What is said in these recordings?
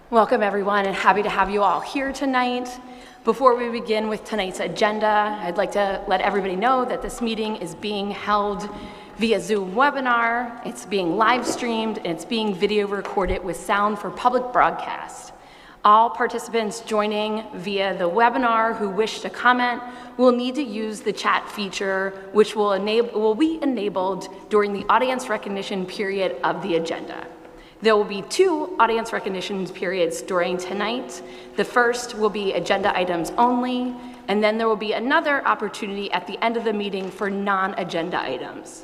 Welcome everyone, and happy to have you all here tonight. Before we begin with tonight's agenda, I'd like to let everybody know that this meeting is being held via Zoom webinar. It's being live streamed and it's being video recorded with sound for public broadcast. All participants joining via the webinar who wish to comment will need to use the chat feature, which will be enabled during the audience recognition period of the agenda. There will be 2 audience recognition periods during tonight. The first will be agenda items only, and then there will be another opportunity at the end of the meeting for non-agenda items.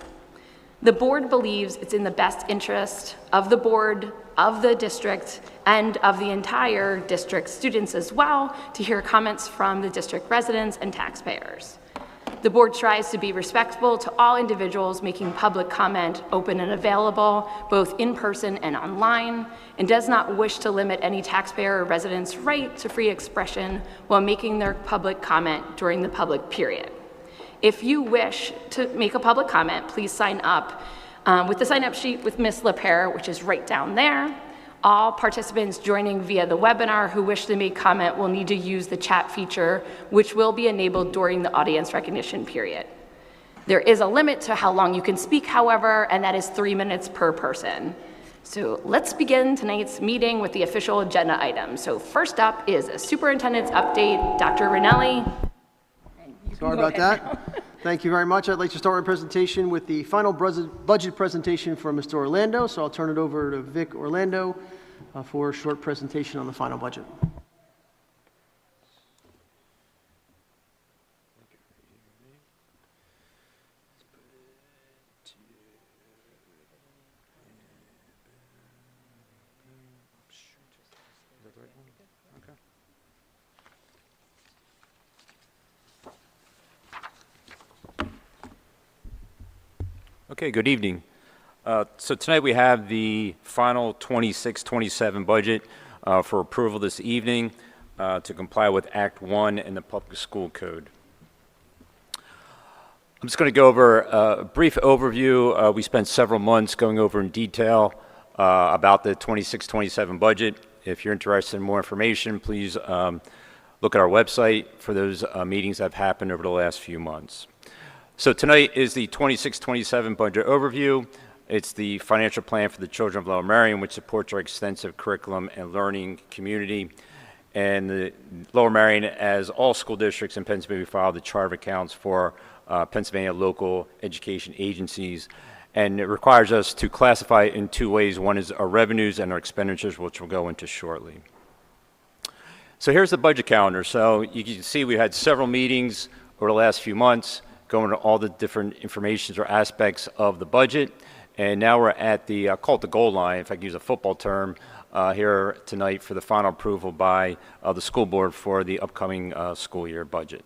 The board believes it's in the best interest of the board, of the district, and of the entire district students as well to hear comments from the district residents and taxpayers. The board tries to be respectful to all individuals making public comment open and available, both in person and online, and does not wish to limit any taxpayer or resident's right to free expression while making their public comment during the public period. If you wish to make a public comment, please sign up with the sign-up sheet with Ms. LaPere, which is right down there. All participants joining via the webinar who wish to make comment will need to use the chat feature, which will be enabled during the audience recognition period. There is a limit to how long you can speak, however, and that is 3 minutes per person. So let's begin tonight's meeting with the official agenda items. So first up is a superintendent's update. Dr. Rinelli. Sorry about that. Thank you very much. I'd like to start my presentation with the final budget presentation for Mr. Orlando. So I'll turn it over to Vic Orlando for a short presentation on the final budget. Okay, good evening. So tonight we have the final 26-27 budget for approval this evening to comply with Act 1 in the Public School Code. I'm just going to go over a brief overview. We spent several months going over in detail about the 26-27 budget. If you're interested in more information, please look at our website for those meetings that have happened over the last few months. So tonight is the 26-27 budget overview. It's the financial plan for the children of Lower Merion, which supports our extensive curriculum and learning community. And the Lower Merion, as all school districts in Pennsylvania, file the chart of accounts for Pennsylvania local education agencies. And it requires us to classify it in 2 ways. One is our revenues and our expenditures, which we'll go into shortly. So here's the budget calendar. So you can see we had several meetings over the last few months, going to all the different informations or aspects of the budget. And now we're at the, I'll call it the goal line, if I can use a football term, here tonight for the final approval by the school board for the upcoming school year budget.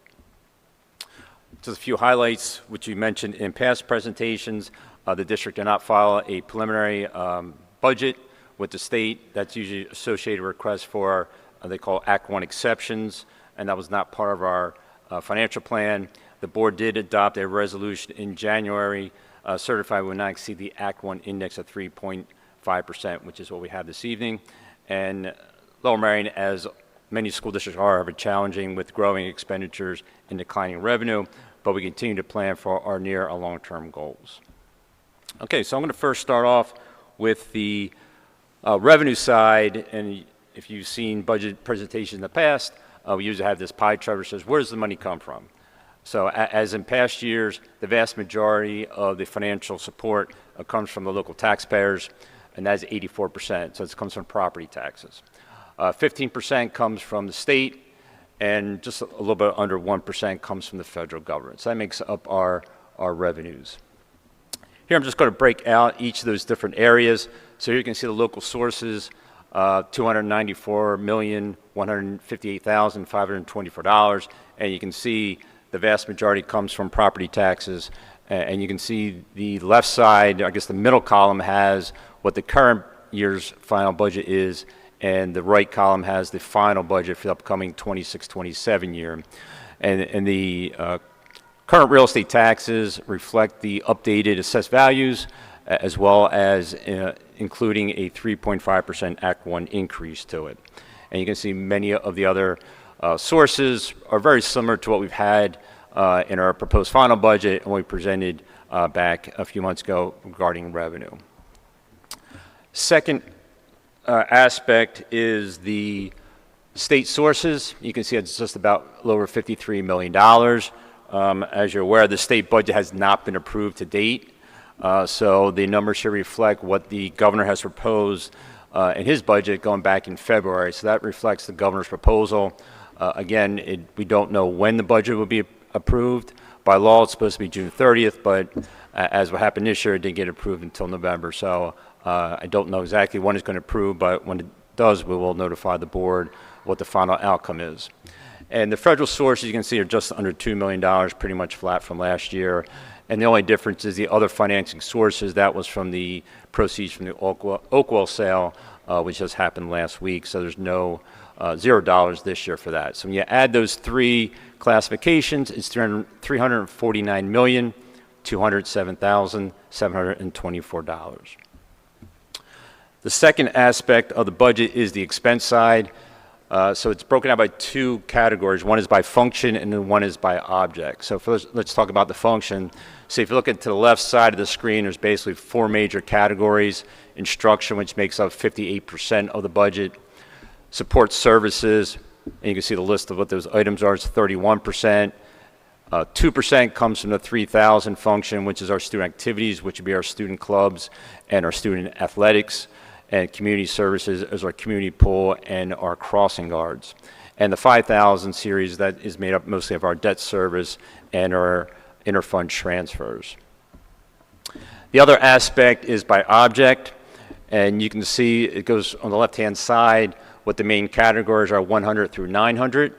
Just a few highlights, which you mentioned in past presentations. The district did not file a preliminary budget with the state. That's usually associated with requests for, they call Act 1 exceptions, and that was not part of our financial plan. The board did adopt a resolution in January certifying we will not exceed the Act 1 index of 3.5%, which is what we have this evening. And Lower Merion, as many school districts are challenging with growing expenditures and declining revenue, but we continue to plan for our near and long-term goals. Okay, so I'm going to first start off with the revenue side. And if you've seen budget presentations in the past, we usually have this pie chart which says, where does the money come from? So as in past years, the vast majority of the financial support comes from the local taxpayers, and that's 84%. So it comes from property taxes. 15% comes from the state, and just a little bit under 1% comes from the federal government. So that makes up our revenues. Here I'm just going to break out each of those different areas. So here you can see the local sources, $294,158,524, and you can see the vast majority comes from property taxes. And you can see the left side, I guess the middle column has what the current year's final budget is, and the right column has the final budget for the upcoming 26-27 year. And the current real estate taxes reflect the updated assessed values, as well as including a 3.5% Act 1 increase to it. And you can see many of the other sources are very similar to what we've had in our proposed final budget and what we presented back a few months ago regarding revenue. Second aspect is the state sources. You can see it's just about a little over $53 million. As you're aware, the state budget has not been approved to date. So the numbers should reflect what the governor has proposed in his budget going back in February. So that reflects the governor's proposal. Again, we don't know when the budget will be approved. By law, it's supposed to be June 30th, but as what happened this year, it didn't get approved until November. So I don't know exactly when it's going to approve, but when it does, we will notify the board what the final outcome is. And the federal sources, you can see, are just under $2 million, pretty much flat from last year. And the only difference is the other financing sources. That was from the proceeds from the Oakwell sale, which just happened last week. So there's no $0 this year for that. So when you add those three classifications, it's $349,207,724. The second aspect of the budget is the expense side. So it's broken out by two categories. One is by function and then one is by object. So first, let's talk about the function. So if you look at to the left side of the screen, there's basically four major categories. Instruction, which makes up 58% of the budget. Support services, and you can see the list of what those items are. It's 31%. 2% comes from the 3,000 function, which is our student activities, which would be our student clubs and our student athletics. And community services is our community pool and our crossing guards. And the 5,000 series, that is made up mostly of our debt service and our interfund transfers. The other aspect is by object, and you can see it goes on the left-hand side what the main categories are, 100 through 900.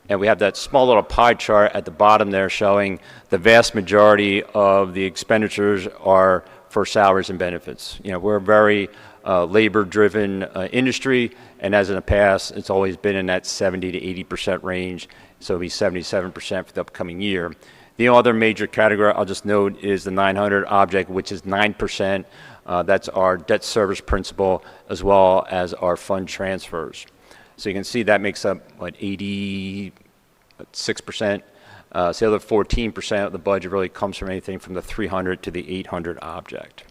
And we have that small little pie chart at the bottom there showing the vast majority of the expenditures are for salaries and benefits. You know, we're a very labor-driven industry, and as in the past, it's always been in that 70 to 80% range, so it'll be 77% for the upcoming year. The other major category I'll just note is the 900 object, which is 9%. That's our debt service principal as well as our fund transfers. So you can see that makes up, what, 86%. So the other 14% of the budget really comes from anything from the 300 to the 800 object.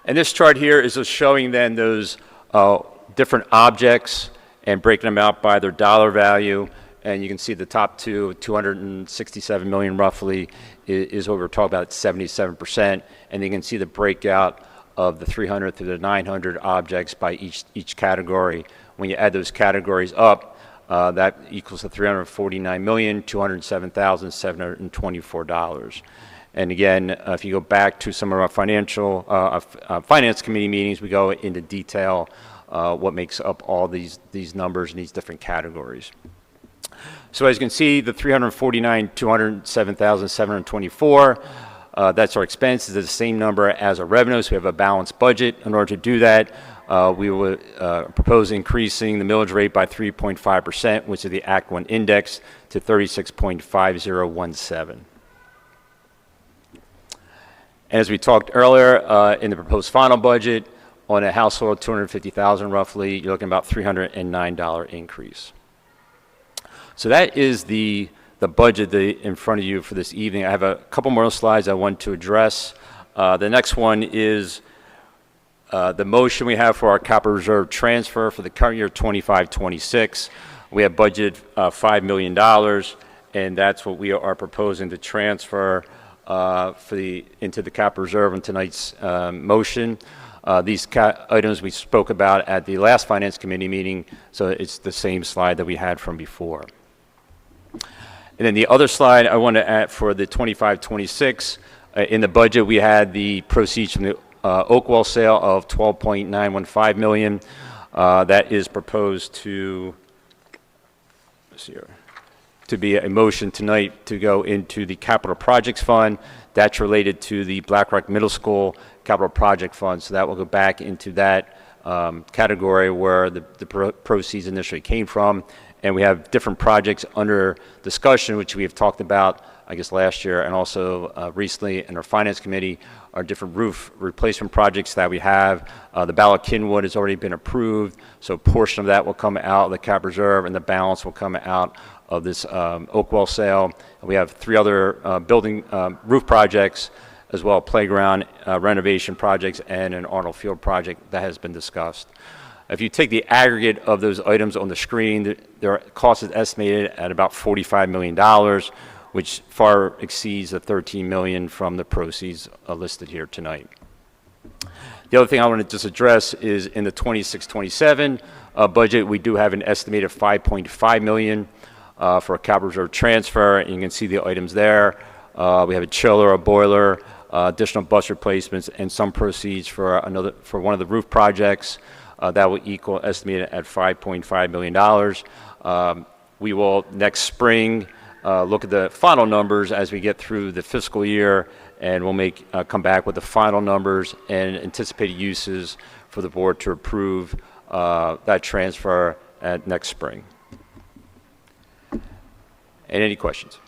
And this chart here is just showing then those different objects and breaking them out by their dollar value. And you can see the top two, 267 million roughly, is what we're talking about, 77%. And you can see the breakout of the 300 through the 900 objects by each category. When you add those categories up, that equals to $349,207,724. And again, if you go back to some of our finance committee meetings, we go into detail what makes up all these numbers in these different categories. So as you can see, the $349,207,724, that's our expenses, is the same number as our revenues. We have a balanced budget. In order to do that, we would propose increasing the millage rate by 3.5%, which is the Act 1 index, to 36.5017. As we talked earlier, in the proposed final budget, on a household of $250,000 roughly, you're looking about $309 increase. So that is the budget in front of you for this evening. I have a couple more slides I want to address. The next one is the motion we have for our capital reserve transfer for the current year 25-26. We have budgeted $5 million, and that's what we are proposing to transfer into the capital reserve in tonight's motion. These items we spoke about at the last Finance Committee meeting, so it's the same slide that we had from before. And then the other slide I want to add for the 25-26, in the budget we had the proceeds from the Oakwell sale of $12.915 million. That is proposed to, let's see here, to be a motion tonight to go into the Capital Projects Fund. That's related to the Black Rock Middle School Capital Project Fund, so that will go back into that category where the proceeds initially came from. And we have different projects under discussion, which we have talked about I guess, last year, and also recently in our Finance Committee, are different roof replacement projects that we have. The Ballot Kinwood has already been approved, so a portion of that will come out of the cap reserve, and the balance will come out of this Oakwell sale. We have 3 other building roof projects, as well playground renovation projects and an Arnold Field project that has been discussed. If you take the aggregate of those items on the screen, their cost is estimated at about $45 million, which far exceeds the $13 million from the proceeds listed here tonight. The other thing I want to just address is in the 26-27 budget, we do have an estimated $5.5 million for a capital reserve transfer, and you can see the items there. We have a chiller, a boiler, additional bus replacements, and some proceeds for one of the roof projects that will equal estimated at $5.5 million. We will next spring look at the final numbers as we get through the fiscal year, and we'll come back with the final numbers and anticipated uses for the board to approve that transfer at next spring. And any questions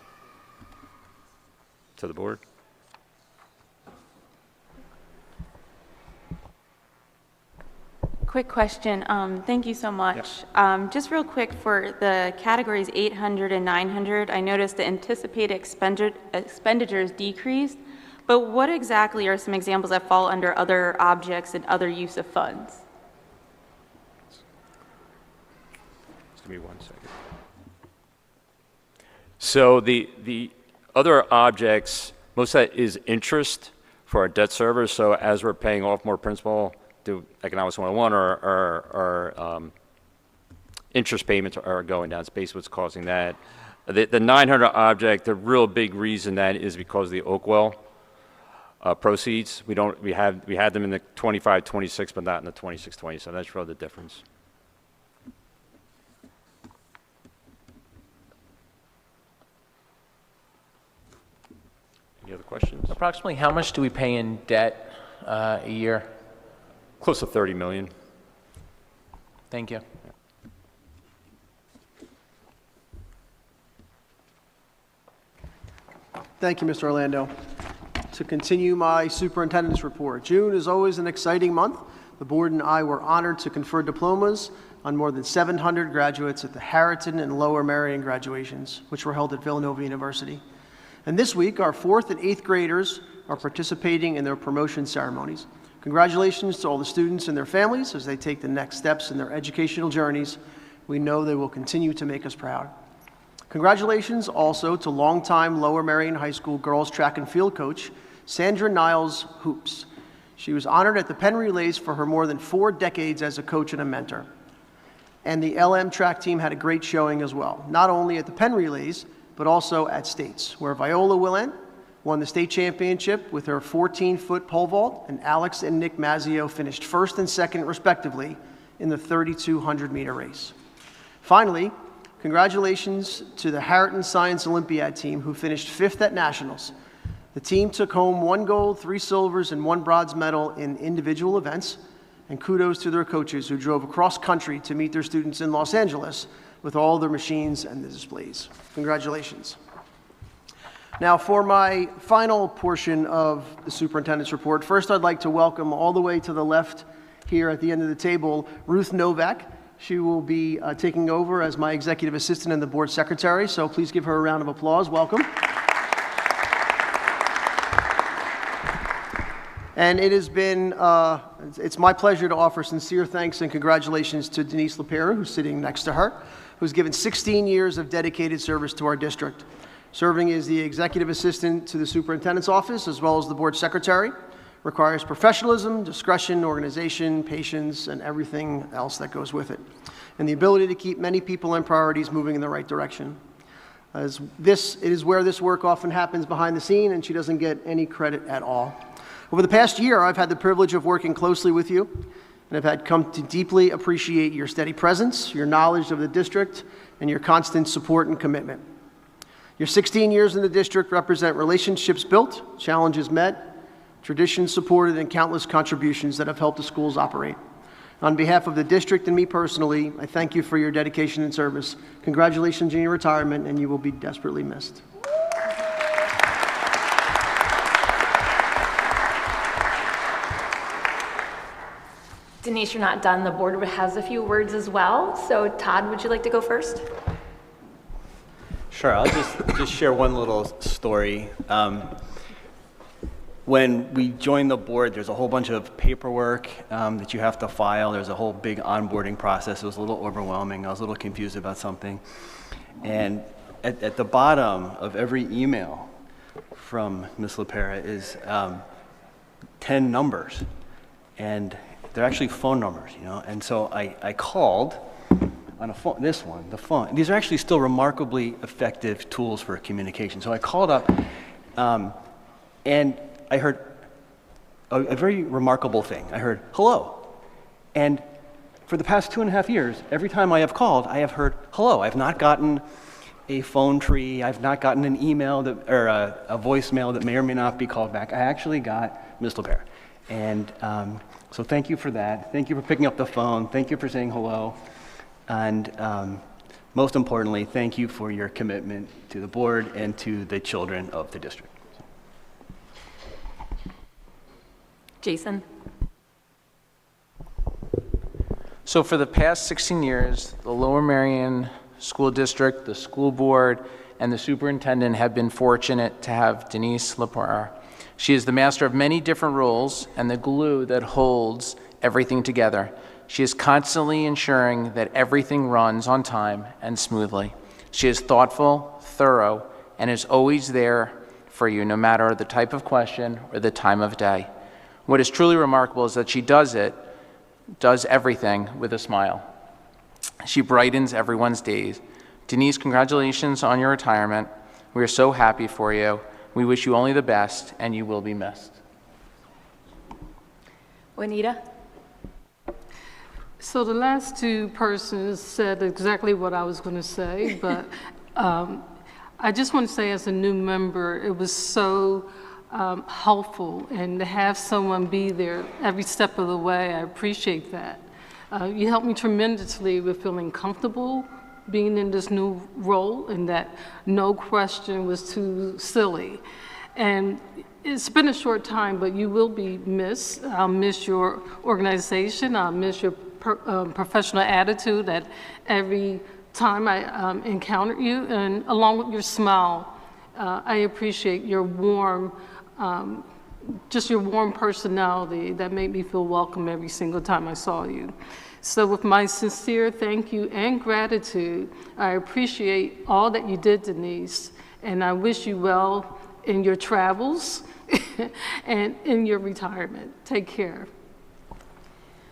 to the board? Quick question. Thank you so much. Just real quick for the categories 800 and 900, I noticed the anticipated expenditures decreased, but what exactly are some examples that fall under other objects and other use of funds? Just give me 1 second. So the other objects, most of that is interest for our debt service. So as we're paying off more principal, do Economics 101 or interest payments are going down. It's basically what's causing that. The 900 object, the real big reason that is because of the Oakwell proceeds. We had them in the 25-26, but not in the 26-27. So that's really the difference. Any other questions? Approximately how much do we pay in debt a year? Close to 30 million. Thank you. Thank you, Mr. Orlando. To continue my superintendent's report, June is always an exciting month. The board and I were honored to confer diplomas on more than 700 graduates at the Harriton and Lower Merion graduations, which were held at Villanova University. And this week, our 4th and 8th graders are participating in their promotion ceremonies. Congratulations to all the students and their families as they take the next steps in their educational journeys. We know they will continue to make us proud. Congratulations also to longtime Lower Merion High School girls track and field coach, Sandra Niles Hoops. She was honored at the Penn Relays for her more than 4 decades as a coach and a mentor. And the LM track team had a great showing as well, not only at the Penn Relays, but also at States, where Viola Willen won the state championship with her 14-foot pole vault, and Alex and Nick Mazzio finished 1st and 2nd, respectively, in the 3,200-meter race. Finally, congratulations to the Harriton Science Olympiad team, who finished 5th at Nationals. The team took home 1 gold, 3 silvers, and 1 bronze medal in individual events, and kudos to their coaches who drove across country to meet their students in Los Angeles with all their machines and the displays. Congratulations. Now, for my final portion of the superintendent's report, first I'd like to welcome all the way to the left here at the end of the table, Ruth Novak. She will be taking over as my executive assistant and the board secretary, so please give her a round of applause. Welcome. And it has been, it's my pleasure to offer sincere thanks and congratulations to Denise LaPera, who's sitting next to her, who's given 16 years of dedicated service to our district, serving as the executive assistant to the superintendent's office as well as the board secretary. Requires professionalism, discretion, organization, patience, and everything else that goes with it, and the ability to keep many people and priorities moving in the right direction. It is where this work often happens behind the scene, and she doesn't get any credit at all. Over the past year, I've had the privilege of working closely with you, and I've come to deeply appreciate your steady presence, your knowledge of the district, and your constant support and commitment. Your 16 years in the district represent relationships built, challenges met, traditions supported, and countless contributions that have helped the schools operate. On behalf of the district and me personally, I thank you for your dedication and service. Congratulations on your retirement, and you will be desperately missed. Denise, you're not done. The board has a few words as well. So Todd, would you like to go first? Sure, I'll just share one little story. When we joined the board, there's a whole bunch of paperwork that you have to file. There's a whole big onboarding process. It was a little overwhelming. I was a little confused about something. And at the bottom of every email from Ms. LaPera is 10 numbers. And they're actually phone numbers, you know. And so I called on a phone, this one, the phone. These are actually still remarkably effective tools for communication. So I called up and I heard a very remarkable thing. I heard, hello. And for the past 2.5 years, every time I have called, I have heard, hello. I've not gotten a phone tree. I've not gotten an email or a voicemail that may or may not be called back. I actually got Ms. LaPera. And so thank you for that. Thank you for picking up the phone. Thank you for saying hello. And most importantly, thank you for your commitment to the board and to the children of the district. Jason? So for the past 16 years, the Lower Merion School District, the school board, and the superintendent have been fortunate to have Denise LaPera. She is the master of many different roles and the glue that holds everything together. She is constantly ensuring that everything runs on time and smoothly. She is thoughtful, thorough, and is always there for you, no matter the type of question or the time of day. What is truly remarkable is that she does everything with a smile. She brightens everyone's days. Denise, congratulations on your retirement. We are so happy for you. We wish you only the best, and you will be missed. Juanita? So the last two persons said exactly what I was going to say, but I just want to say as a new member, it was so helpful, and to have someone be there every step of the way, I appreciate that. You helped me tremendously with feeling comfortable being in this new role, and that no question was too silly. And it's been a short time, but you will be missed. I'll miss your organization. I'll miss your professional attitude at every time I encounter you, and along with your smile. I appreciate your warm, just your warm personality that made me feel welcome every single time I saw you. So with my sincere thank you and gratitude, I appreciate all that you did, Denise, and I wish you well in your travels and in your retirement. Take care.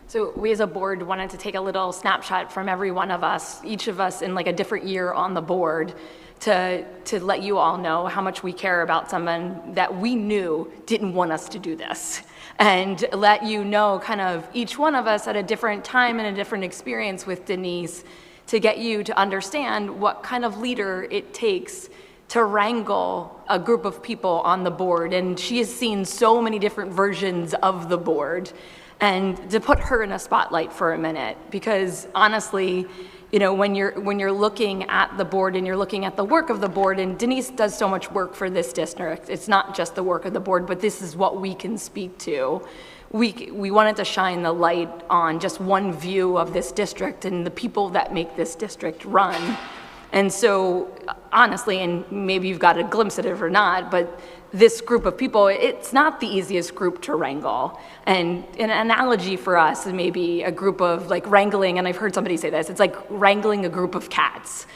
So we as a board wanted to take a little snapshot from every one of us, each of us in like a different year on the board, to let you all know how much we care about someone that we knew didn't want us to do this. And let you know kind of each one of us at a different time and a different experience with Denise to get you to understand what kind of leader it takes to wrangle a group of people on the board. And she has seen so many different versions of the board. And to put her in a spotlight for a minute, because honestly, you know, when you're looking at the board and you're looking at the work of the board, and Denise does so much work for this district, it's not just the work of the board, but this is what we can speak to. We wanted to shine the light on just one view of this district and the people that make this district run. And so, honestly, and maybe you've got a glimpse at it or not, but this group of people, it's not the easiest group to wrangle. And an analogy for us is maybe a group of like wrangling, and I've heard somebody say this, it's like wrangling a group of cats.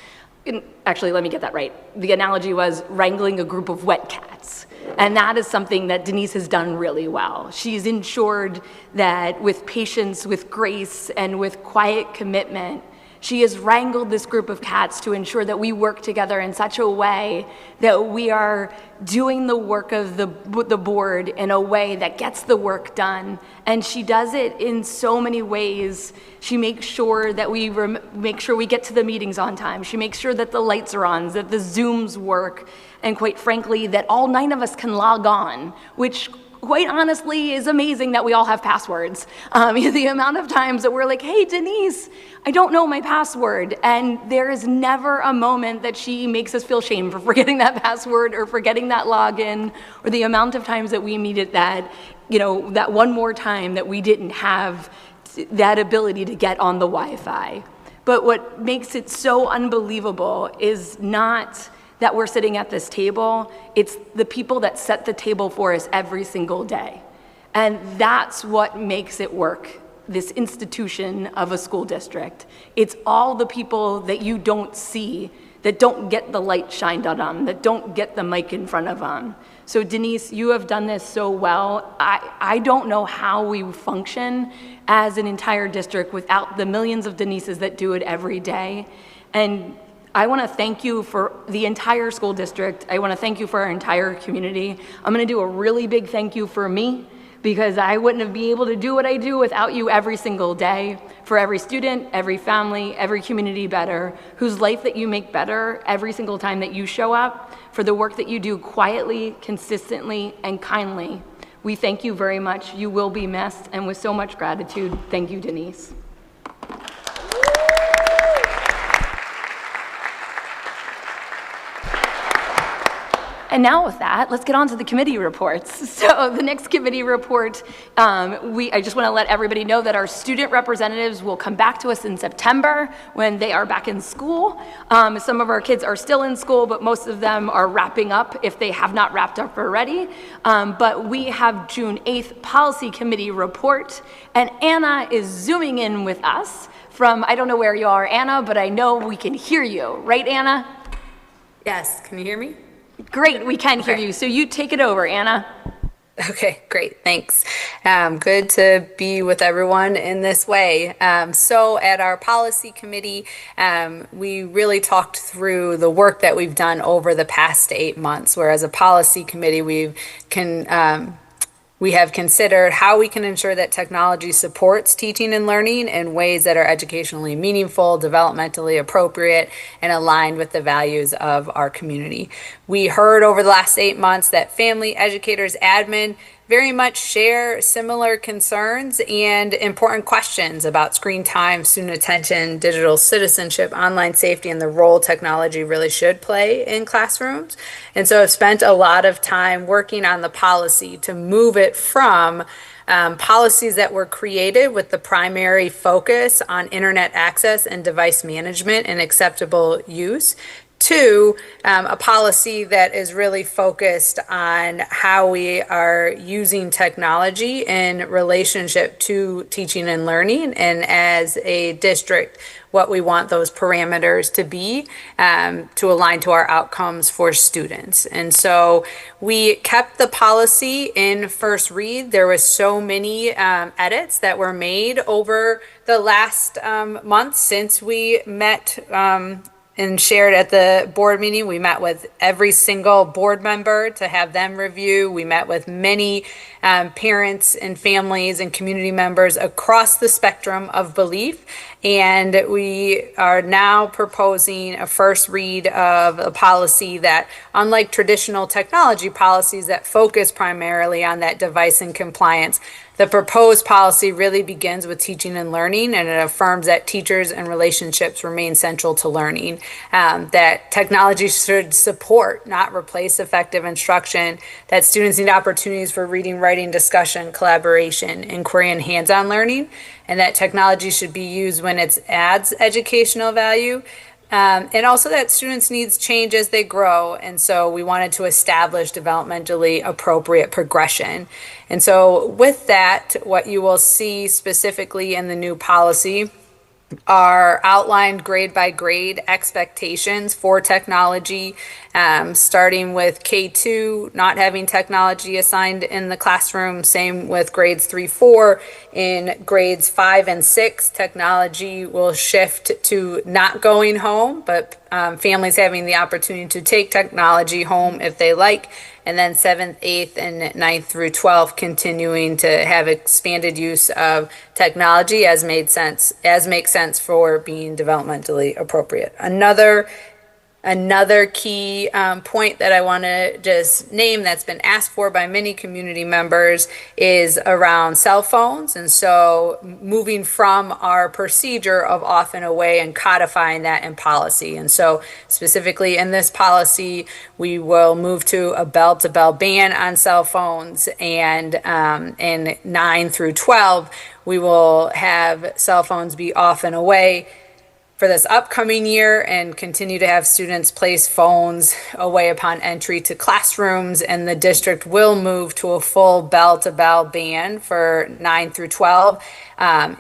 And actually, let me get that right. The analogy was wrangling a group of wet cats. And that is something that Denise has done really well. She's ensured that with patience, with grace, and with quiet commitment, she has wrangled this group of cats to ensure that we work together in such a way that we are doing the work of the board in a way that gets the work done. And she does it in so many ways. She makes sure that we make sure we get to the meetings on time. She makes sure that the lights are on, that the Zooms work, and quite frankly, that all 9 of us can log on, which quite honestly is amazing that we all have passwords. The amount of times that we're like, hey, Denise, I don't know my password. And there is never a moment that she makes us feel shame for forgetting that password or forgetting that login, or the amount of times that we needed that, you know, that one more time that we didn't have that ability to get on the Wi-Fi. But what makes it so unbelievable is not that we're sitting at this table, it's the people that set the table for us every single day. And that's what makes it work, this institution of a school district. It's all the people that you don't see, that don't get the light shined on them, that don't get the mic in front of them. So Denise, you have done this so well. I don't know how we function as an entire district without the millions of Denises that do it every day. And I want to thank you for the entire school district. I want to thank you for our entire community. I'm going to do a really big thank you for me, because I wouldn't have been able to do what I do without you every single day. For every student, every family, every community better, whose life that you make better every single time that you show up, for the work that you do quietly, consistently, and kindly. We thank you very much. You will be missed, and with so much gratitude, thank you, Denise. And now with that, let's get on to the committee reports. So the next committee report, I just want to let everybody know that our student representatives will come back to us in September when they are back in school. Some of our kids are still in school, but most of them are wrapping up if they have not wrapped up already. But we have June 8th policy committee report, and Anna is zooming in with us from, I don't know where you are, Anna, but I know we can hear you. Right, Anna? Yes, can you hear me? Great, we can hear you. So you take it over, Anna. Okay, great, thanks. Good to be with everyone in this way. So at our policy committee, we really talked through the work that we've done over the past 8 months, where as a policy committee, we have considered how we can ensure that technology supports teaching and learning in ways that are educationally meaningful, developmentally appropriate, and aligned with the values of our community. We heard over the last 8 months that family, educators, admin very much share similar concerns and important questions about screen time, student attention, digital citizenship, online safety, and the role technology really should play in classrooms. And so I've spent a lot of time working on the policy to move it from policies that were created with the primary focus on internet access and device management and acceptable use to a policy that is really focused on how we are using technology in relationship to teaching and learning, and as a district, what we want those parameters to be to align to our outcomes for students. And so we kept the policy in first read. There was so many edits that were made over the last month since we met and shared at the board meeting. We met with every single board member to have them review. We met with many parents and families and community members across the spectrum of belief. And we are now proposing a first read of a policy that, unlike traditional technology policies that focus primarily on that device and compliance, the proposed policy really begins with teaching and learning, and it affirms that teachers and relationships remain central to learning, that technology should support, not replace effective instruction, that students need opportunities for reading, writing, discussion, collaboration, inquiry, and hands-on learning, and that technology should be used when it adds educational value. And also that students' needs change as they grow. And so we wanted to establish developmentally appropriate progression. And so with that, what you will see specifically in the new policy are outlined grade by grade expectations for technology, starting with K2 not having technology assigned in the classroom, same with grades 3, 4. In grades 5 and 6, technology will shift to not going home, but families having the opportunity to take technology home if they like. And then 7th, 8th, and 9th through 12th continuing to have expanded use of technology as makes sense for being developmentally appropriate. Another Another key point that I want to just name that's been asked for by many community members is around cell phones. And so moving from our procedure of off and away and codifying that in policy. And so specifically in this policy, we will move to a bell-to-bell ban on cell phones. And in 9 through 12, we will have cell phones be off and away for this upcoming year and continue to have students place phones away upon entry to classrooms, and the district will move to a full bell-to-bell ban for 9 through 12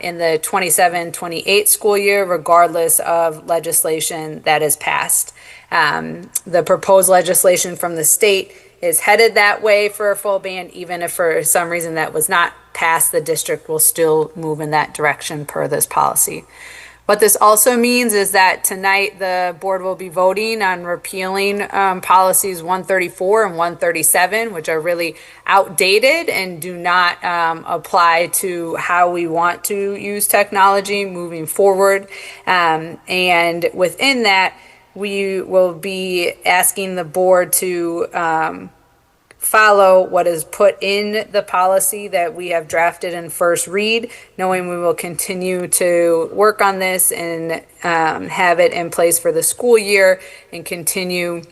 in the 27-28 school year, regardless of legislation that is passed. The proposed legislation from the state is headed that way for a full ban. Even if for some reason that was not passed, the district will still move in that direction per this policy. What this also means is that tonight the board will be voting on repealing policies 134 and 137, which are really outdated and do not apply to how we want to use technology moving forward. And within that, we will be asking the board to follow what is put in the policy that we have drafted in first read, knowing we will continue to work on this and have it in place for the school year and continue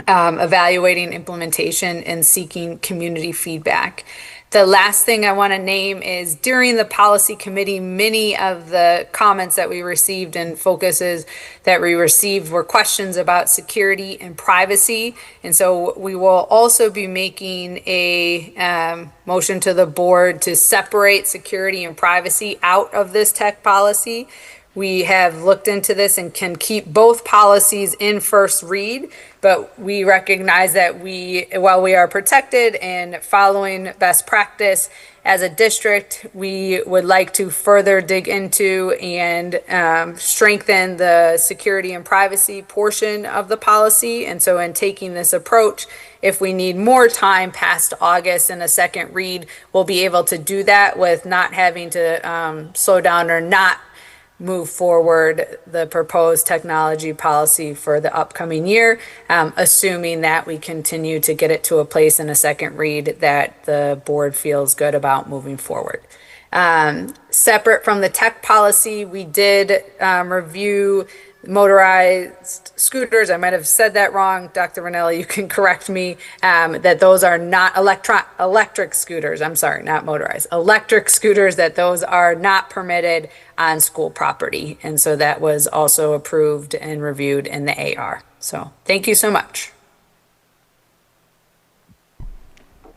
evaluating implementation and seeking community feedback. The last thing I want to name is during the policy committee, many of the comments that we received and focuses that we received were questions about security and privacy. And so we will also be making a motion to the board to separate security and privacy out of this tech policy. We have looked into this and can keep both policies in first read, but we recognize that while we are protected and following best practice as a district, we would like to further dig into and strengthen the security and privacy portion of the policy. And so in taking this approach, if we need more time past August in a second read, we'll be able to do that with not having to slow down or not move forward the proposed technology policy for the upcoming year, assuming that we continue to get it to a place in a second read that the board feels good about moving forward. Separate from the tech policy, we did review motorized scooters. I might have said that wrong. Dr. Ranelli, you can correct me, that those are not electric scooters. I'm sorry, not motorized. Electric scooters, that those are not permitted on school property. And so that was also approved and reviewed in the AR. So thank you so much.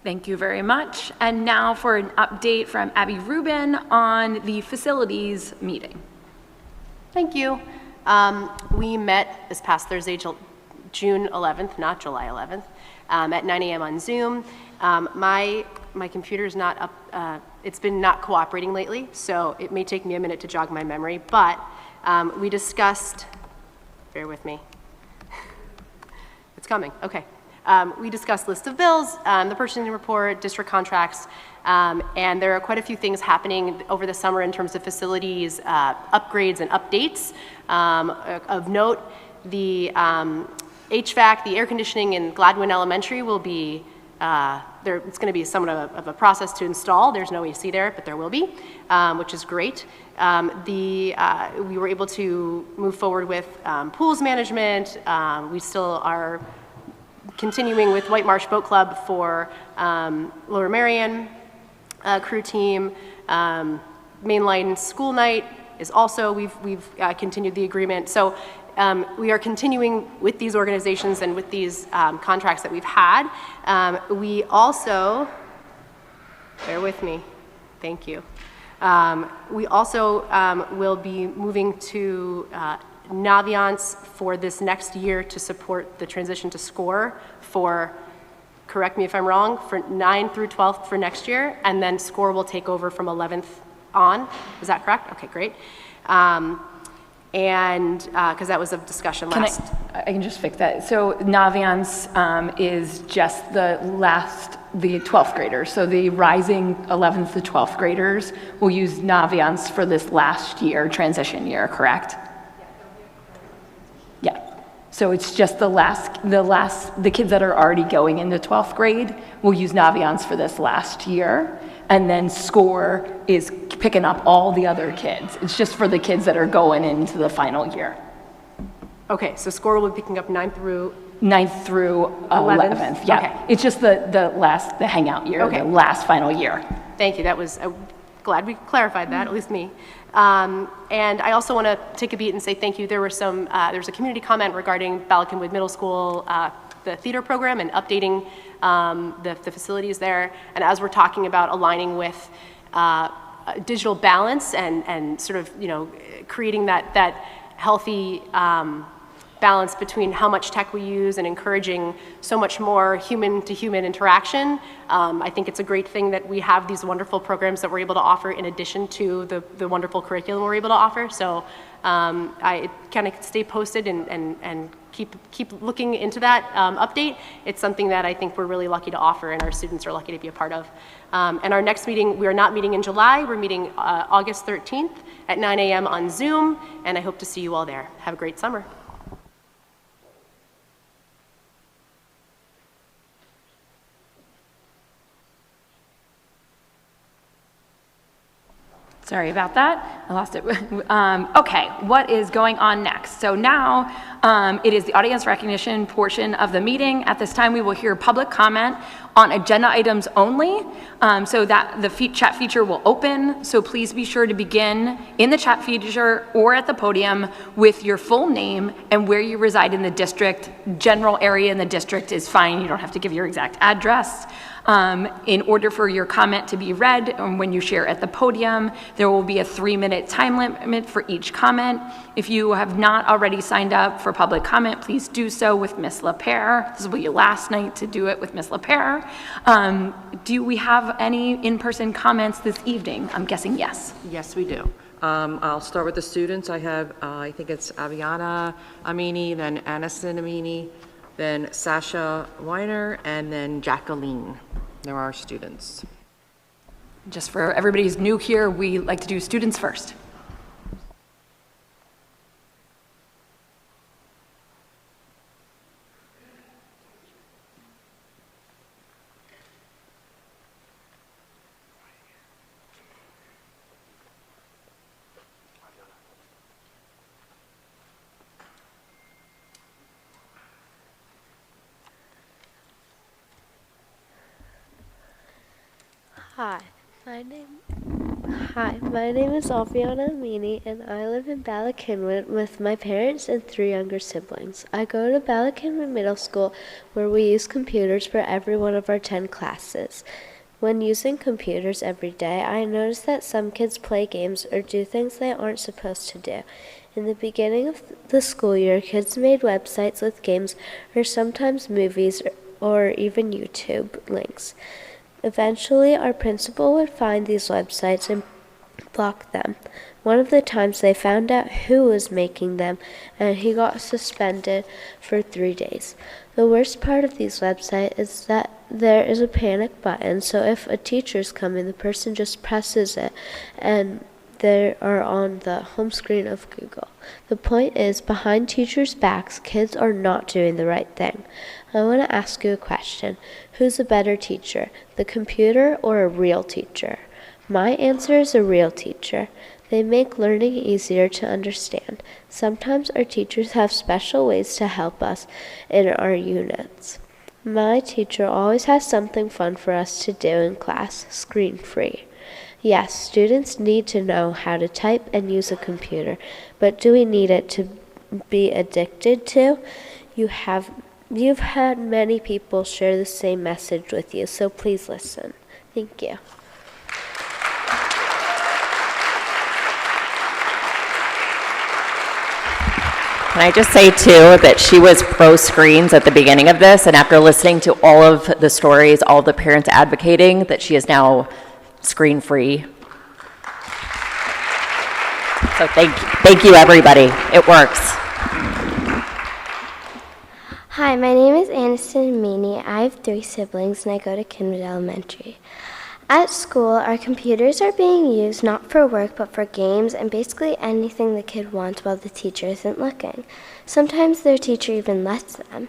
Thank you very much. And now for an update from Abby Rubin on the facilities meeting. Thank you. We met this past Thursday, June 11th, not July 11th, at 9 a.m. on Zoom. My computer's not up, it's been not cooperating lately, so it may take me a minute to jog my memory, but we discussed, bear with me, it's coming, okay. We discussed list of bills, the purchasing report, district contracts, and there are quite a few things happening over the summer in terms of facilities, upgrades and updates. Of note, the HVAC, the air conditioning in Gladwin Elementary will be, it's going to be somewhat of a process to install. There's no AC there, but there will be, which is great. We were able to move forward with pools management. We still are continuing with White Marsh Boat Club for Lower Merion crew team. Mainline school night is also, we've continued the agreement. So we are continuing with these organizations and with these contracts that we've had. We also, bear with me, thank you. We also will be moving to Naviance for this next year to support the transition to SCORE for, correct me if I'm wrong, for 9 through 12th for next year, and then SCORE will take over from 11th on. Is that correct? Okay, great. And because that was a discussion last. I can just fix that. So Naviance is just the 12th graders. So the rising 11th to 12th graders will use Naviance for this last year, transition year, correct? Yeah. So it's just the kids that are already going into 12th grade will use Naviance for this last year. And then SCORE is picking up all the other kids. It's just for the kids that are going into the final year. Okay, so SCORE will be picking up 9th through 11th, yeah. Okay. It's just the hangout year, Okay. the last final year. Thank you. That was, glad we clarified that, at least me. And I also want to take a beat and say thank you. There was a community comment regarding Ballackinwood Middle School, the theater program and updating the facilities there. And as we're talking about aligning with digital balance and sort of, creating that healthy balance between how much tech we use and encouraging so much more human-to-human interaction. I think it's a great thing that we have these wonderful programs that we're able to offer in addition to the wonderful curriculum we're able to offer. So I kind of stay posted and keep looking into that update. It's something that I think we're really lucky to offer and our students are lucky to be a part of. And our next meeting, we are not meeting in July, we're meeting August 13th at 9 a.m. on Zoom, and I hope to see you all there. Have a great summer. Sorry about that. I lost it. Okay, what is going on next? So now it is the audience recognition portion of the meeting. At this time, we will hear public comment on agenda items only, so that the chat feature will open. So please be sure to begin in the chat feature or at the podium with your full name and where you reside in the district. General area in the district is fine. You don't have to give your exact address. In order for your comment to be read, when you share at the podium, there will be a 3-minute time limit for each comment. If you have not already signed up for public comment, please do so with Ms. LaPere. This will be your last night to do it with Ms. LaPere. Do we have any in-person comments this evening? I'm guessing yes. Yes, we do. I'll start with the students. I have, I think it's Aviana Amini, then Aniston Amini, then Sasha Weiner, and then Jacqueline. There are students. Just for everybody who's new here, we like to do students first. Hi, my name is Aviana Amini, and I live in Ballackinwood with my parents and 3 younger siblings. I go to Ballackinwood Middle School, where we use computers for every one of our 10 classes. When using computers every day, I notice that some kids play games or do things they aren't supposed to do. In the beginning of the school year, kids made websites with games or sometimes movies or even YouTube links. Eventually, our principal would find these websites and block them. One of the times they found out who was making them, and he got suspended for 3 days. The worst part of these websites is that there is a panic button, so if a teacher's coming, the person just presses it, and they are on the home screen of Google. The point is, behind teachers' backs, kids are not doing the right thing. I want to ask you a question. Who's a better teacher, the computer or a real teacher? My answer is a real teacher. They make learning easier to understand. Sometimes our teachers have special ways to help us in our units. My teacher always has something fun for us to do in class, screen-free. Yes, students need to know how to type and use a computer, but do we need it to be addicted to? You've had many people share the same message with you, so please listen. Thank you. Can I just say, too, that she was pro-screens at the beginning of this, and after listening to all of the stories, all the parents advocating, that she is now screen-free. So thank you, everybody. It works. Hi, my name is Aniston Amini. I have 3 siblings, and I go to Kinwood Elementary. At school, our computers are being used not for work but for games and basically anything the kid wants while the teacher isn't looking. Sometimes their teacher even lets them.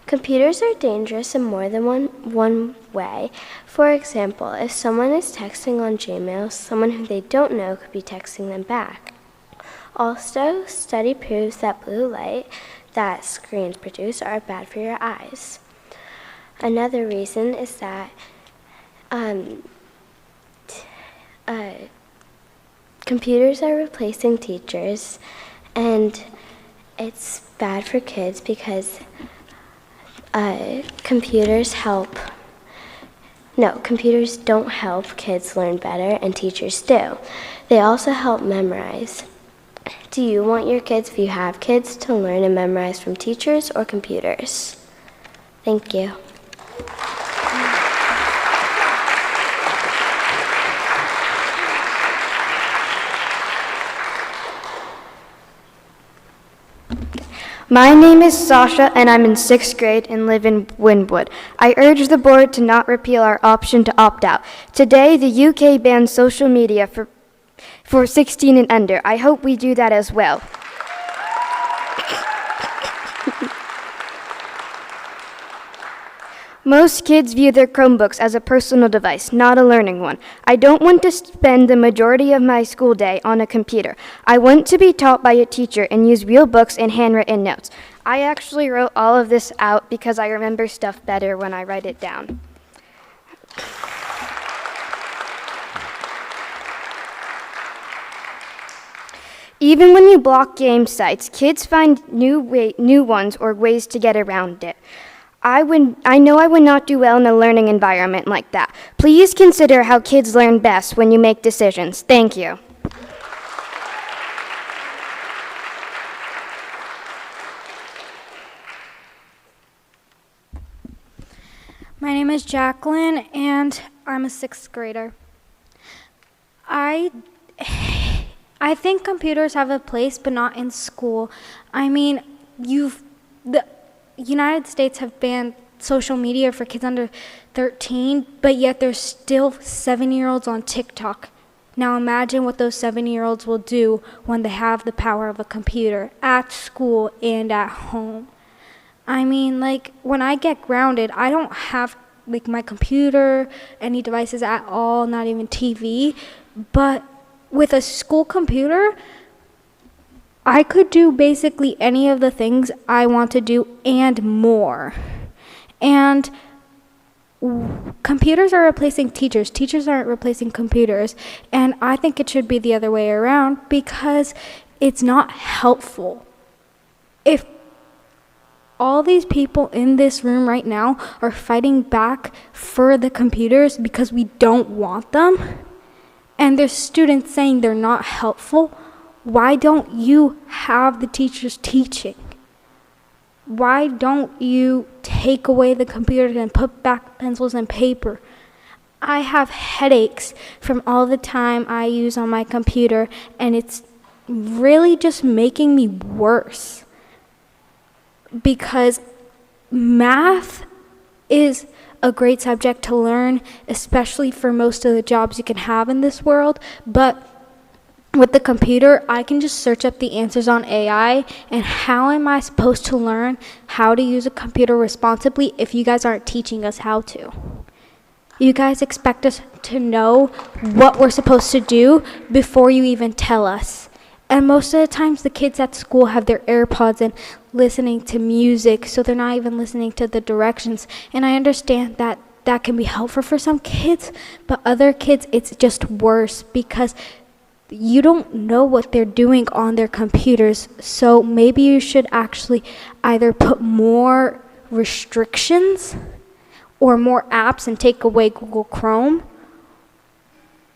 Computers are dangerous in more than one way. For example, if someone is texting on Gmail, someone who they don't know could be texting them back. Also, study proves that blue light that screens produce are bad for your eyes. Another reason is that computers are replacing teachers, and it's bad for kids because computers don't help kids learn better, and teachers do. They also help memorize. Do you want your kids, if you have kids, to learn and memorize from teachers or computers? Thank you. My name is Sasha, and I'm in 6th grade and live in Wynwood. I urge the board to not repeal our option to opt out. Today, the UK bans social media for 16 and under. I hope we do that as well. Most kids view their Chromebooks as a personal device, not a learning one. I don't want to spend the majority of my school day on a computer. I want to be taught by a teacher and use real books and handwritten notes. I actually wrote all of this out because I remember stuff better when I write it down. Even when you block game sites, kids find new ones or ways to get around it. I know I would not do well in a learning environment like that. Please consider how kids learn best when you make decisions. Thank you. My name is Jacqueline, and I'm a 6th grader. I think computers have a place, but not in school. I mean, the United States have banned social media for kids under 13, but yet there's still 7-year-olds on TikTok. Now imagine what those 7-year-olds will do when they have the power of a computer at school and at home. I mean, like, when I get grounded, I don't have, like, my computer, any devices at all, not even TV, but with a school computer, I could do basically any of the things I want to do and more. And computers are replacing teachers. Teachers aren't replacing computers. And I think it should be the other way around because it's not helpful. If all these people in this room right now are fighting back for the computers because we don't want them, and there's students saying they're not helpful, why don't you have the teachers teaching? Why don't you take away the computers and put back pencils and paper? I have headaches from all the time I use on my computer, and it's really just making me worse. Because math is a great subject to learn, especially for most of the jobs you can have in this world, but with the computer, I can just search up the answers on AI, and how am I supposed to learn how to use a computer responsibly if you guys aren't teaching us how to? You guys expect us to know what we're supposed to do before you even tell us. And most of the times the kids at school have their AirPods and listening to music, so they're not even listening to the directions. And I understand that that can be helpful for some kids, but other kids, it's just worse because you don't know what they're doing on their computers. So maybe you should actually either put more restrictions or more apps and take away Google Chrome,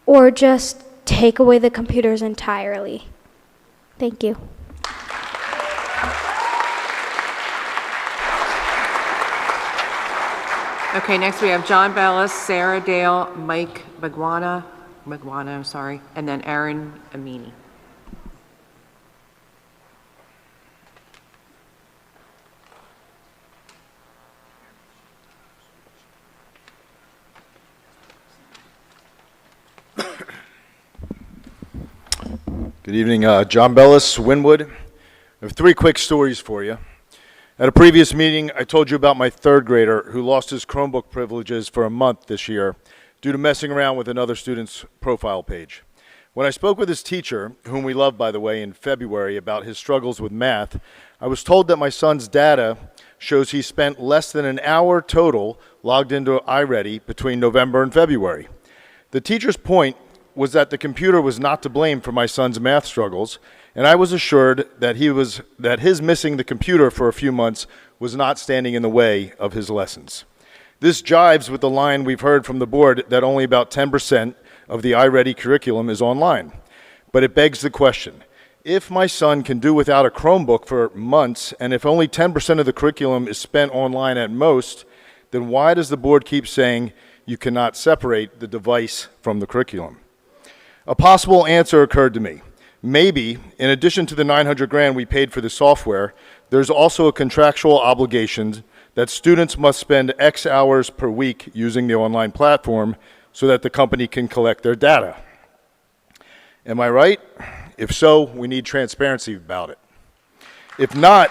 or just take away the computers entirely. Thank you. Okay, next we have John Bellis, Sarah Dale, Mike Magwana, and then Aaron Amini. Good evening, John Bellis, Wynwood. I have 3 quick stories for you. At a previous meeting, I told you about my 3rd grader who lost his Chromebook privileges for a month this year due to messing around with another student's profile page. When I spoke with his teacher, whom we love, by the way, in February about his struggles with math, I was told that my son's data shows he spent less than an hour total logged into iReady between November and February. The teacher's point was that the computer was not to blame for my son's math struggles, and I was assured that his missing the computer for a few months was not standing in the way of his lessons. This jives with the line we've heard from the board that only about 10% of the iReady curriculum is online. But it begs the question, if my son can do without a Chromebook for months, and if only 10% of the curriculum is spent online at most, then why does the board keep saying you cannot separate the device from the curriculum? A possible answer occurred to me. Maybe, in addition to the $900,000 we paid for the software, there's also a contractual obligation that students must spend X hours per week using the online platform so that the company can collect their data. Am I right? If so, we need transparency about it. If not,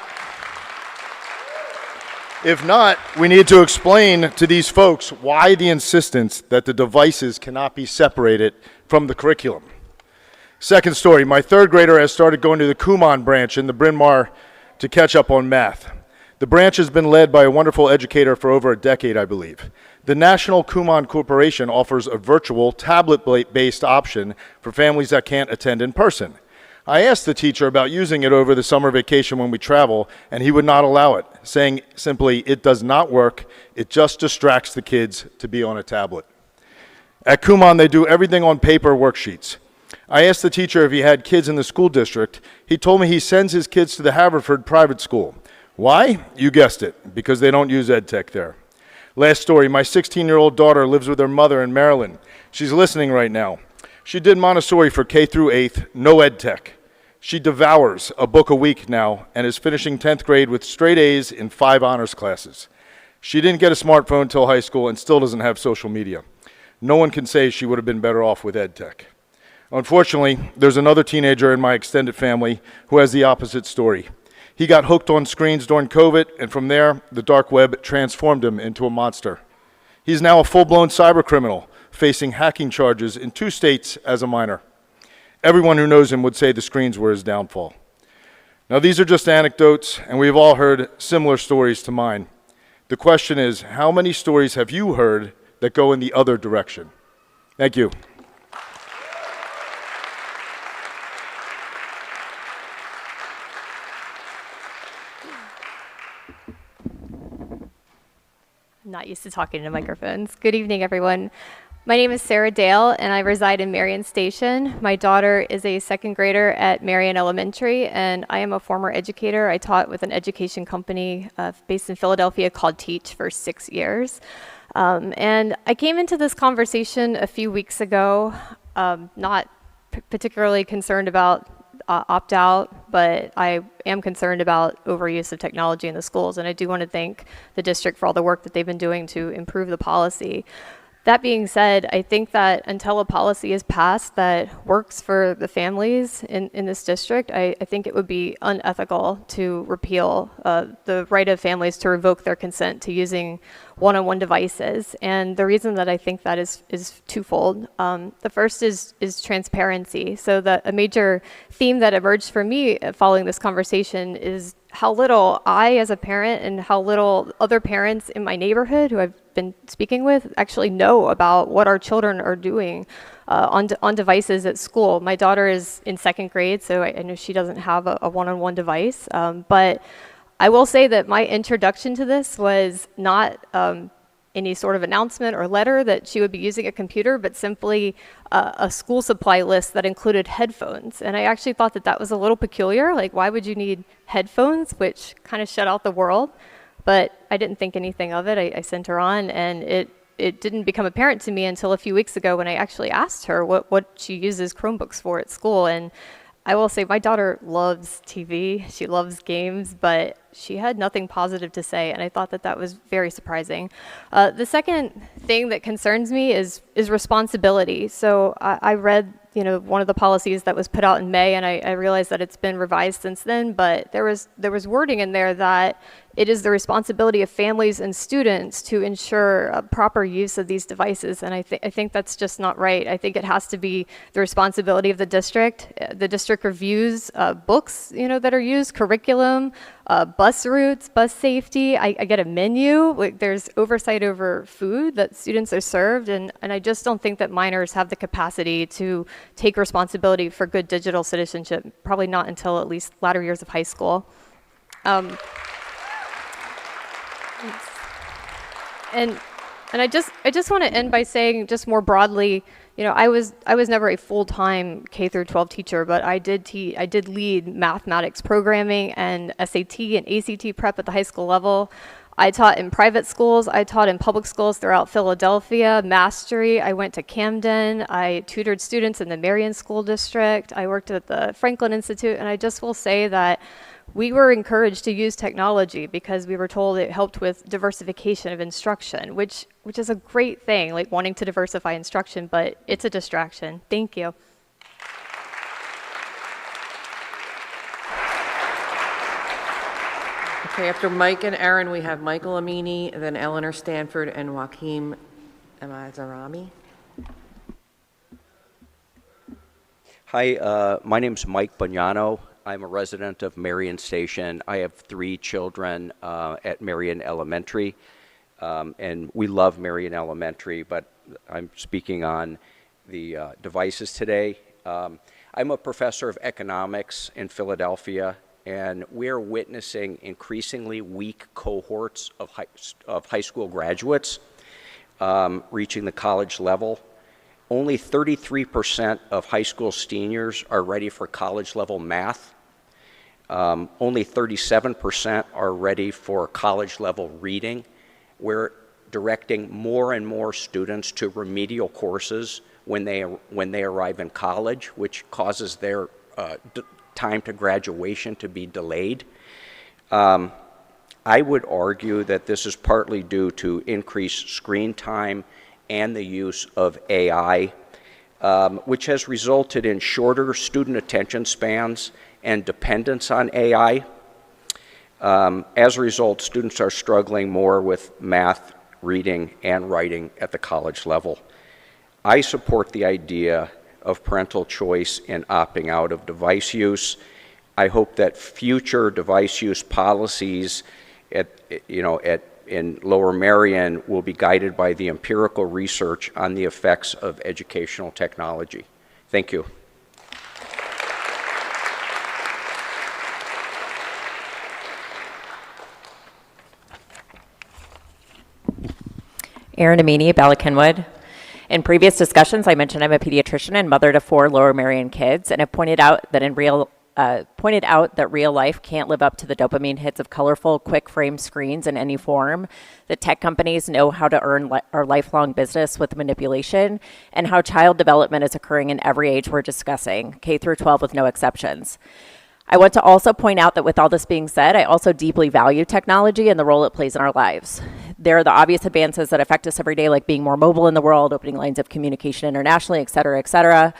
we need to explain to these folks why the insistence that the devices cannot be separated from the curriculum. Second story, my 3rd grader has started going to the Kumon branch in the Bryn Mawr to catch up on math. The branch has been led by a wonderful educator for over a decade, I believe. The National Kumon Corporation offers a virtual tablet-based option for families that can't attend in person. I asked the teacher about using it over the summer vacation when we travel, and he would not allow it, saying simply, it does not work, it just distracts the kids to be on a tablet. At Kumon, they do everything on paper worksheets. I asked the teacher if he had kids in the school district. He told me he sends his kids to the Haverford private school. Why? You guessed it, because they don't use EdTech there. Last story, my 16-year-old daughter lives with her mother in Maryland. She's listening right now. She did Montessori for K through 8th, no EdTech. She devours a book a week now and is finishing 10th grade with straight A's in 5 honors classes. She didn't get a smartphone until high school and still doesn't have social media. No one can say she would have been better off with EdTech. Unfortunately, there's another teenager in my extended family who has the opposite story. He got hooked on screens during COVID, and from there, the dark web transformed him into a monster. He's now a full-blown cybercriminal, facing hacking charges in 2 states as a minor. Everyone who knows him would say the screens were his downfall. Now, these are just anecdotes, and we've all heard similar stories to mine. The question is, how many stories have you heard that go in the other direction? Thank you. I'm not used to talking to microphones. Good evening, everyone. My name is Sarah Dale, and I reside in Marion Station. My daughter is a 2nd grader at Marion Elementary, and I am a former educator. I taught with an education company based in Philadelphia called Teach for 6 years. And I came into this conversation a few weeks ago, not particularly concerned about opt-out, but I am concerned about overuse of technology in the schools, and I do want to thank the district for all the work that they've been doing to improve the policy. That being said, I think that until a policy is passed that works for the families in this district, I think it would be unethical to repeal the right of families to revoke their consent to using one-on-one devices. And the reason that I think that is twofold. The first is transparency. So a major theme that emerged for me following this conversation is how little I, as a parent, and how little other parents in my neighborhood who I've been speaking with actually know about what our children are doing on devices at school. My daughter is in 2nd grade, so I know she doesn't have a one-on-one device, but I will say that my introduction to this was not any sort of announcement or letter that she would be using a computer, but simply a school supply list that included headphones. And I actually thought that was a little peculiar. Like, why would you need headphones, which kind of shut out the world? But I didn't think anything of it. I sent her on, and it didn't become apparent to me until a few weeks ago when I actually asked her what she uses Chromebooks for at school. And I will say my daughter loves TV, she loves games, but she had nothing positive to say, and I thought that was very surprising. The second thing that concerns me is responsibility. So I read one of the policies that was put out in May, and I realized that it's been revised since then, but there was wording in there that it is the responsibility of families and students to ensure a proper use of these devices, and I think that's just not right. I think it has to be the responsibility of the district. The district reviews books, that are used, curriculum, bus routes, bus safety. I get a menu. Like, there's oversight over food that students are served, and I just don't think that minors have the capacity to take responsibility for good digital citizenship, probably not until at least latter years of high school. And I just want to end by saying, just more broadly, I was never a full-time K through 12 teacher, but I did lead mathematics programming and SAT and ACT prep at the high school level. I taught in private schools. I taught in public schools throughout Philadelphia, Mastery. I went to Camden. I tutored students in the Marion School District. I worked at the Franklin Institute, and I just will say that we were encouraged to use technology because we were told it helped with diversification of instruction, which is a great thing, like wanting to diversify instruction, but it's a distraction. Thank you. Okay, after Mike and Aaron, we have Michael Amini, and then Eleanor Stanford and Joaquim Amazarami. Hi, my name's Mike Bagnano. I'm a resident of Marion Station. I have 3 children at Marion Elementary, and we love Marion Elementary, but I'm speaking on the devices today. I'm a professor of economics in Philadelphia, and we're witnessing increasingly weak cohorts of high school graduates reaching the college level. Only 33% of high school seniors are ready for college level math. Only 37% are ready for college level reading. We're directing more and more students to remedial courses when they arrive in college, which causes their time to graduation to be delayed. I would argue that this is partly due to increased screen time and the use of AI, which has resulted in shorter student attention spans and dependence on AI. As a result, students are struggling more with math, reading, and writing at the college level. I support the idea of parental choice in opting out of device use. I hope that future device use policies in Lower Marion will be guided by the empirical research on the effects of educational technology. Thank you. Erin Amini, Bala Kenwood. In previous discussions, I mentioned I'm a pediatrician and mother to 4 Lower Marion kids, and have pointed out that real life can't live up to the dopamine hits of colorful, quick frame screens in any form. That tech companies know how to earn our lifelong business with manipulation, and how child development is occurring in every age we're discussing, K through 12 with no exceptions. I want to also point out that with all this being said, I also deeply value technology and the role it plays in our lives. There are the obvious advances that affect us every day, like being more mobile in the world, opening lines of communication internationally, et cetera, et cetera.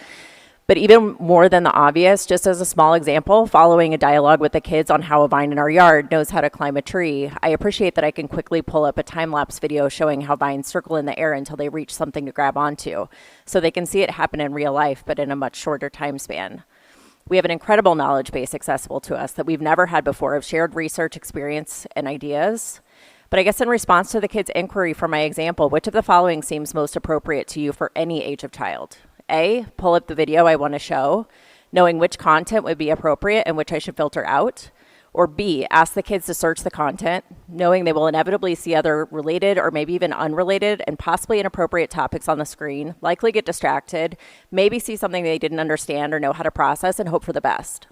But even more than the obvious, just as a small example, following a dialogue with the kids on how a vine in our yard knows how to climb a tree, I appreciate that I can quickly pull up a time-lapse video showing how vines circle in the air until they reach something to grab onto, so they can see it happen in real life, but in a much shorter time span. We have an incredible knowledge base accessible to us that we've never had before of shared research, experience, and ideas. But I guess in response to the kids' inquiry for my example, which of the following seems most appropriate to you for any age of child? A, pull up the video I want to show, knowing which content would be appropriate and which I should filter out. Or B, ask the kids to search the content, knowing they will inevitably see other related or maybe even unrelated and possibly inappropriate topics on the screen, likely get distracted, maybe see something they didn't understand or know how to process, and hope for the best.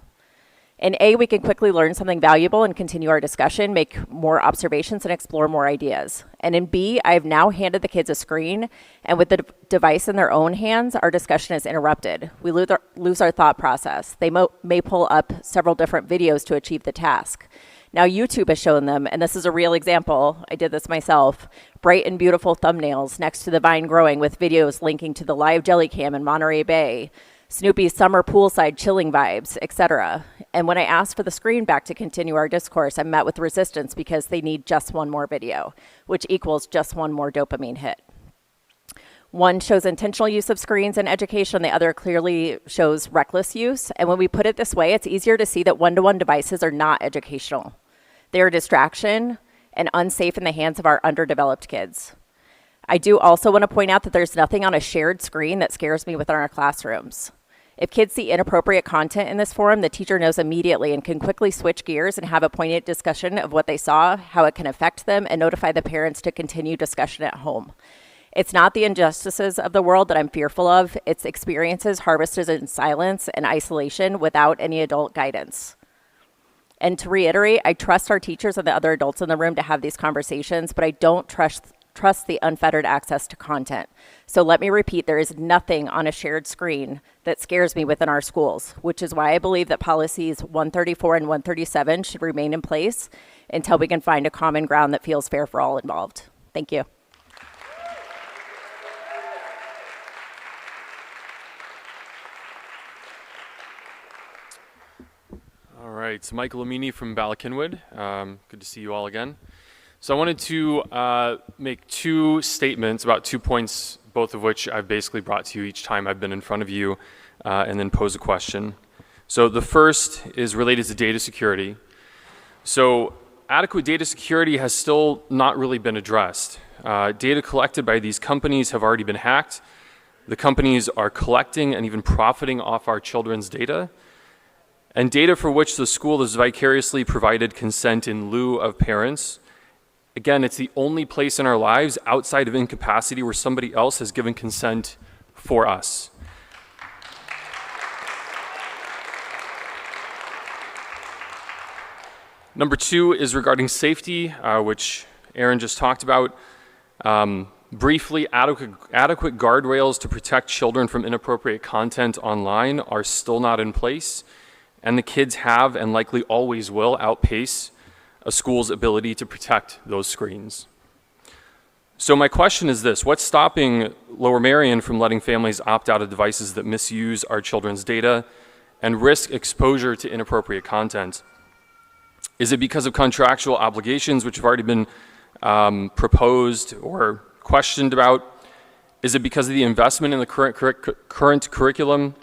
In A, we can quickly learn something valuable and continue our discussion, make more observations, and explore more ideas. And in B, I've now handed the kids a screen, and with the device in their own hands, our discussion is interrupted. We lose our thought process. They may pull up several different videos to achieve the task. Now YouTube has shown them, and this is a real example, I did this myself, bright and beautiful thumbnails next to the vine growing with videos linking to the live jelly cam in Monterey Bay, Snoopy's summer poolside chilling vibes, etc. And when I asked for the screen back to continue our discourse, I met with resistance because they need just one more video, which equals just one more dopamine hit. One shows intentional use of screens in education, the other clearly shows reckless use. And when we put it this way, it's easier to see that one-to-one devices are not educational. They are a distraction and unsafe in the hands of our underdeveloped kids. I do also want to point out that there's nothing on a shared screen that scares me within our classrooms. If kids see inappropriate content in this forum, the teacher knows immediately and can quickly switch gears and have a poignant discussion of what they saw, how it can affect them, and notify the parents to continue discussion at home. It's not the injustices of the world that I'm fearful of. It's experiences harvested in silence and isolation without any adult guidance. And to reiterate, I trust our teachers and the other adults in the room to have these conversations, but I don't trust the unfettered access to content. So let me repeat, there is nothing on a shared screen that scares me within our schools, which is why I believe that policies 134 and 137 should remain in place until we can find a common ground that feels fair for all involved. Thank you. All right, so Michael Amini from Bala-Cynwyd. Good to see you all again. So I wanted to make two statements about 2 points, both of which I've basically brought to you each time I've been in front of you, and then pose a question. So the first is related to data security. So adequate data security has still not really been addressed. Data collected by these companies have already been hacked. The companies are collecting and even profiting off our children's data, and data for which the school has vicariously provided consent in lieu of parents. Again, it's the only place in our lives outside of incapacity where somebody else has given consent for us. Number two is regarding safety, which Aaron just talked about. Briefly, adequate guardrails to protect children from inappropriate content online are still not in place, and the kids have and likely always will outpace a school's ability to protect those screens. So my question is this: what's stopping Lower Merion from letting families opt out of devices that misuse our children's data and risk exposure to inappropriate content? Is it because of contractual obligations which have already been proposed or questioned about? Is it because of the investment in the current curriculum?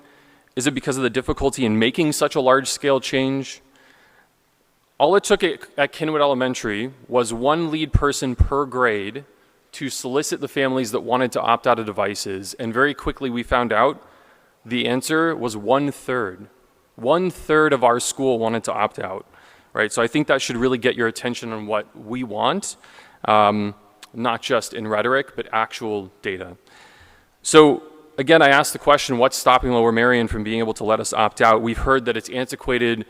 Is it because of the difficulty in making such a large-scale change? All it took at Cynwyd Elementary was one lead person per grade to solicit the families that wanted to opt out of devices, and very quickly we found out the answer was 1/3. 1/3 of our school wanted to opt out, right? So I think that should really get your attention on what we want, not just in rhetoric, but actual data. So again, I asked the question, what's stopping Lower Merion from being able to let us opt out? We've heard that it's antiquated.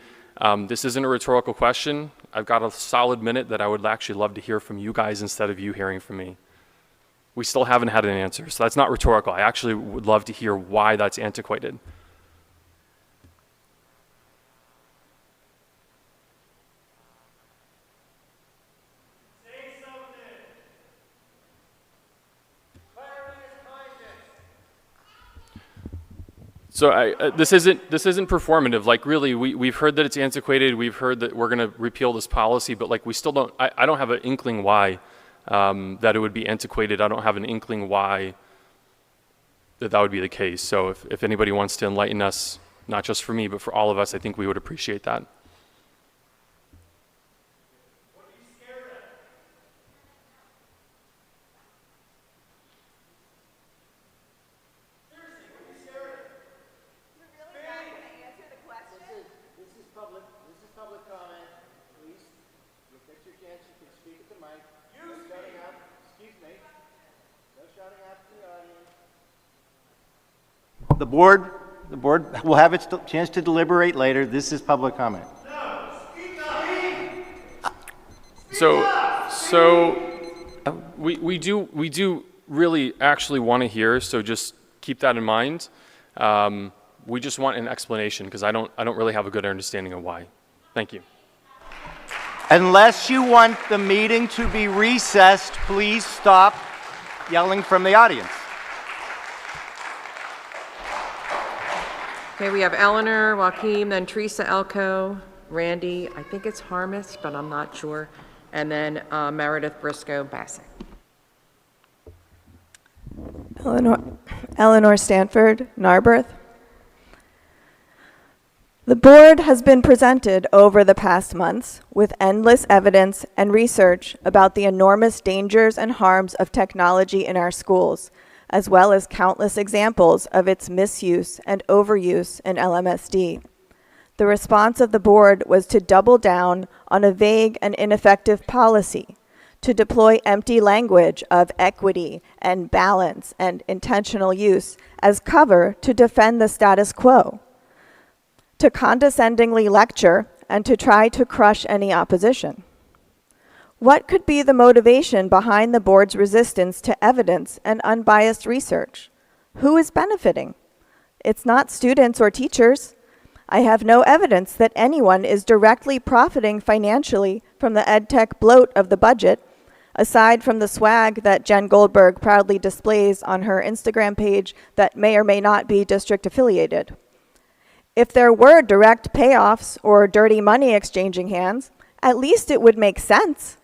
This isn't a rhetorical question. I've got a solid minute that I would actually love to hear from you guys instead of you hearing from me. We still haven't had an answer, so that's not rhetorical. I actually would love to hear why that's antiquated. So this isn't performative. Like really, we've heard that it's antiquated. We've heard that we're going to repeal this policy, but like we still don't. I don't have an inkling why that it would be antiquated. I don't have an inkling why that would be the case. So if anybody wants to enlighten us, not just for me, but for all of us, I think we would appreciate that. The board will have its chance to deliberate later. This is public comment. So we do really actually want to hear. So just keep that in mind. We just want an explanation because I don't really have a good understanding of why. Thank you. Unless you want the meeting to be recessed, please stop yelling from the audience. Okay, we have Eleanor, Joaquin, then Teresa Elko, Randy, I think it's Harmis, but I'm not sure, and then Meredith Briscoe Bassett. Eleanor Stanford, Narberth. The board has been presented over the past months with endless evidence and research about the enormous dangers and harms of technology in our schools, as well as countless examples of its misuse and overuse in LMSD. The response of the board was to double down on a vague and ineffective policy, to deploy empty language of equity and balance and intentional use as cover to defend the status quo, to condescendingly lecture and to try to crush any opposition. What could be the motivation behind the board's resistance to evidence and unbiased research? Who is benefiting? It's not students or teachers. I have no evidence that anyone is directly profiting financially from the EdTech bloat of the budget, aside from the swag that Jen Goldberg proudly displays on her Instagram page that may or may not be district affiliated. If there were direct payoffs or dirty money exchanging hands, at least it would make sense.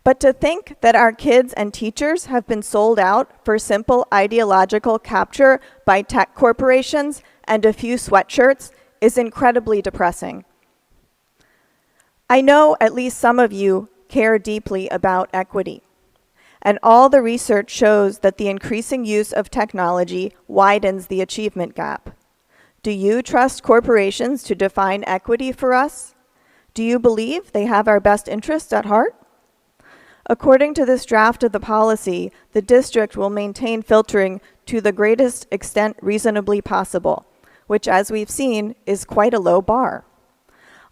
But to think that our kids and teachers have been sold out for simple ideological capture by tech corporations and a few sweatshirts is incredibly depressing. I know at least some of you care deeply about equity, and all the research shows that the increasing use of technology widens the achievement gap. Do you trust corporations to define equity for us? Do you believe they have our best interests at heart? According to this draft of the policy, the district will maintain filtering to the greatest extent reasonably possible, which, as we've seen, is quite a low bar.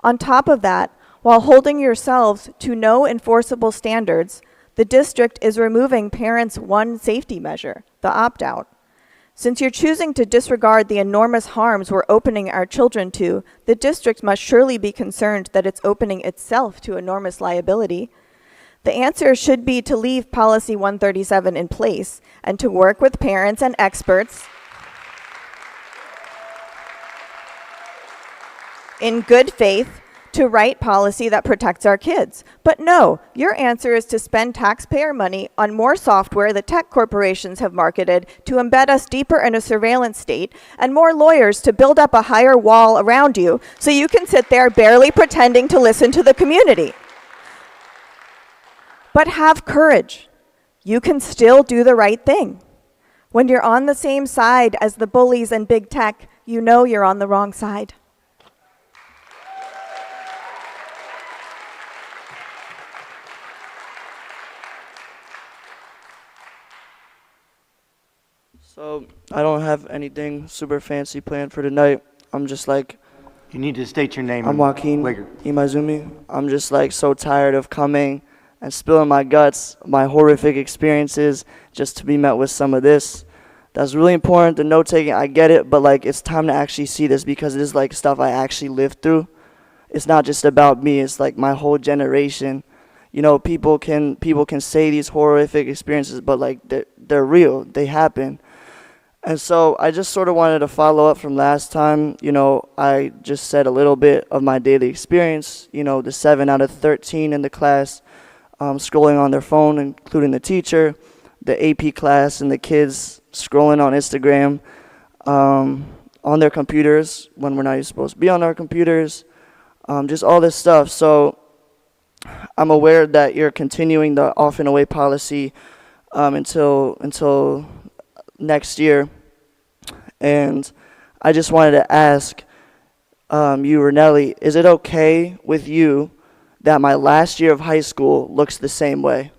On top of that, while holding yourselves to no enforceable standards, the district is removing parents' one safety measure, the opt-out. Since you're choosing to disregard the enormous harms we're opening our children to, the district must surely be concerned that it's opening itself to enormous liability. The answer should be to leave Policy 137 in place and to work with parents and experts in good faith to write policy that protects our kids. But no, your answer is to spend taxpayer money on more software that tech corporations have marketed to embed us deeper in a surveillance state, and more lawyers to build up a higher wall around you so you can sit there barely pretending to listen to the community. But have courage. You can still do the right thing. When you're on the same side as the bullies and big tech, you know you're on the wrong side. So I don't have anything super fancy planned for tonight. I'm just like... You need to state your name. I'm Joaquin Imazumi. I'm just like so tired of coming and spilling my guts, my horrific experiences, just to be met with some of this. That's really important, the note-taking, I get it, but like it's time to actually see this because it is like stuff I actually lived through. It's not just about me, it's like my whole generation. You know, people can say these horrific experiences, but like they're real, they happen. And so I just sort of wanted to follow up from last time. You know, I just said a little bit of my daily experience, you know, the 7 out of 13 in the class scrolling on their phone, including the teacher, the AP class and the kids scrolling on Instagram, on their computers when we're not supposed to be on our computers, just all this stuff. So I'm aware that you're continuing the off and away policy until next year. And I just wanted to ask you, Renelli, is it okay with you that my last year of high school looks the same way?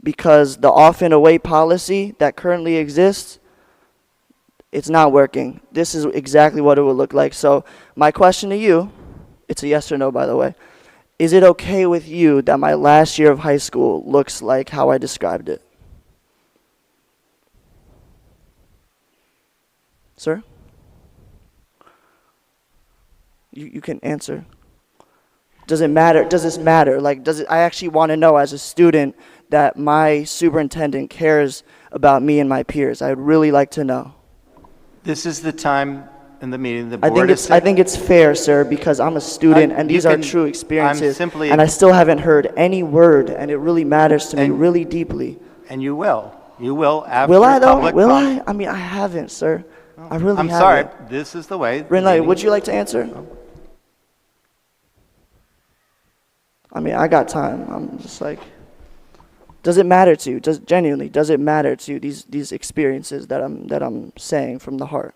Because the off and away policy that currently exists, it's not working. This is exactly what it would look like. So my question to you, it's a yes or no, by the way. Is it okay with you that my last year of high school looks like how I described it? Sir? You can answer. Does it matter? Does this matter? Like, I actually want to know as a student that my superintendent cares about me and my peers. I'd really like to know. This is the time in the meeting, the I board think has I think it's fair, sir, because I'm a student and you these are can- true I'm experiences. simply- And I still haven't heard any word, and it really matters to me really deeply. And you will. You will after Will I though? public Will comment. I? I mean, I haven't, sir. I really I'm haven't. sorry, this is the way. the Renee, meeting- would you like to answer? I mean, I got time. I'm just like, does it matter to you? Genuinely, does it matter to you, these experiences that I'm saying from the heart?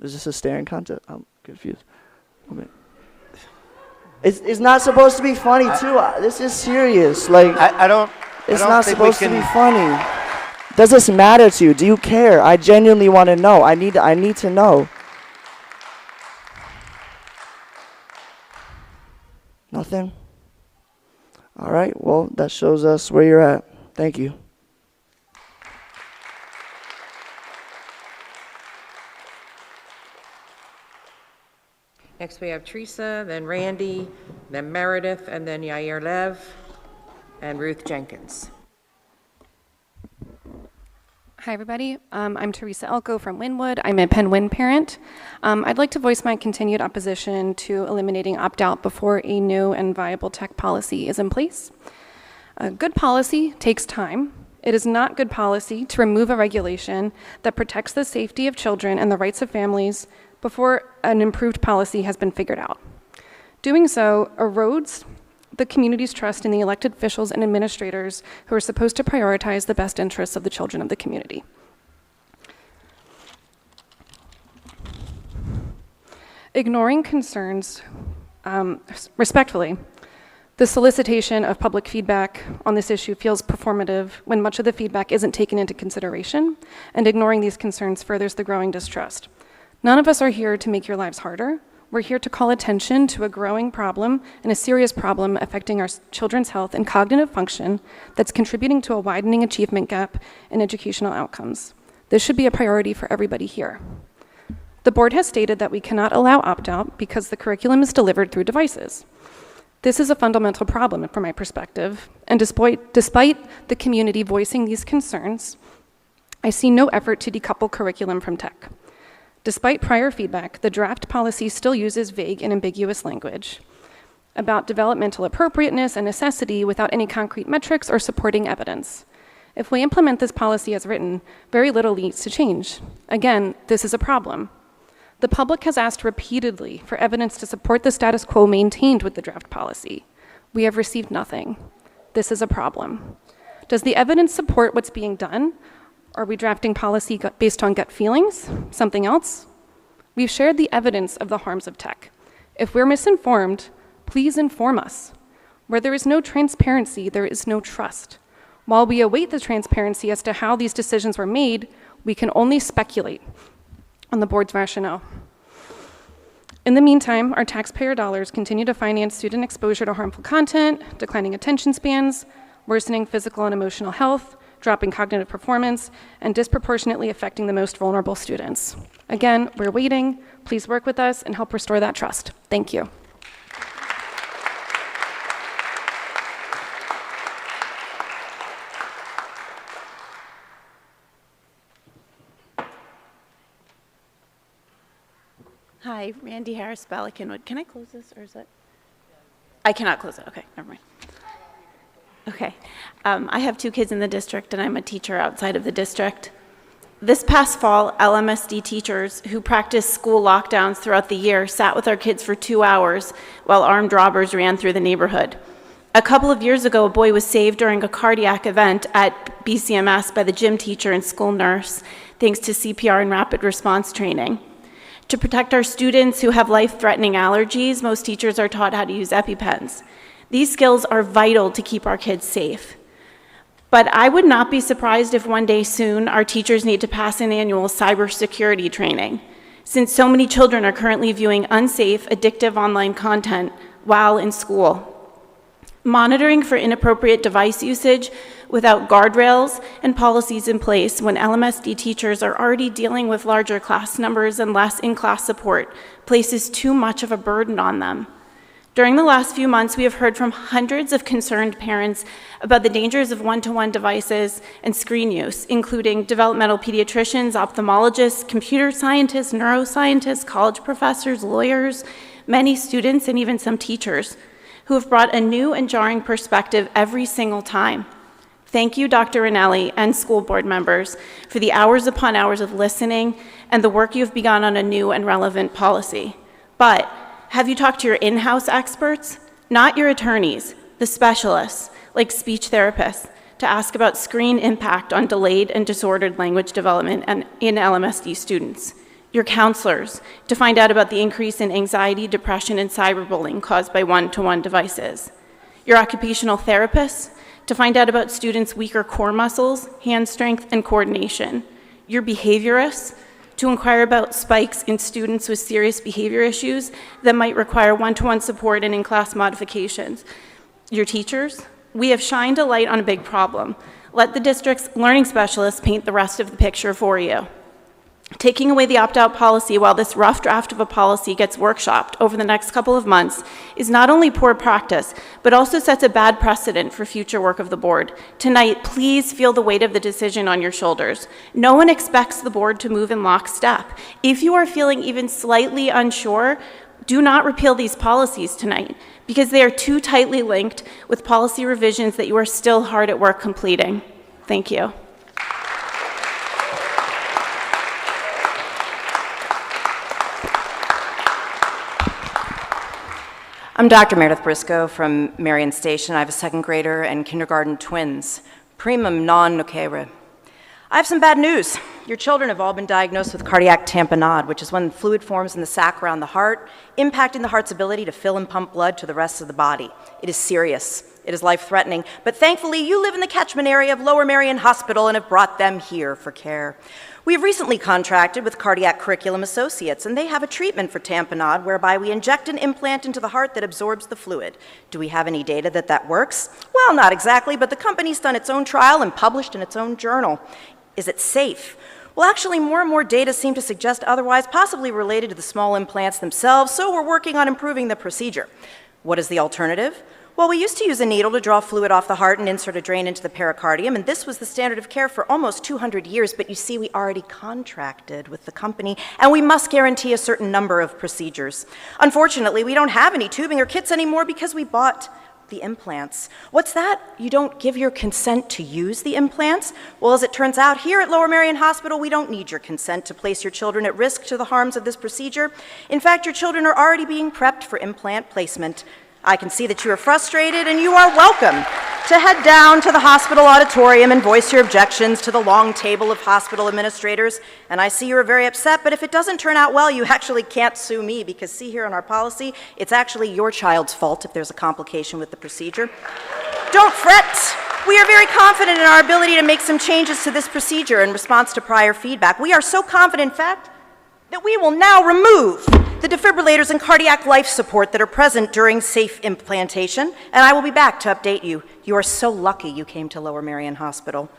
Is this a staring contest? I'm confused. It's not supposed to be funny too. This is serious. Like I don't. It's I don't not think we supposed to be can- funny. Does this matter to you? Do you care? I genuinely want to know. I need to know. Nothing? All right. Well, that shows us where you're at. Thank you. Next, we have Teresa, then Randy, then Meredith, and then Yair Lev, and Ruth Jenkins. Hi, everybody. I'm Teresa Elko from Wynwood. I'm a Penn Wyn parent. I'd like to voice my continued opposition to eliminating opt-out before a new and viable tech policy is in place. A good policy takes time. It is not good policy to remove a regulation that protects the safety of children and the rights of families before an improved policy has been figured out. Doing so erodes the community's trust in the elected officials and administrators who are supposed to prioritize the best interests of the children of the community. Ignoring concerns, respectfully, the solicitation of public feedback on this issue feels performative when much of the feedback isn't taken into consideration, and ignoring these concerns furthers the growing distrust. None of us are here to make your lives harder. We're here to call attention to a growing problem and a serious problem affecting our children's health and cognitive function that's contributing to a widening achievement gap in educational outcomes. This should be a priority for everybody here. The board has stated that we cannot allow opt-out because the curriculum is delivered through devices. This is a fundamental problem from my perspective, and despite the community voicing these concerns, I see no effort to decouple curriculum from tech. Despite prior feedback, the draft policy still uses vague and ambiguous language about developmental appropriateness and necessity without any concrete metrics or supporting evidence. If we implement this policy as written, very little needs to change. Again, this is a problem. The public has asked repeatedly for evidence to support the status quo maintained with the draft policy. We have received nothing. This is a problem. Does the evidence support what's being done? Are we drafting policy based on gut feelings? Something else? We've shared the evidence of the harms of tech. If we're misinformed, please inform us. Where there is no transparency, there is no trust. While we await the transparency as to how these decisions were made, we can only speculate on the board's rationale. In the meantime, our taxpayer dollars continue to finance student exposure to harmful content, declining attention spans, worsening physical and emotional health, dropping cognitive performance, and disproportionately affecting the most vulnerable students. Again, we're waiting. Please work with us and help restore that trust. Thank you. Hi, Randy Harris, Bala-Cynwyd. Can I close this, or is it? I cannot close it. Okay, never mind. Okay. I have 2 kids in the district, and I'm a teacher outside of the district. This past fall, LMSD teachers who practiced school lockdowns throughout the year sat with our kids for 2 hours while armed robbers ran through the neighborhood. A couple of years ago, a boy was saved during a cardiac event at BCMS by the gym teacher and school nurse, thanks to CPR and rapid response training. To protect our students who have life-threatening allergies, most teachers are taught how to use EpiPens. These skills are vital to keep our kids safe. But I would not be surprised if one day soon our teachers need to pass an annual cybersecurity training, since so many children are currently viewing unsafe, addictive online content while in school. Monitoring for inappropriate device usage without guardrails and policies in place when LMSD teachers are already dealing with larger class numbers and less in-class support places too much of a burden on them. During the last few months, we have heard from hundreds of concerned parents about the dangers of one-to-one devices and screen use, including developmental pediatricians, ophthalmologists, computer scientists, neuroscientists, college professors, lawyers, many students, and even some teachers who have brought a new and jarring perspective every single time. Thank you, Dr. Ranelli and school board members, for the hours upon hours of listening and the work you have begun on a new and relevant policy. But have you talked to your in-house experts? Not your attorneys, the specialists, like speech therapists, to ask about screen impact on delayed and disordered language development and in LMSD students. Your counselors, to find out about the increase in anxiety, depression, and cyberbullying caused by one-to-one devices. Your occupational therapists, to find out about students' weaker core muscles, hand strength, and coordination. Your behaviorists, to inquire about spikes in students with serious behavior issues that might require one-to-one support and in-class modifications. Your teachers, we have shined a light on a big problem. Let the district's learning specialists paint the rest of the picture for you. Taking away the opt-out policy while this rough draft of a policy gets workshopped over the next couple of months is not only poor practice, but also sets a bad precedent for future work of the board. Tonight, please feel the weight of the decision on your shoulders. No one expects the board to move in lockstep. If you are feeling even slightly unsure, do not repeal these policies tonight, because they are too tightly linked with policy revisions that you are still hard at work completing. Thank you. I'm Dr. Meredith Briscoe from Marion Station. I have a second grader and kindergarten twins, primum non nocere. I have some bad news. Your children have all been diagnosed with cardiac tamponade, which is when fluid forms in the sac around the heart, impacting the heart's ability to fill and pump blood to the rest of the body. It is serious. It is life-threatening, but thankfully you live in the catchment area of Lower Merion Hospital and have brought them here for care. We have recently contracted with Cardiac Curriculum Associates, and they have a treatment for tamponade whereby we inject an implant into the heart that absorbs the fluid. Do we have any data that that works? Well, not exactly, but the company's done its own trial and published in its own journal. Is it safe? Well, actually, more and more data seem to suggest otherwise, possibly related to the small implants themselves, so we're working on improving the procedure. What is the alternative? Well, we used to use a needle to draw fluid off the heart and insert a drain into the pericardium, and this was the standard of care for almost 200 years, but you see, we already contracted with the company, and we must guarantee a certain number of procedures. Unfortunately, we don't have any tubing or kits anymore because we bought the implants. What's that? You don't give your consent to use the implants? Well, as it turns out, here at Lower Merion Hospital, we don't need your consent to place your children at risk to the harms of this procedure. In fact, your children are already being prepped for implant placement. I can see that you are frustrated, and you are welcome to head down to the hospital auditorium and voice your objections to the long table of hospital administrators. And I see you are very upset, but if it doesn't turn out well, you actually can't sue me, because see here in our policy, it's actually your child's fault if there's a complication with the procedure. Don't fret. We are very confident in our ability to make some changes to this procedure in response to prior feedback. We are so confident, in fact, that we will now remove the defibrillators and cardiac life support that are present during safe implantation, and I will be back to update you. You are so lucky you came to Lower Merion Hospital.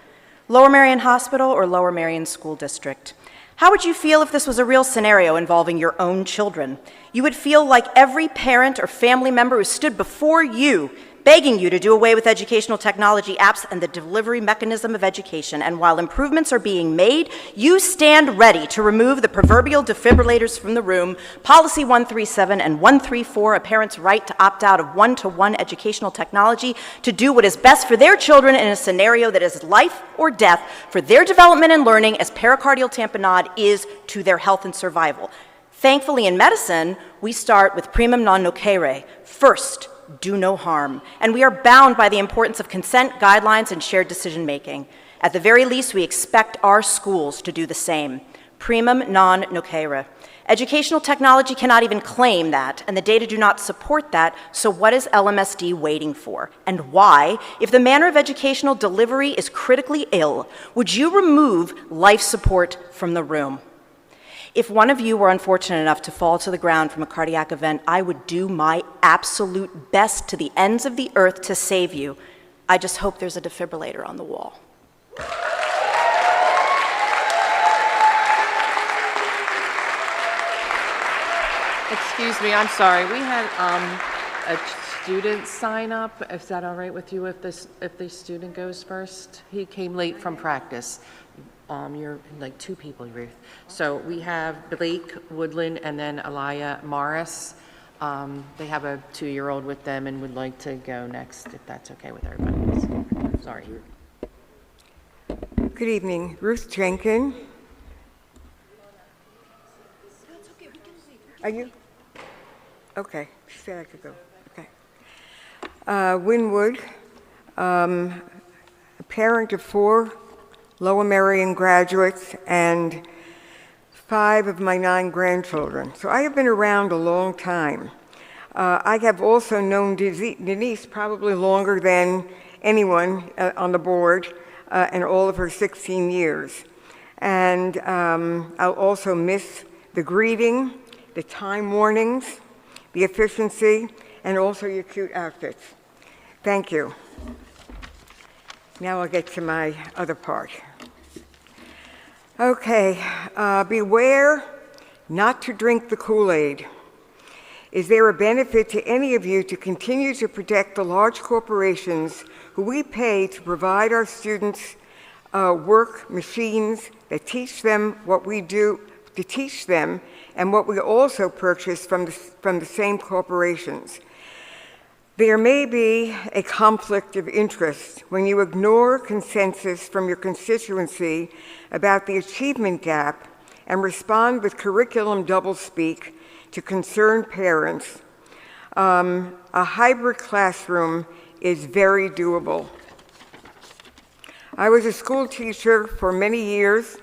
Lower Merion Hospital or Lower Merion School District? How would you feel if this was a real scenario involving your own children? You would feel like every parent or family member who stood before you begging you to do away with educational technology apps and the delivery mechanism of education. And while improvements are being made, you stand ready to remove the proverbial defibrillators from the room. Policy 137 and 134, a parent's right to opt out of one-to-one educational technology to do what is best for their children in a scenario that is life or death for their development and learning, as pericardial tamponade is to their health and survival. Thankfully, in medicine, we start with primum non nocere. First, do no harm. And we are bound by the importance of consent, guidelines, and shared decision-making. At the very least, we expect our schools to do the same. Primum non nocere. Educational technology cannot even claim that, and the data do not support that, so what is LMSD waiting for? And why, if the manner of educational delivery is critically ill, would you remove life support from the room? If one of you were unfortunate enough to fall to the ground from a cardiac event, I would do my absolute best to the ends of the earth to save you. I just hope there's a defibrillator on the wall. Excuse me, I'm sorry. We had a student sign up. Is that all right with you if the student goes first? He came late from practice. You're like two people, Ruth. So we have Blake Woodland and then Aliyah Morris. They have a 2-year-old with them and would like to go next, if that's okay with everybody. Sorry. Good evening, Ruth Jenkins. Are you? Okay, she said I could go. Okay. Winwood, a parent of 4 Lower Merion graduates and 5 of my 9 grandchildren. So I have been around a long time. I have also known Denise probably longer than anyone on the board in all of her 16 years. And I'll also miss the greeting, the time warnings, the efficiency, and also your cute outfits. Thank you. Now I'll get to my other part. Okay, beware not to drink the Kool-Aid. Is there a benefit to any of you to continue to protect the large corporations who we pay to provide our students work machines that teach them what we do to teach them and what we also purchase from the same corporations? There may be a conflict of interest when you ignore consensus from your constituency about the achievement gap and respond with curriculum doublespeak to concerned parents. A hybrid classroom is very doable. I was a school teacher for many years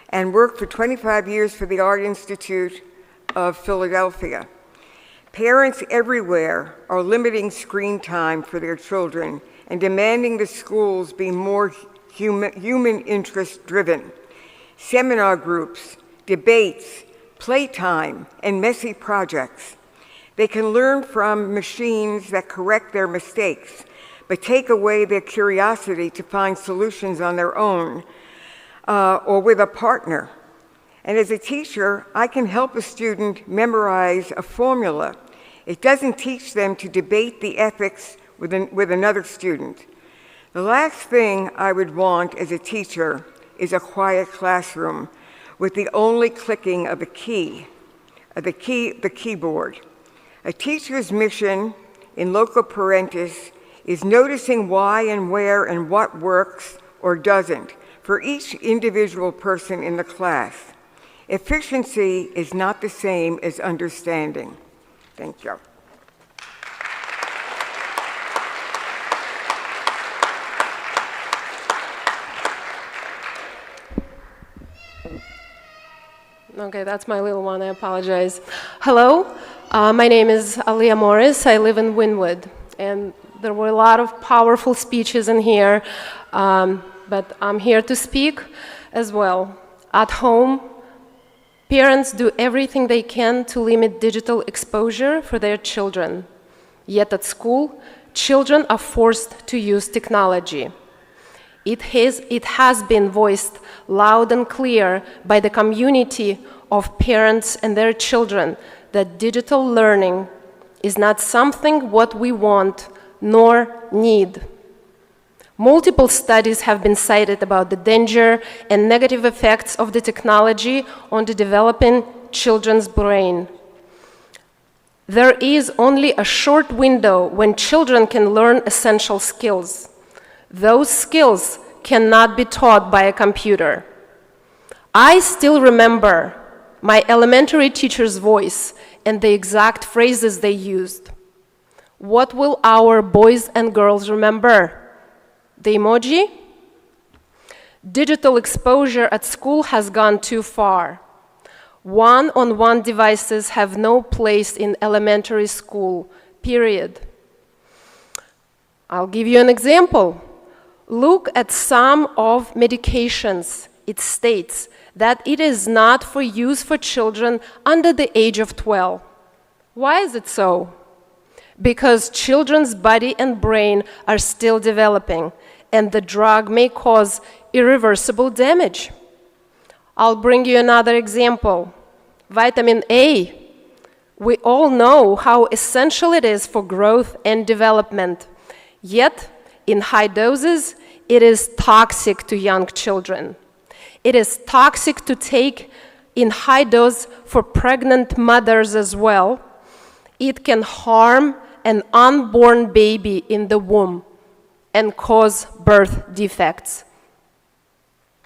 and worked for 25 years for the Art Institute of Philadelphia. Parents everywhere are limiting screen time for their children and demanding the schools be more human interest driven. Seminar groups, debates, playtime, and messy projects. They can learn from machines that correct their mistakes, but take away their curiosity to find solutions on their own or with a partner. And as a teacher, I can help a student memorize a formula. It doesn't teach them to debate the ethics with another student. The last thing I would want as a teacher is a quiet classroom with the only clicking of a key, the keyboard. A teacher's mission in loco parentis is noticing why and where and what works or doesn't for each individual person in the class. Efficiency is not the same as understanding. Thank you. Okay, that's my little one, I apologize. Hello, my name is Aliyah Morris. I live in Winwood, and there were a lot of powerful speeches in here, but I'm here to speak as well. At home, parents do everything they can to limit digital exposure for their children. Yet at school, children are forced to use technology. It has been voiced loud and clear by the community of parents and their children that digital learning is not something what we want nor need. Multiple studies have been cited about the danger and negative effects of the technology on the developing children's brain. There is only a short window when children can learn essential skills. Those skills cannot be taught by a computer. I still remember my elementary teacher's voice and the exact phrases they used. What will our boys and girls remember? The emoji? Digital exposure at school has gone too far. One-on-one devices have no place in elementary school, period. I'll give you an example. Look at some of medications. It states that it is not for use for children under the age of 12. Why is it so? Because children's body and brain are still developing, and the drug may cause irreversible damage. I'll bring you another example. Vitamin A. We all know how essential it is for growth and development. Yet, in high doses, it is toxic to young children. It is toxic to take in high dose for pregnant mothers as well. It can harm an unborn baby in the womb and cause birth defects.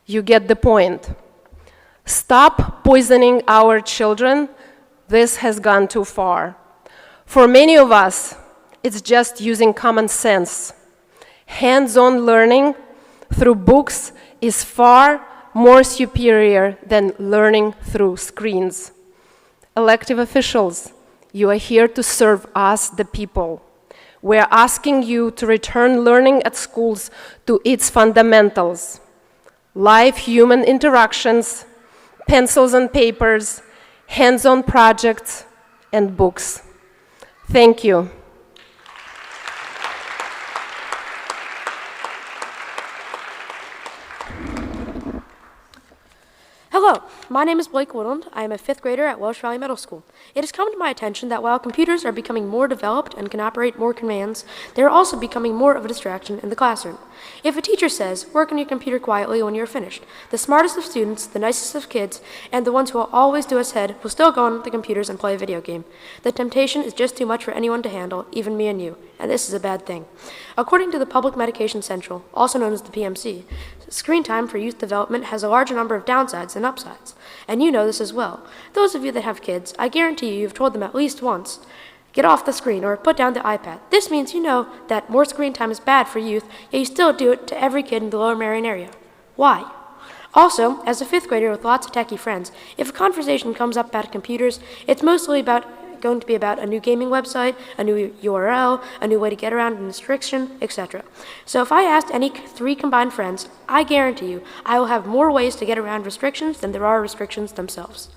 You get the point. Stop poisoning our children. This has gone too far. For many of us, it's just using common sense. Hands-on learning through books is far more superior than learning through screens. Elected officials, you are here to serve us, the people. We are asking you to return learning at schools to its fundamentals: live human interactions, pencils and papers, hands-on projects, and books. Thank you. Hello, my name is Blake Woodland. I am a 5th grader at Welsh Valley Middle School. It has come to my attention that while computers are becoming more developed and can operate more commands, they are also becoming more of a distraction in the classroom. If a teacher says, "Work on your computer quietly when you're finished," the smartest of students, the nicest of kids, and the ones who will always do us head will still go on the computers and play a video game. The temptation is just too much for anyone to handle, even me and you, and this is a bad thing. According to the Public Medication Central, also known as the PMC, screen time for youth development has a larger number of downsides than upsides, and you know this as well. Those of you that have kids, I guarantee you've told them at least once, "Get off the screen," or "Put down the iPad." This means you know that more screen time is bad for youth, yet you still do it to every kid in the Lower Marion area. Why? Also, as a 5th grader with lots of techie friends, if a conversation comes up about computers, it's mostly going to be about a new gaming website, a new URL, a new way to get around an restriction, etc. So if I asked any 3 combined friends, I guarantee you I will have more ways to get around restrictions than there are restrictions themselves.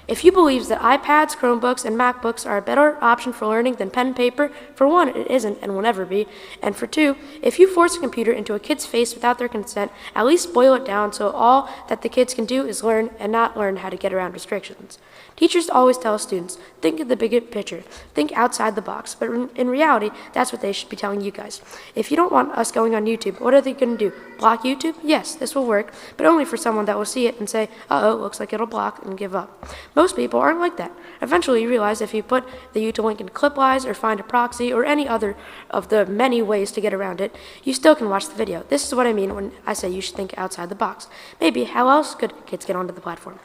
If you believe that iPads, Chromebooks, and MacBooks are a better option for learning than pen and paper, for one, it isn't and will never be, and for two, if you force a computer into a kid's face without their consent, at least boil it down so all that the kids can do is learn and not learn how to get around restrictions. Teachers always tell students, think of the bigger picture, think outside the box, but in reality, that's what they should be telling you guys. If you don't want us going on YouTube, what are they going to do? Block YouTube? Yes, this will work, but only for someone that will see it and say, uh-oh, looks like it'll block, and give up. Most people aren't like that. Eventually you realize if you put the YouTube link in Clipwise or find a proxy or any other of the many ways to get around it, you still can watch the video. This is what I mean when I say you should think outside the box. Maybe how else could kids get onto the platform?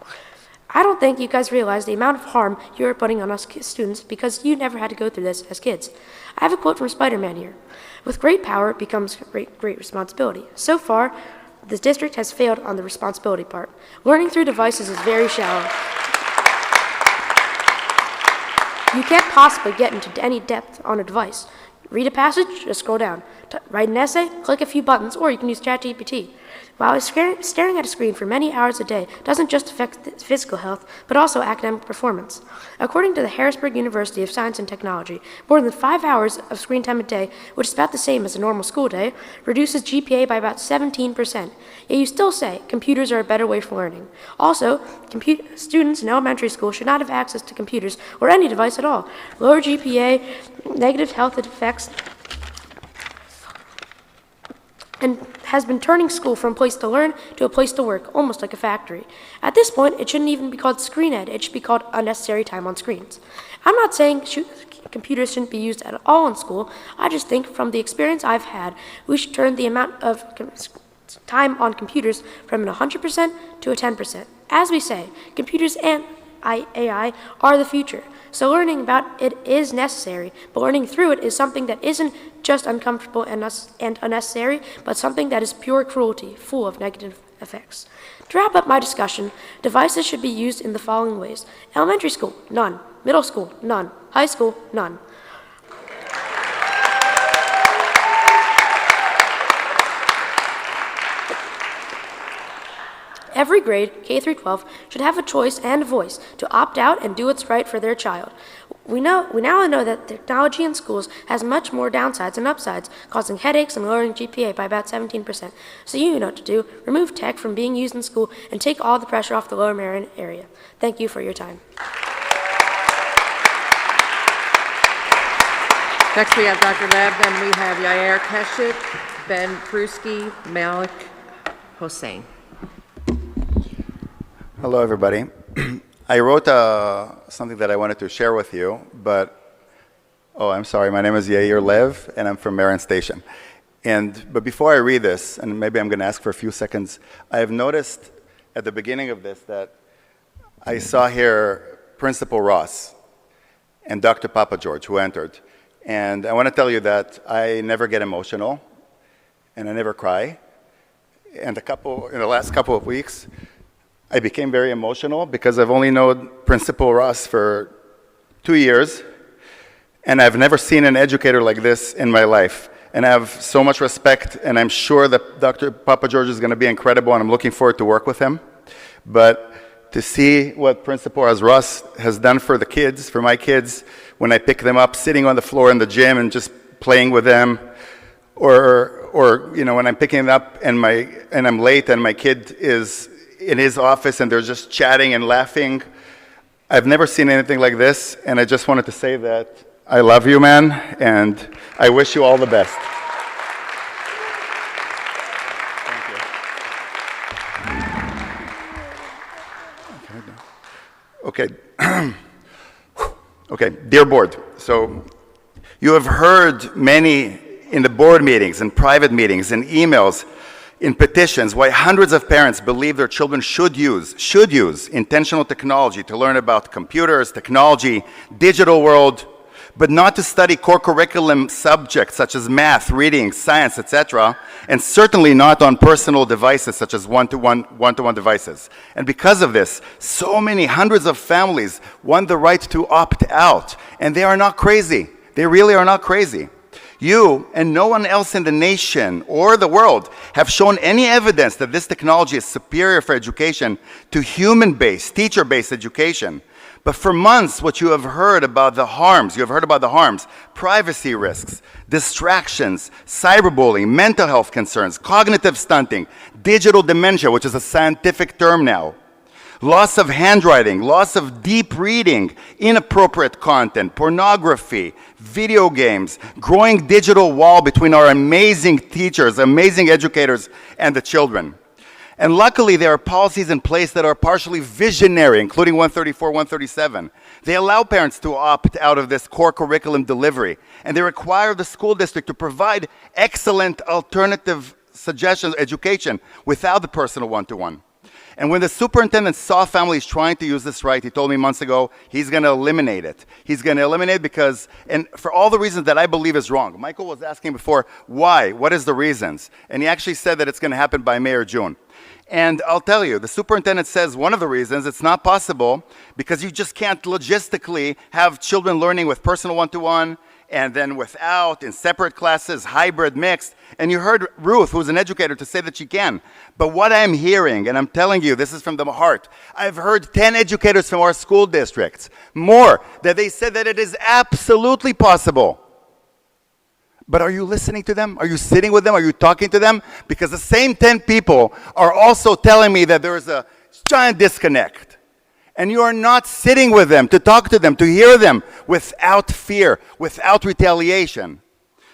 I don't think you guys realize the amount of harm you are putting on us students because you never had to go through this as kids. I have a quote from Spider-Man here. With great power becomes great responsibility. So far, the district has failed on the responsibility part. Learning through devices is very shallow. You can't possibly get into any depth on a device. Read a passage, just scroll down. Write an essay, click a few buttons, or you can use ChatGPT. While staring at a screen for many hours a day doesn't just affect physical health, but also academic performance. According to the Harrisburg University of Science and Technology, more than 5 hours of screen time a day, which is about the same as a normal school day, reduces GPA by about 17%. Yet you still say computers are a better way for learning. Also, students in elementary school should not have access to computers or any device at all. Lower GPA, negative health effects, and has been turning school from a place to learn to a place to work, almost like a factory. At this point, it shouldn't even be called screen ed, it should be called unnecessary time on screens. I'm not saying computers shouldn't be used at all in school, I just think from the experience I've had, we should turn the amount of time on computers from an 100% to a 10%. As we say, computers and AI are the future. So learning about it is necessary, but learning through it is something that isn't just uncomfortable and unnecessary, but something that is pure cruelty, full of negative effects. To wrap up my discussion, devices should be used in the following ways. Elementary school, none. Middle school, none. High school, none. Every grade, K through 12, should have a choice and a voice to opt out and do what's right for their child. We now know that technology in schools has much more downsides than upsides, causing headaches and lowering GPA by about 17%. So you know what to do. Remove tech from being used in school and take all the pressure off the Lower Marion area. Thank you for your time. Next, we have Dr. Lev, then we have Yair Keshik, Ben Pruski, Malik Hossein. Hello, everybody. I wrote something that I wanted to share with you, but, oh, I'm sorry. My name is Yair Lev, and I'm from Marion Station. But before I read this, and maybe I'm going to ask for a few seconds, I have noticed at the beginning of this that I saw here Principal Ross and Dr. Papa George, who entered. And I want to tell you that I never get emotional, and I never cry. And in the last couple of weeks, I became very emotional because I've only known Principal Ross for 2 years, and I've never seen an educator like this in my life. And I have so much respect, and I'm sure that Dr. Papa George is going to be incredible, and I'm looking forward to work with him. But to see what Principal Ross has done for the kids, for my kids, when I pick them up, sitting on the floor in the gym and just playing with them, or you know, when I'm picking them up and I'm late and my kid is in his office and they're just chatting and laughing. I've never seen anything like this, and I just wanted to say that I love you, man, and I wish you all the best. Okay. Okay, dear board, so you have heard many in the board meetings and private meetings and emails, in petitions, why hundreds of parents believe their children should use intentional technology to learn about computers, technology, digital world, but not to study core curriculum subjects such as math, reading, science, etc., and certainly not on personal devices such as one-to-one devices. And because of this, so many hundreds of families want the right to opt out, and they are not crazy. They really are not crazy. You and no one else in the nation or the world have shown any evidence that this technology is superior for education to human-based, teacher-based education. But for months, what you have heard about the harms, privacy risks, distractions, cyberbullying, mental health concerns, cognitive stunting, digital dementia, which is a scientific term now, loss of handwriting, loss of deep reading, inappropriate content, pornography, video games, growing digital wall between our amazing teachers, amazing educators, and the children. And luckily, there are policies in place that are partially visionary, including 134, 137. They allow parents to opt out of this core curriculum delivery, and they require the school district to provide excellent alternative suggestions, education, without the personal one-to-one. And when the superintendent saw families trying to use this right, he told me months ago, he's going to eliminate it. He's going to eliminate it because, and for all the reasons that I believe is wrong. Michael was asking before, why? What is the reasons? And he actually said that it's going to happen by May or June. And I'll tell you, the superintendent says one of the reasons it's not possible because you just can't logistically have children learning with personal one-to-one and then without, in separate classes, hybrid, mixed. And you heard Ruth, who's an educator, to say that she can. But what I'm hearing, and I'm telling you, this is from the heart, I've heard 10 educators from our school districts, more, that they said that it is absolutely possible. But are you listening to them? Are you sitting with them? Are you talking to them? Because the same 10 people are also telling me that there is a giant disconnect. And you are not sitting with them to talk to them, to hear them without fear, without retaliation.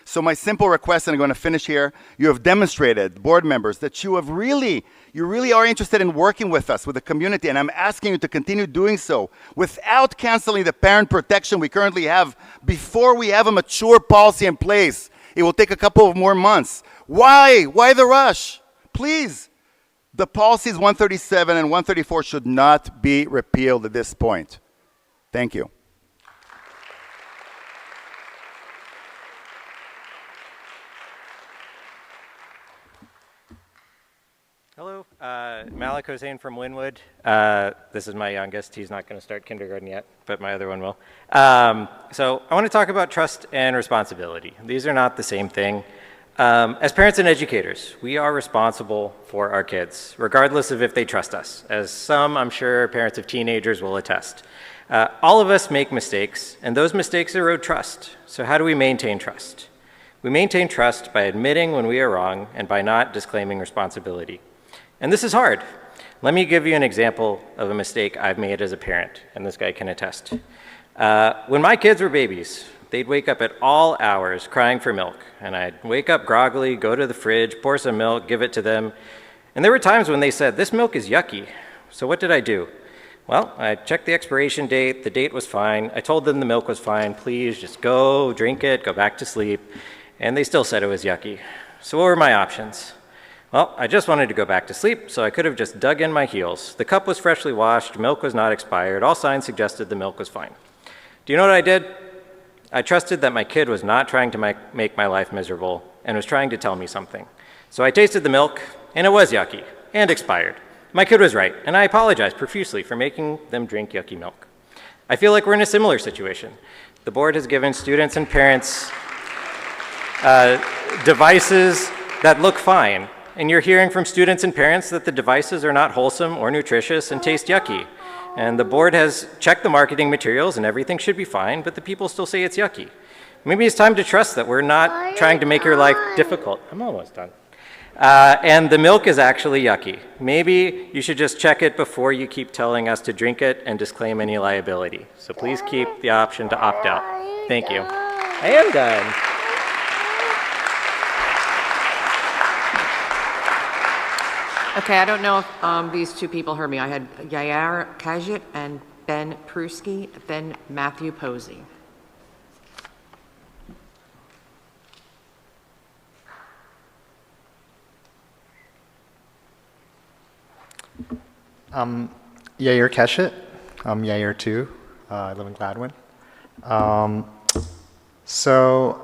So my simple request, and I'm going to finish here, you have demonstrated, board members, that you really are interested in working with us, with the community, and I'm asking you to continue doing so without canceling the parent protection we currently have before we have a mature policy in place. It will take a couple of more months. Why? Why the rush? Please. The policies 137 and 134 should not be repealed at this point. Thank you. Hello, Malik Hossein from Linwood. This is my youngest. He's not going to start kindergarten yet, but my other one will. So I want to talk about trust and responsibility. These are not the same thing. As parents and educators, we are responsible for our kids, regardless of if they trust us, as some, I'm sure, parents of teenagers will attest. All of us make mistakes, and those mistakes erode trust. So how do we maintain trust? We maintain trust by admitting when we are wrong and by not disclaiming responsibility. And this is hard. Let me give you an example of a mistake I've made as a parent, and this guy can attest. When my kids were babies, They'd wake up at all hours crying for milk, and I'd wake up groggily, go to the fridge, pour some milk, give it to them. And there were times when they said, "This milk is yucky." So what did I do? Well, I checked the expiration date, the date was fine. I told them the milk was fine, please just go, drink it, go back to sleep. And they still said it was yucky. So what were my options? Well, I just wanted to go back to sleep, so I could have just dug in my heels. The cup was freshly washed, milk was not expired, all signs suggested the milk was fine. Do you know what I did? I trusted that my kid was not trying to make my life miserable and was trying to tell me something. So I tasted the milk, and it was yucky and expired. My kid was right, and I apologize profusely for making them drink yucky milk. I feel like we're in a similar situation. The board has given students and parents devices that look fine, and you're hearing from students and parents that the devices are not wholesome or nutritious and taste yucky. And the board has checked the marketing materials and everything should be fine, but the people still say it's yucky. Maybe it's time to trust that we're not trying to make your life difficult. I'm almost done. And the milk is actually yucky. Maybe you should just check it before you keep telling us to drink it and disclaim any liability. So please keep the option to opt out. Thank you. I am done. Okay, I don't know if these two people heard me. I had Yair Kajit and Ben Prusky, then Matthew Posey. Yair Keshet. I'm Yair too. I live in Gladwin. So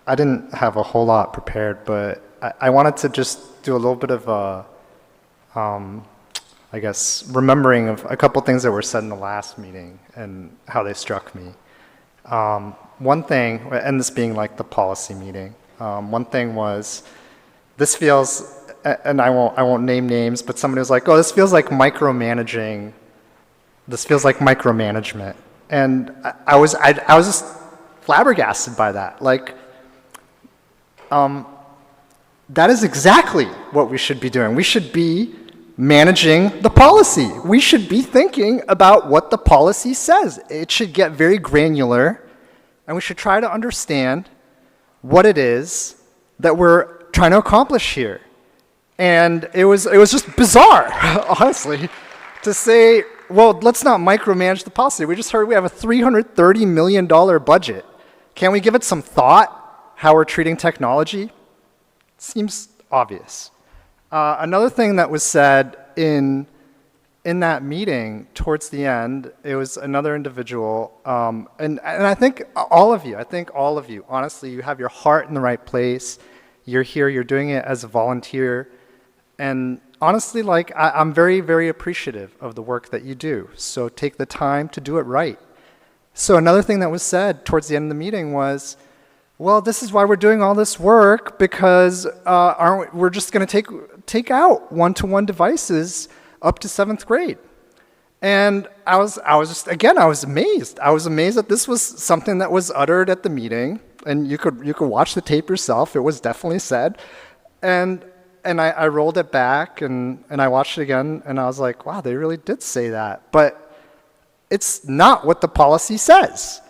I didn't have a whole lot prepared, but I wanted to just do a little bit of I guess, remembering of a couple things that were said in the last meeting and how they struck me. One thing, and this being like the policy meeting, one thing was, this feels, and I won't name names, but somebody was like, "Oh, this feels like micromanaging. This feels like micromanagement," and I was just flabbergasted by that. Like, that is exactly what we should be doing. We should be managing the policy. We should be thinking about what the policy says. It should get very granular, and we should try to understand what it is that we're trying to accomplish here. And it was just bizarre, honestly, to say, well, let's not micromanage the policy. We just heard we have a $330 million budget. Can't we give it some thought, how we're treating technology? Seems obvious. Another thing that was said in that meeting towards the end, it was another individual, and I think all of you, honestly, you have your heart in the right place. You're here, you're doing it as a volunteer. And honestly, like, I'm very, very appreciative of the work that you do. So take the time to do it right. So another thing that was said towards the end of the meeting was, well, this is why we're doing all this work, because we're just going to take out one-to-one devices up to 7th grade. And I was amazed. I was amazed that this was something that was uttered at the meeting, and you could watch the tape yourself. It was definitely said. And I rolled it back and I watched it again, and I was like, wow, they really did say that. But it's not what the policy says.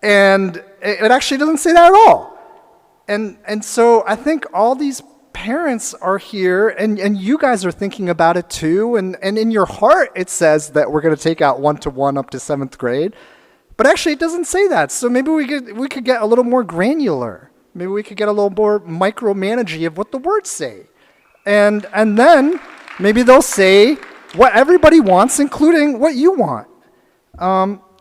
And it actually doesn't say that at all. And so I think all these parents are here, and you guys are thinking about it too, and in your heart it says that we're going to take out one-to-one up to 7th grade. But actually it doesn't say that. So maybe we could get a little more granular. Maybe we could get a little more micromanaging of what the words say. And then maybe they'll say what everybody wants, including what you want.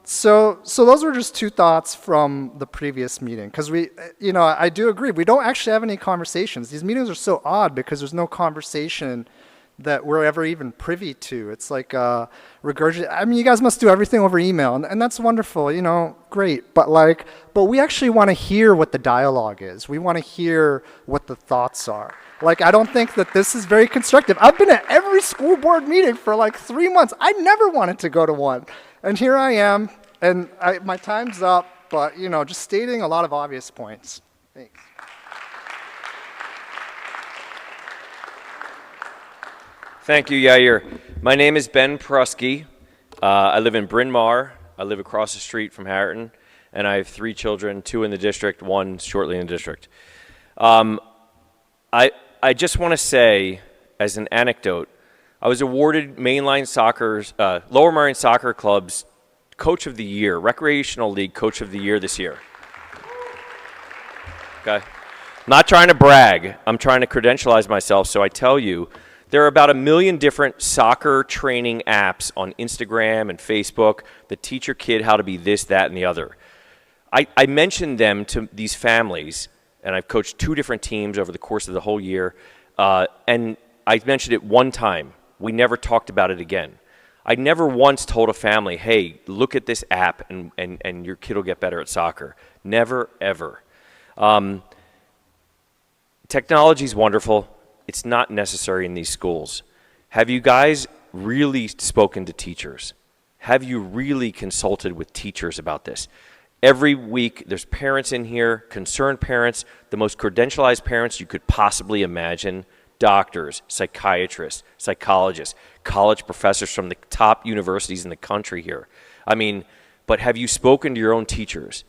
So those were just two thoughts from the previous meeting, because I do agree, we don't actually have any conversations. These meetings are so odd because there's no conversation that we're ever even privy to. It's like regurgitate. I mean, you guys must do everything over email, and that's wonderful, great. But we actually want to hear what the dialogue is. We want to hear what the thoughts are. Like, I don't think that this is very constructive. I've been at every school board meeting for like 3 months. I never wanted to go to one. And here I am, and my time's up, but, just stating a lot of obvious points. Thanks. Thank you, Yair. My name is Ben Prusky. I live in Bryn Mawr. I live across the street from Harriton. and I have 3 children, 2 in the district, 1 shortly in the district. I just want to say, as an anecdote, I was awarded mainline soccer's, Lower Merion Soccer Club's Coach of the Year, Recreational League Coach of the Year this year. Okay? Not trying to brag. I'm trying to credentialize myself, so I tell you, there are about 1 million different soccer training apps on Instagram and Facebook that teach your kid how to be this, that, and the other. I mentioned them to these families, and I've coached 2 different teams over the course of the whole year, and I mentioned it one time. We never talked about it again. I never once told a family, hey, look at this app and your kid will get better at soccer. Never, ever. Technology is wonderful. It's not necessary in these schools. Have you guys really spoken to teachers? Have you really consulted with teachers about this? Every week, there's parents in here, concerned parents, the most credentialized parents you could possibly imagine, doctors, psychiatrists, psychologists, college professors from the top universities in the country here. I mean, but have you spoken to your own teachers?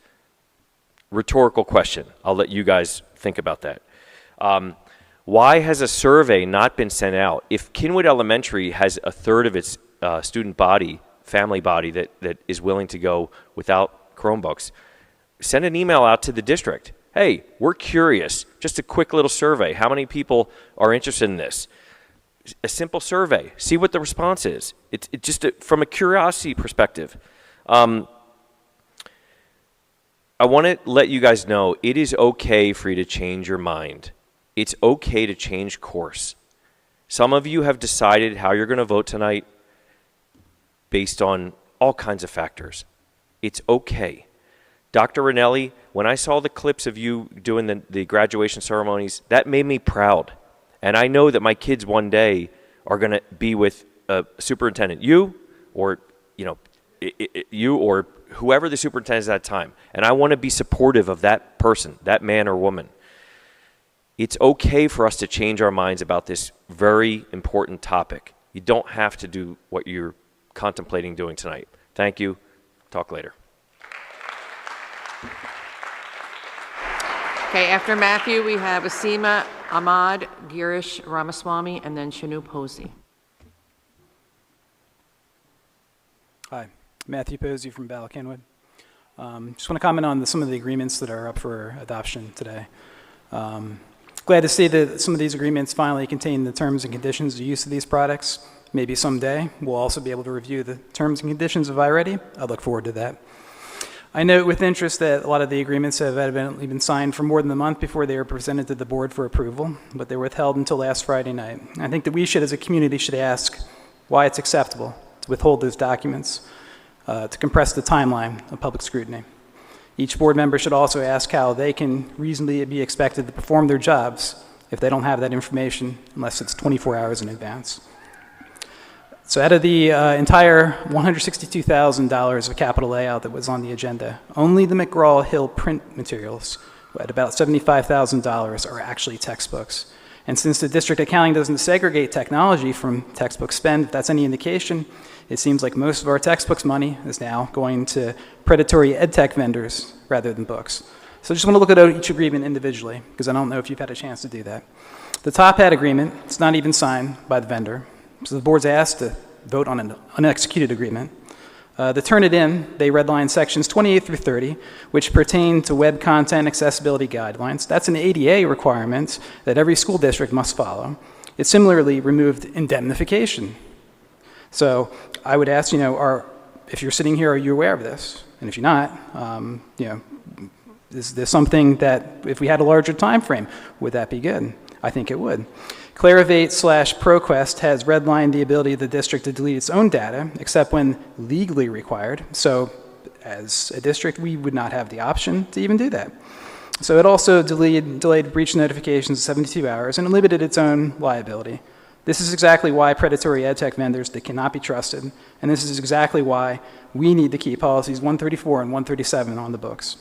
Rhetorical question. I'll let you guys think about that. Why has a survey not been sent out? If Kinwood Elementary has a third of its student body, family body that is willing to go without Chromebooks, send an email out to the district. Hey, we're curious. Just a quick little survey. How many people are interested in this? A simple survey. See what the response is. It's just from a curiosity perspective. I want to let you guys know it is okay for you to change your mind. It's okay to change course. Some of you have decided how you're going to vote tonight based on all kinds of factors. It's okay. Dr. Ranelli, when I saw the clips of you doing the graduation ceremonies, that made me proud. And I know that my kids one day are going to be with a superintendent, you or whoever the superintendent is at that time. And I want to be supportive of that person, that man or woman. It's okay for us to change our minds about this very important topic. You don't have to do what you're contemplating doing tonight. Thank you. Talk later. Okay, after Matthew, we have Asima Ahmad, Girish Ramaswamy, and then Shanoop Hosey. Hi, Matthew Posey from Bala Kenwood. Just want to comment on some of the agreements that are up for adoption today. Glad to see that some of these agreements finally contain the terms and conditions of use of these products. Maybe someday we'll also be able to review the terms and conditions of iReady. I look forward to that. I note with interest that a lot of the agreements have evidently been signed for more than a month before they were presented to the board for approval, but they were withheld until last Friday night. I think that we should, as a community, should ask why it's acceptable to withhold those documents, to compress the timeline of public scrutiny. Each board member should also ask how they can reasonably be expected to perform their jobs if they don't have that information unless it's 24 hours in advance. So out of the entire $162,000 of capital layout that was on the agenda, only the McGraw-Hill print materials at about $75,000 are actually textbooks. And since the district accounting doesn't segregate technology from textbook spend, if that's any indication, it seems like most of our textbooks money is now going to predatory edtech vendors rather than books. So I just want to look at each agreement individually, because I don't know if you've had a chance to do that. The Top Hat agreement, it's not even signed by the vendor. So the board's asked to vote on an unexecuted agreement. To turn it in, they redline sections 28 through 30, which pertain to web content accessibility guidelines. That's an ADA requirement that every school district must follow. It similarly removed indemnification. So I would ask, if you're sitting here, are you aware of this? And if you're not, is there something that, if we had a larger time frame, would that be good? I think it would. Clarivate/ProQuest has redlined the ability of the district to delete its own data, except when legally required. So as a district, we would not have the option to even do that. So it also delayed breach notifications 72 hours and limited its own liability. This is exactly why predatory edtech vendors, they cannot be trusted. And this is exactly why we need to keep policies 134 and 137 on the books.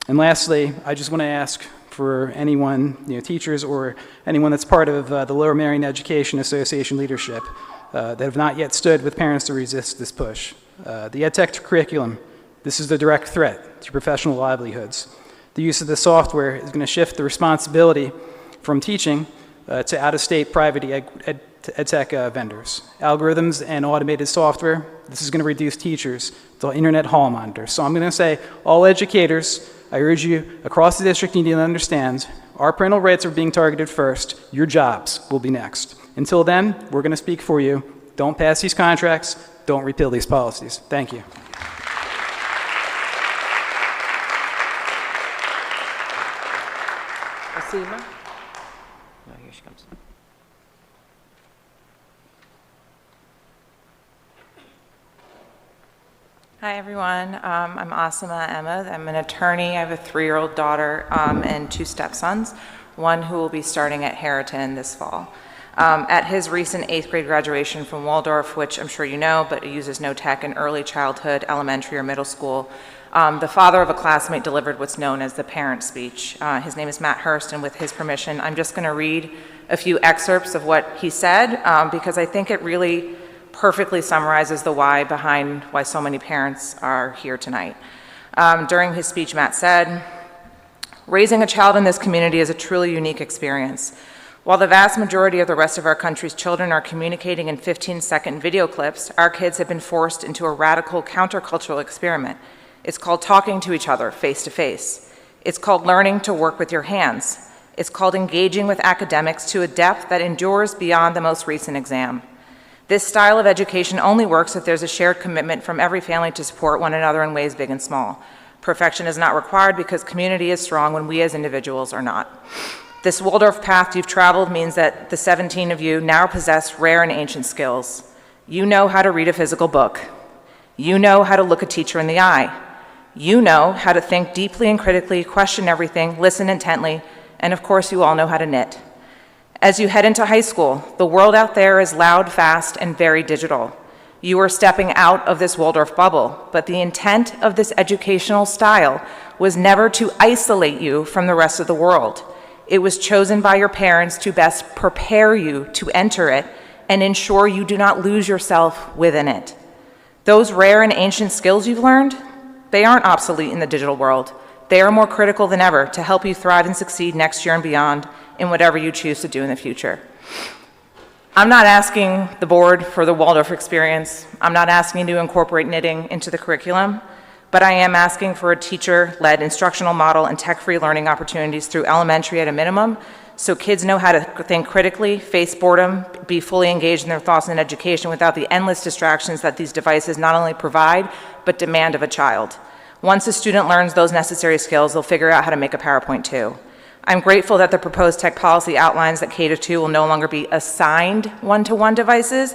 And lastly, I just want to ask for anyone, teachers or anyone that's part of the Lower Merion Education Association leadership that have not yet stood with parents to resist this push. The EdTech curriculum This is a direct threat to professional livelihoods. The use of the software is going to shift the responsibility from teaching to out-of-state private edtech vendors. Algorithms and automated software, this is going to reduce teachers to internet hall monitors. So I'm going to say, all educators, I urge you across the district need to understand our parental rights are being targeted first. Your jobs will be next. Until then, we're going to speak for you. Don't pass these contracts. Don't repeal these policies. Thank you. Asima? Oh, here she comes. Hi, everyone. I'm Asima Ahmed. I'm an attorney. I have a 3-year-old daughter and 2 stepsons, one who will be starting at Harriton this fall. At his recent 8th grade graduation from Waldorf, which I'm sure you know, but it uses no tech in early childhood, elementary, or middle school, the father of a classmate delivered what's known as the parent speech. His name is Matt Hurst, and with his permission, I'm just going to read a few excerpts of what he said, because I think it really perfectly summarizes the why behind why so many parents are here tonight. During his speech, Matt said, "Raising a child in this community is a truly unique experience. While the vast majority of the rest of our country's children are communicating in 15-second video clips, our kids have been forced into a radical countercultural experiment. It's called talking to each other face to face. It's called learning to work with your hands. It's called engaging with academics to a depth that endures beyond the most recent exam. This style of education only works if there's a shared commitment from every family to support one another in ways big and small. Perfection is not required because community is strong when we as individuals are not. This Waldorf path you've traveled means that the 17 of you now possess rare and ancient skills. You know how to read a physical book. You know how to look a teacher in the eye. You know how to think deeply and critically, question everything, listen intently, and of course you all know how to knit. As you head into high school, the world out there is loud, fast, and very digital. You are stepping out of this Waldorf bubble, but the intent of this educational style was never to isolate you from the rest of the world. It was chosen by your parents to best prepare you to enter it and ensure you do not lose yourself within it. Those rare and ancient skills you've learned, they aren't obsolete in the digital world. They are more critical than ever to help you thrive and succeed next year and beyond in whatever you choose to do in the future. I'm not asking the board for the Waldorf experience. I'm not asking you to incorporate knitting into the curriculum, but I am asking for a teacher-led instructional model and tech-free learning opportunities through elementary at a minimum, so kids know how to think critically, face boredom, be fully engaged in their thoughts and education without the endless distractions that these devices not only provide, but demand of a child. Once a student learns those necessary skills, they'll figure out how to make a PowerPoint too. I'm grateful that the proposed tech policy outlines that K-2 will no longer be assigned one-to-one devices,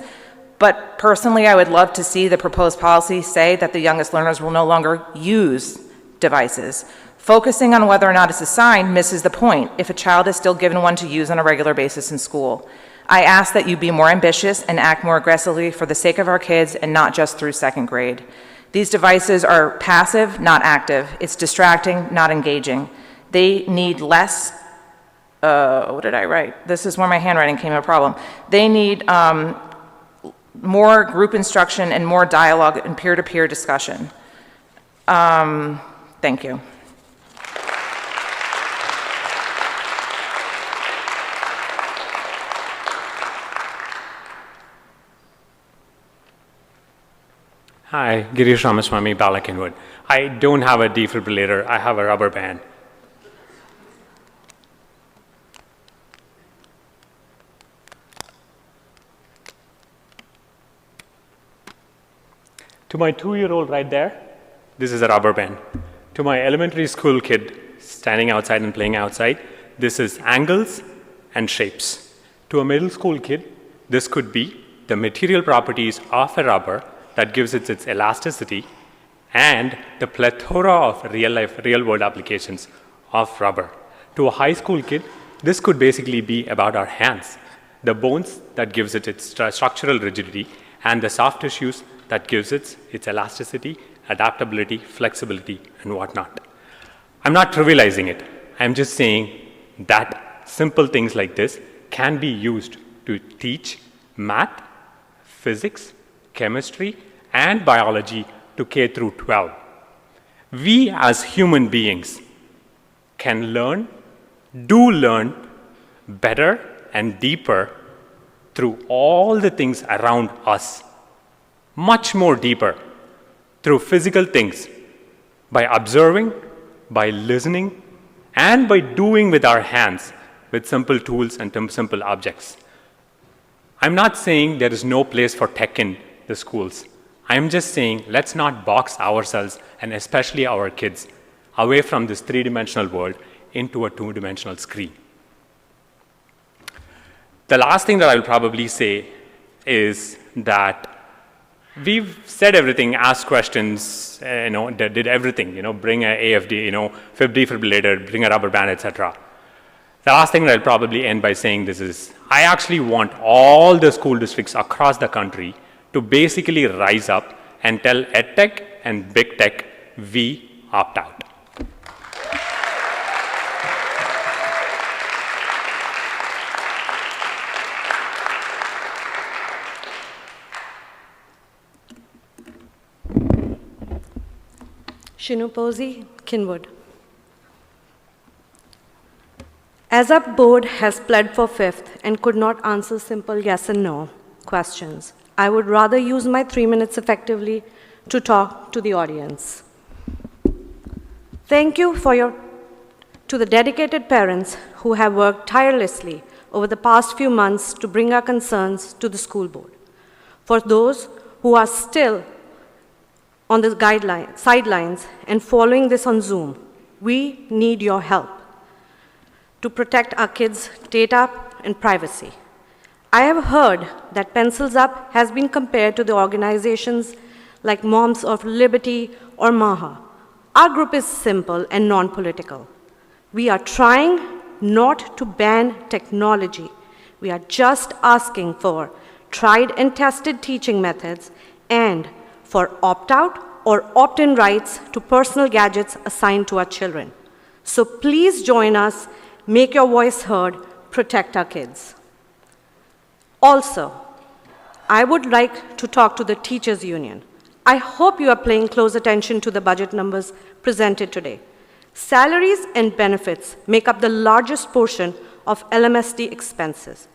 but personally I would love to see the proposed policy say that the youngest learners will no longer use devices. Focusing on whether or not it's assigned misses the point if a child is still given one to use on a regular basis in school. I ask that you be more ambitious and act more aggressively for the sake of our kids and not just through 2nd grade. These devices are passive, not active. It's distracting, not engaging. They need less, what did I write? This is where my handwriting came a problem. They need more group instruction and more dialogue and peer-to-peer discussion. Thank you. Hi, Girish Ramaswamy, Balakinwood. I don't have a defibrillator, I have a rubber band. To my 2-year-old right there, this is a rubber band. To my elementary school kid standing outside and playing outside, this is angles and shapes. To a middle school kid, this could be the material properties of a rubber that gives it its elasticity and the plethora of real world applications of rubber. To a high school kid, this could basically be about our hands, the bones that gives it its structural rigidity and the soft tissues that gives it its elasticity, adaptability, flexibility, and whatnot. I'm not trivializing it. I'm just saying that simple things like this can be used to teach math, physics, chemistry, and biology to K through 12. We as human beings can do learn better and deeper through all the things around us, much more deeper through physical things, by observing, by listening, and by doing with our hands with simple tools and simple objects. I'm not saying there is no place for tech in the schools. I'm just saying let's not box ourselves, and especially our kids, away from this three-dimensional world into a two-dimensional screen. The last thing that I will probably say is that we've said everything, asked questions, did everything, bring a AFD, defibrillator, bring a rubber band, etc. The last thing that I'll probably end by saying this is, I actually want all the school districts across the country to basically rise up and tell EdTech and Big Tech, we opt out. Shinupozi Kinwood. As our board has pled for fifth and could not answer simple yes and no questions, I would rather use my 3 minutes effectively to talk to the audience. Thank you to the dedicated parents who have worked tirelessly over the past few months to bring our concerns to the school board. For those who are still on the sidelines and following this on Zoom, we need your help to protect our kids' data and privacy. I have heard that Pencils Up has been compared to the organizations like Moms of Liberty or MAHA. Our group is simple and non-political. We are trying not to ban technology. We are just asking for tried and tested teaching methods and for opt-out or opt-in rights to personal gadgets assigned to our children. So please join us, make your voice heard, protect our kids. Also, I would like to talk to the teachers' union. I hope you are paying close attention to the budget numbers presented today. Salaries and benefits make up the largest portion of LMSD expenses.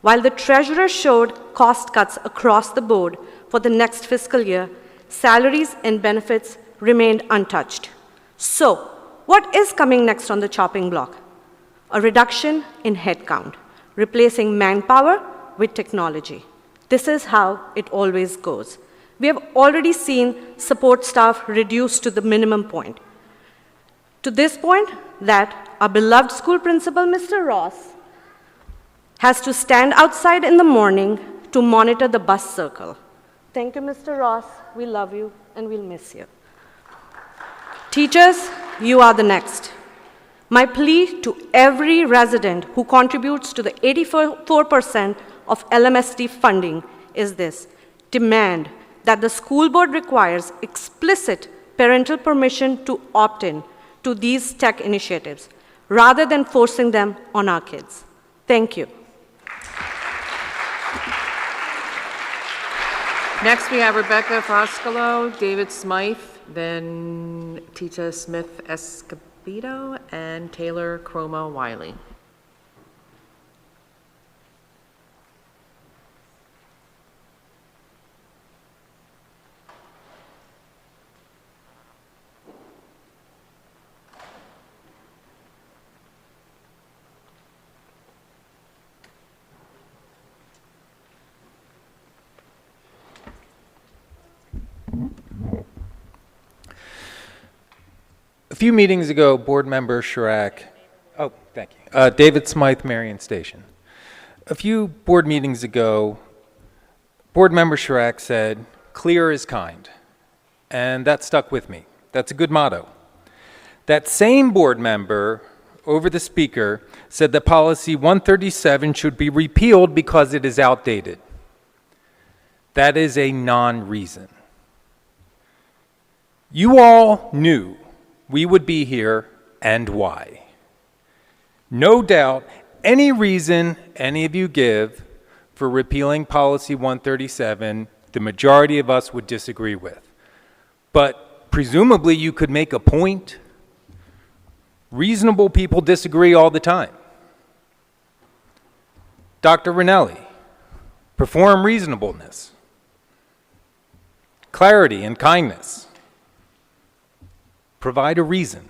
While the treasurer showed cost cuts across the board for the next fiscal year, salaries and benefits remained untouched. So, what is coming next on the chopping block? A reduction in headcount, replacing manpower with technology. This is how it always goes. We have already seen support staff reduced to the minimum point. To this point, that our beloved school principal, Mr. Ross, has to stand outside in the morning to monitor the bus circle. Thank you, Mr. Ross. We love you and we'll miss you. Teachers, you are the next. My plea to every resident who contributes to the 84% of LMSD funding is this: demand that the school board requires explicit parental permission to opt in to these tech initiatives, rather than forcing them on our kids. Thank you. Next, we have Rebecca Foscolo, David Smythe, then Tita Smith Escobedo, and Taylor Chroma Wiley. A few meetings ago, board member Chirac, thank you. David Smythe, Marion Station. A few board meetings ago, board member Chirac said, "Clear is kind." And that stuck with me. That's a good motto. That same board member, over the speaker, said that policy 137 should be repealed because it is outdated. That is a non-reason. You all knew we would be here and why. No doubt, any reason any of you give for repealing policy 137, the majority of us would disagree with. But presumably you could make a point. Reasonable people disagree all the time. Dr. Ranelli, perform reasonableness, clarity and kindness. Provide a reason.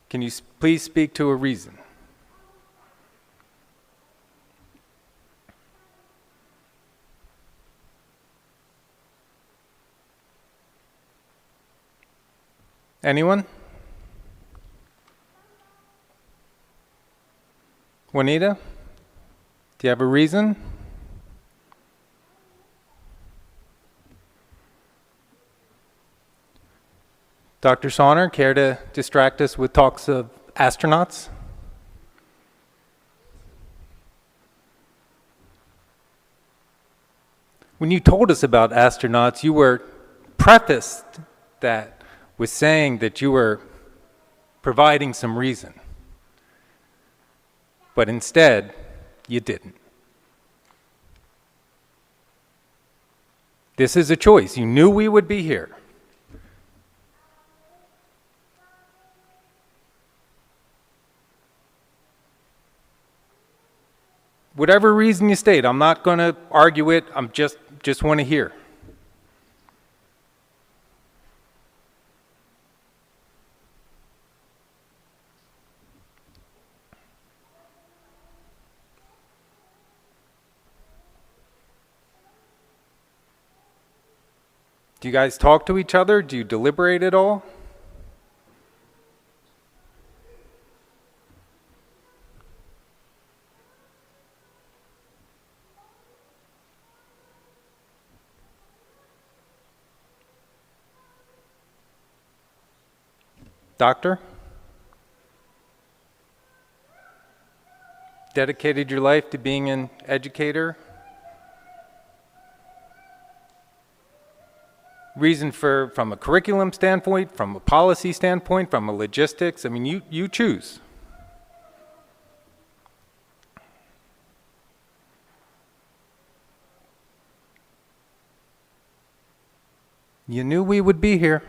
Can you please speak to a reason? Anyone? Juanita? Do you have a reason? Dr. Sauner, care to distract us with talks of astronauts? When you told us about astronauts, you were prefaced that with saying that you were providing some reason. But instead, you didn't. This is a choice. You knew we would be here. Whatever reason you state, I'm not going to argue it. I'm just want to hear. Do you guys talk to each other? Do you deliberate at all? Doctor? Dedicated your life to being an educator? Reason from a curriculum standpoint, from a policy standpoint, from a logistics, I mean, you choose. You knew we would be here.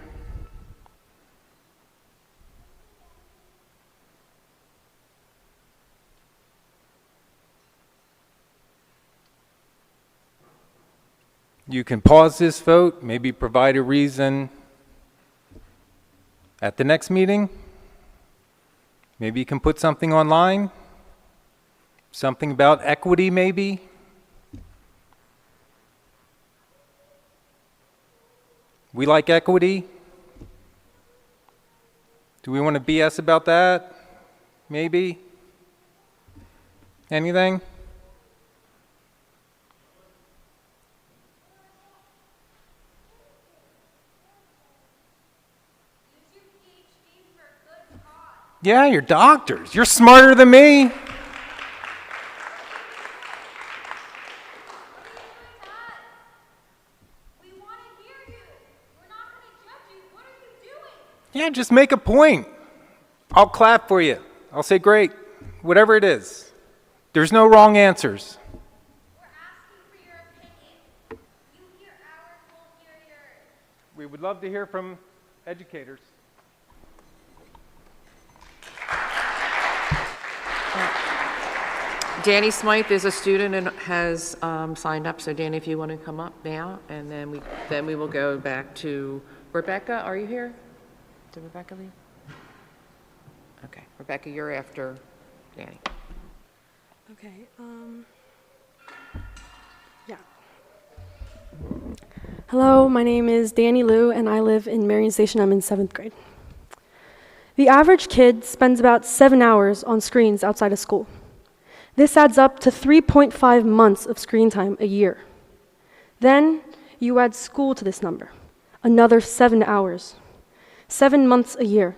You can pause this vote, maybe provide a reason at the next meeting. Maybe you can put something online, something about equity maybe. We like equity. Do we want to BS about that? Maybe. Anything? Yeah, you're doctors. You're smarter than me. Yeah, just make a point. I'll clap for you. I'll say great. Whatever it is. There's no wrong answers. We would love to hear from educators. Danny Smythe is a student and has signed up. So Danny, if you want to come up now, and then we will go back to Rebecca. Are you here? Did Rebecca leave? Okay, Rebecca, you're after Danny. Okay. Yeah. Hello, my name is Danny Liu, and I live in Marion Station. I'm in 7th grade. The average kid spends about 7 hours on screens outside of school. This adds up to 3.5 months of screen time a year. Then you add school to this number, another 7 hours. 7 months a year.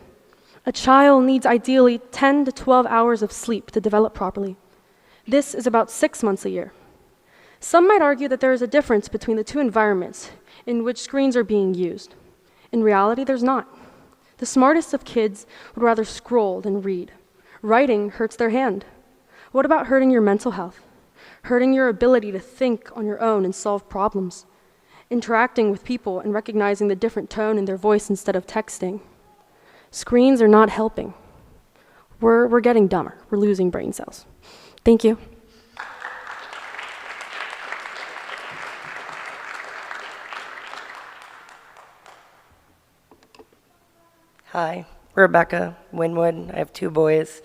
A child needs ideally 10 to 12 hours of sleep to develop properly. This is about 6 months a year. Some might argue that there is a difference between the two environments in which screens are being used. In reality, there's not. The smartest of kids would rather scroll than read. Writing hurts their hand. What about hurting your mental health? Hurting your ability to think on your own and solve problems? Interacting with people and recognizing the different tone in their voice instead of texting? Screens are not helping. We're getting dumber. We're losing brain cells. Thank you. Hi, Rebecca Winwood. I have 2 boys.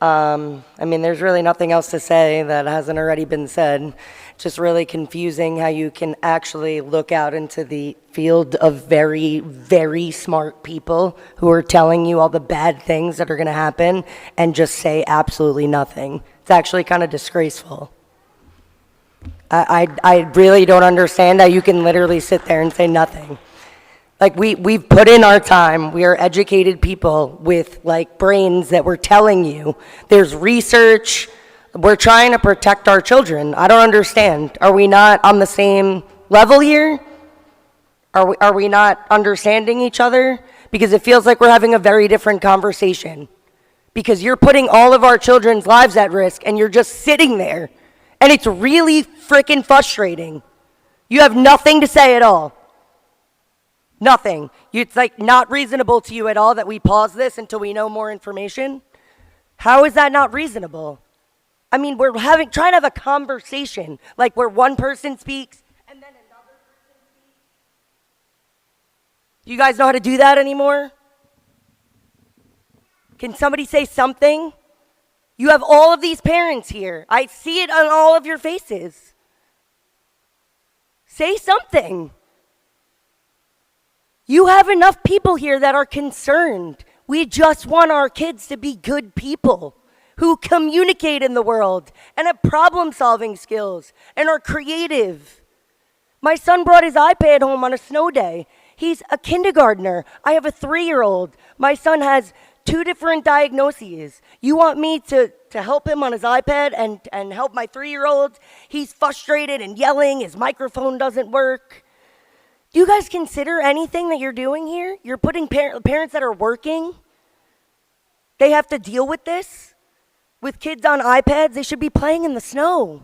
I mean, there's really nothing else to say that hasn't already been said. Just really confusing how you can actually look out into the field of very, very smart people who are telling you all the bad things that are going to happen and just say absolutely nothing. It's actually kind of disgraceful. I really don't understand how you can literally sit there and say nothing. Like, we've put in our time. We are educated people with, like, brains that we're telling you. There's research. We're trying to protect our children. I don't understand. Are we not on the same level here? Are we not understanding each other? Because it feels like we're having a very different conversation. Because you're putting all of our children's lives at risk, and you're just sitting there. And it's really freaking frustrating. You have nothing to say at all. Nothing. It's like not reasonable to you at all that we pause this until we know more information. How is that not reasonable? I mean, we're trying to have a conversation, like where one person speaks and then another person speaks. Do you guys know how to do that anymore? Can somebody say something? You have all of these parents here. I see it on all of your faces. Say something. You have enough people here that are concerned. We just want our kids to be good people who communicate in the world and have problem-solving skills and are creative. My son brought his iPad home on a snow day. He's a kindergartner. I have a 3-year-old. My son has 2 different diagnoses. You want me to help him on his iPad and help my 3-year-old? He's frustrated and yelling. His microphone doesn't work. Do you guys consider anything that you're doing here? You're putting parents that are working, they have to deal with this? With kids on iPads, they should be playing in the snow.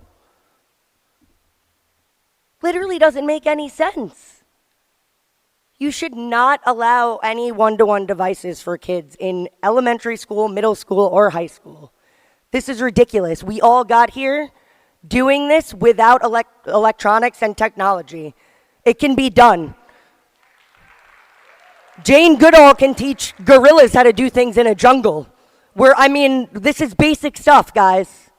Literally doesn't make any sense. You should not allow any one-to-one devices for kids in elementary school, middle school, or high school. This is ridiculous. We all got here doing this without electronics and technology. It can be done. Jane Goodall can teach gorillas how to do things in a jungle. This is basic stuff, guys.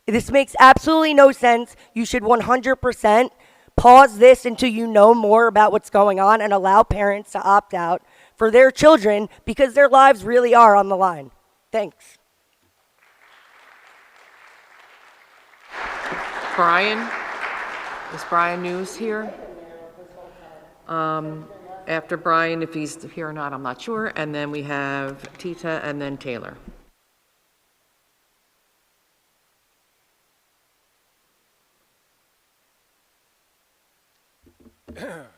This makes absolutely no sense. You should 100% pause this until you know more about what's going on and allow parents to opt out for their children because their lives really are on the line. Thanks. Brian? Is Brian News here? After Brian, if he's here or not, I'm not sure. And then we have Tita and then Taylor.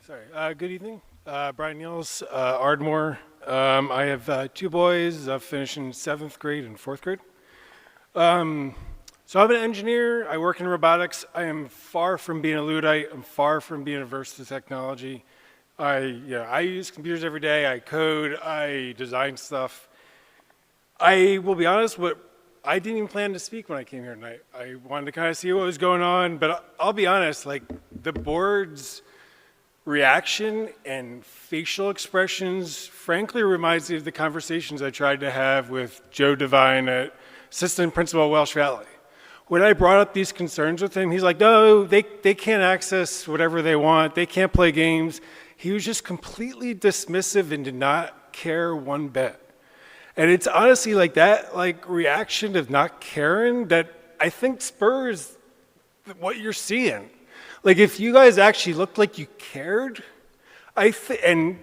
Sorry. Good evening. Brian Niels, Ardmore. I have 2 boys finishing 7th grade and 4th grade. So I'm an engineer. I work in robotics. I am far from being a Luddite. I'm far from being averse to technology. I use computers every day. I code. I design stuff. I will be honest, I didn't even plan to speak when I came here tonight. I wanted to kind of see what was going on, but I'll be honest, like the board's reaction and facial expressions frankly reminds me of the conversations I tried to have with Joe Devine, assistant principal at Welsh Valley. When I brought up these concerns with him, he's like, no, they can't access whatever they want. They can't play games. He was just completely dismissive and did not care one bit. And it's honestly like that, like reaction of not caring that I think spurs what you're seeing. Like if you guys actually looked like you cared, and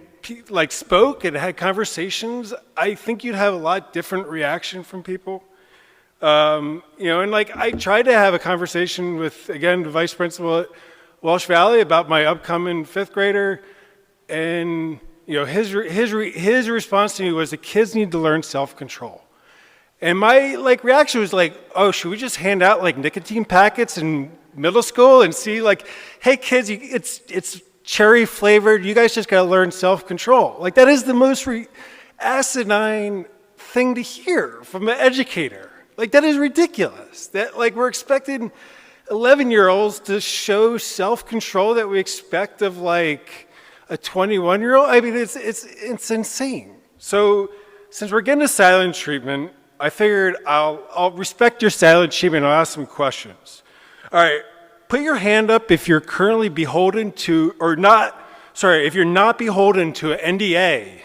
spoke and had conversations, I think you'd have a lot different reaction from people. I tried to have a conversation with, again, the vice principal at Welsh Valley about my upcoming 5th grader, and his response to me was the kids need to learn self-control. And my reaction was like, oh, should we just hand out nicotine packets in middle school and see hey kids, it's cherry flavored, you guys just gotta learn self-control. That is the most asinine thing to hear from an educator. That is ridiculous. That we're expecting 11-year-olds to show self-control that we expect of a 21-year-old. I mean, it's insane. So since we're getting a silent treatment, I figured I'll respect your silent treatment and I'll ask some questions. All right, put your hand up if you're currently beholden to, if you're not beholden to an NDA.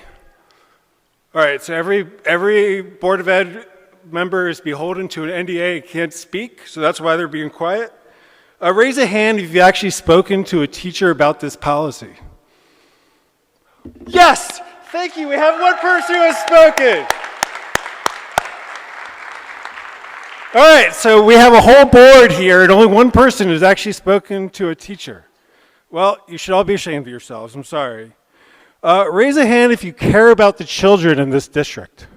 All right, so every Board of Ed member is beholden to an NDA and can't speak, so that's why they're being quiet. Raise a hand if you've actually spoken to a teacher about this policy. Yes, thank you, we have one person who has spoken. All right, so we have a whole board here, and only one person has actually spoken to a teacher. Well, you should all be ashamed of yourselves. I'm sorry. Raise a hand if you care about the children in this district.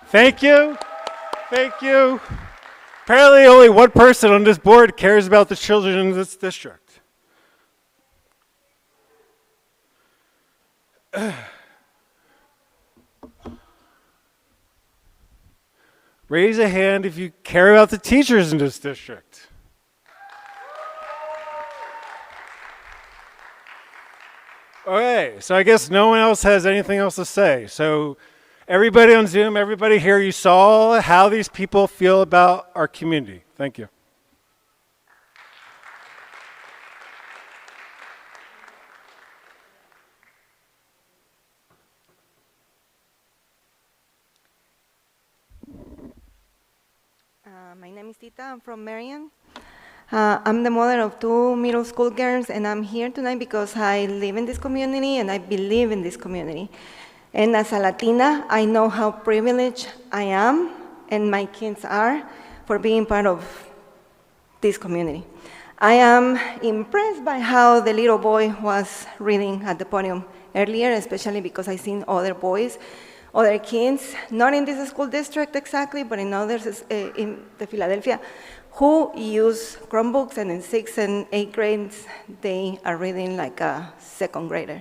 Thank you. Thank you. Apparently, only one person on this board cares about the children in this district. Raise a hand if you care about the teachers in this district. Okay, so I guess no one else has anything else to say. So everybody on Zoom, everybody here, you saw how these people feel about our community. Thank you. My name is Tita. I'm from Marion. I'm the mother of 2 middle school girls, and I'm here tonight because I live in this community and I believe in this community. And as a Latina, I know how privileged I am and my kids are for being part of this community. I am impressed by how the little boy was reading at the podium earlier, especially because I've seen other boys, other kids, not in this school district exactly, but in others in the Philadelphia, who use Chromebooks, and in 6th and 8th grades, they are reading like a 2nd grader.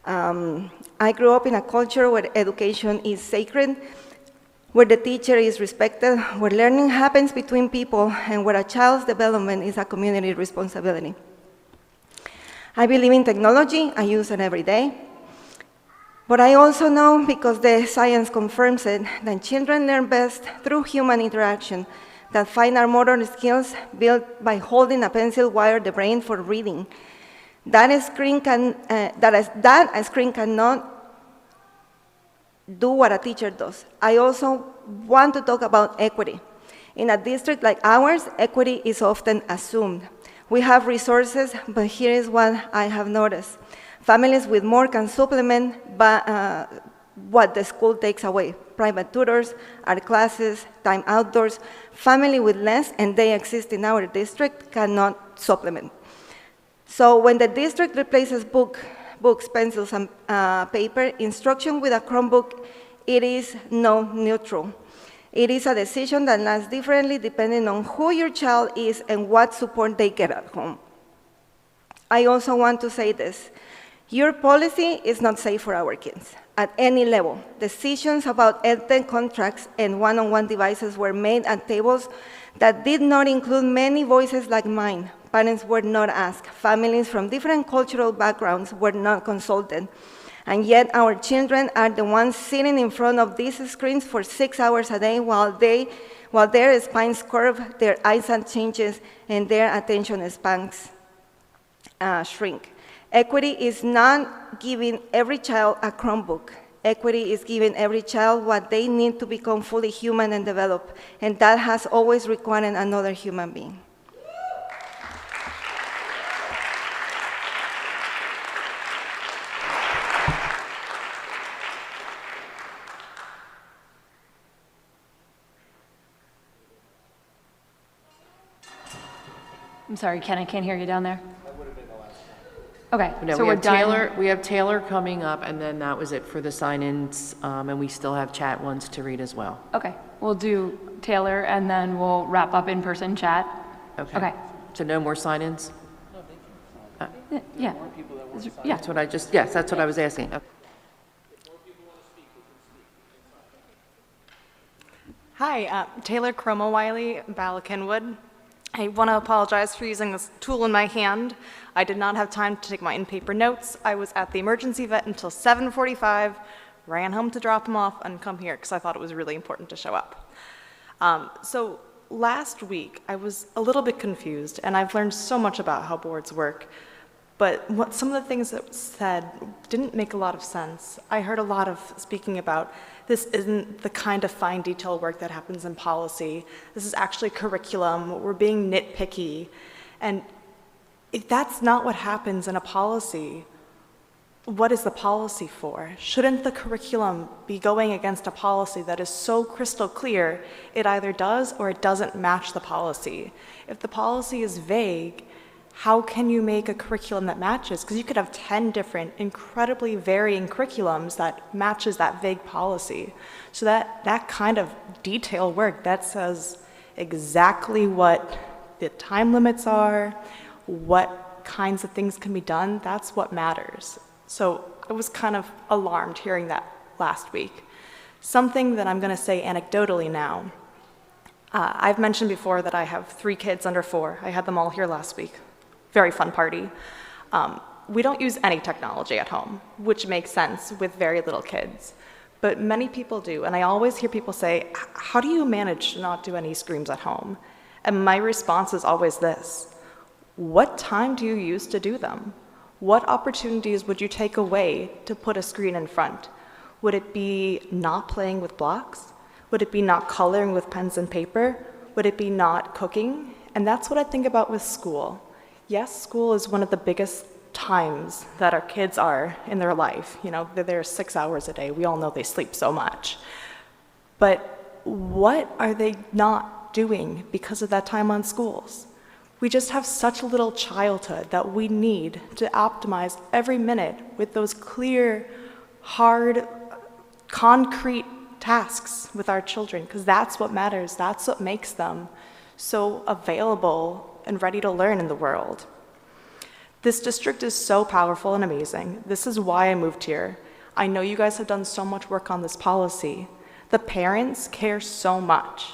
I grew up in a culture where education is sacred, where the teacher is respected, where learning happens between people, and where a child's development is a community responsibility. I believe in technology. I use it every day. But I also know, because the science confirms it, that children learn best through human interaction, that fine motor skills built by holding a pencil wire the brain for reading. That a screen cannot do what a teacher does. I also want to talk about equity. In a district like ours, equity is often assumed. We have resources, but here is what I have noticed. Families with more can supplement what the school takes away. Private tutors, art classes, time outdoors. Family with less, and they exist in our district, cannot supplement. So when the district replaces books, pencils, and paper, instruction with a Chromebook, it is not neutral. It is a decision that lands differently depending on who your child is and what support they get at home. I also want to say this. Your policy is not safe for our kids at any level. Decisions about EdTech contracts and one-on-one devices were made at tables that did not include many voices like mine. Parents were not asked. Families from different cultural backgrounds were not consulted. And yet our children are the ones sitting in front of these screens for 6 hours a day while their spines curve, their eyesight changes, and their attention spans shrink. Equity is not giving every child a Chromebook. Equity is giving every child what they need to become fully human and develop, and that has always required another human being. I'm sorry, Ken, I can't hear you down there. Okay, No, so we we're have done. Taylor, we have Taylor coming up, and then that was it for the sign-ins, and we still have chat ones to read as well. Okay, we'll do Taylor and then we'll wrap up in-person chat. Okay. So no more sign-ins? Yeah. Yeah. That's what I just, yes, that's what I was asking. Okay. Hi, Taylor Cromo-Wiley, Balakinwood. I want to apologize for using this tool in my hand. I did not have time to take my in-paper notes. I was at the emergency vet until 7:45, ran home to drop him off, and come here because I thought it was really important to show up. So last week, I was a little bit confused, and I've learned so much about how boards work. But some of the things that was said didn't make a lot of sense. I heard a lot of speaking about this isn't the kind of fine detail work that happens in policy. This is actually curriculum. We're being nitpicky. And if that's not what happens in a policy, what is the policy for? Shouldn't the curriculum be going against a policy that is so crystal clear it either does or it doesn't match the policy? If the policy is vague, how can you make a curriculum that matches? Because you could have 10 different incredibly varying curriculums that matches that vague policy. So that kind of detail work that says exactly what the time limits are, what kinds of things can be done, that's what matters. So I was kind of alarmed hearing that last week. Something that I'm going to say anecdotally now. I've mentioned before that I have 3 kids under 4. I had them all here last week. Very fun party. We don't use any technology at home, which makes sense with very little kids. But many people do, and I always hear people say, how do you manage to not do any screens at home? And my response is always this: what time do you use to do them? What opportunities would you take away to put a screen in front? Would it be not playing with blocks? Would it be not coloring with pens and paper? Would it be not cooking? And that's what I think about with school. Yes, school is one of the biggest times that our kids are in their life. You know, they're there 6 hours a day. We all know they sleep so much. But what are they not doing because of that time on schools? We just have such a little childhood that we need to optimize every minute with those clear, hard, concrete tasks with our children, because that's what matters. That's what makes them so available and ready to learn in the world. This district is so powerful and amazing. This is why I moved here. I know you guys have done so much work on this policy. The parents care so much.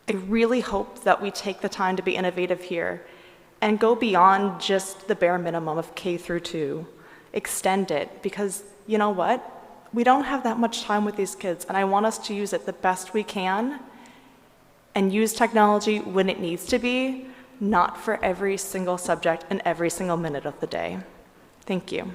I really hope that we take the time to be innovative here and go beyond just the bare minimum of K through 2. Extend it, because you know what? We don't have that much time with these kids, and I want us to use it the best we can and use technology when it needs to be, not for every single subject and every single minute of the day. Thank you.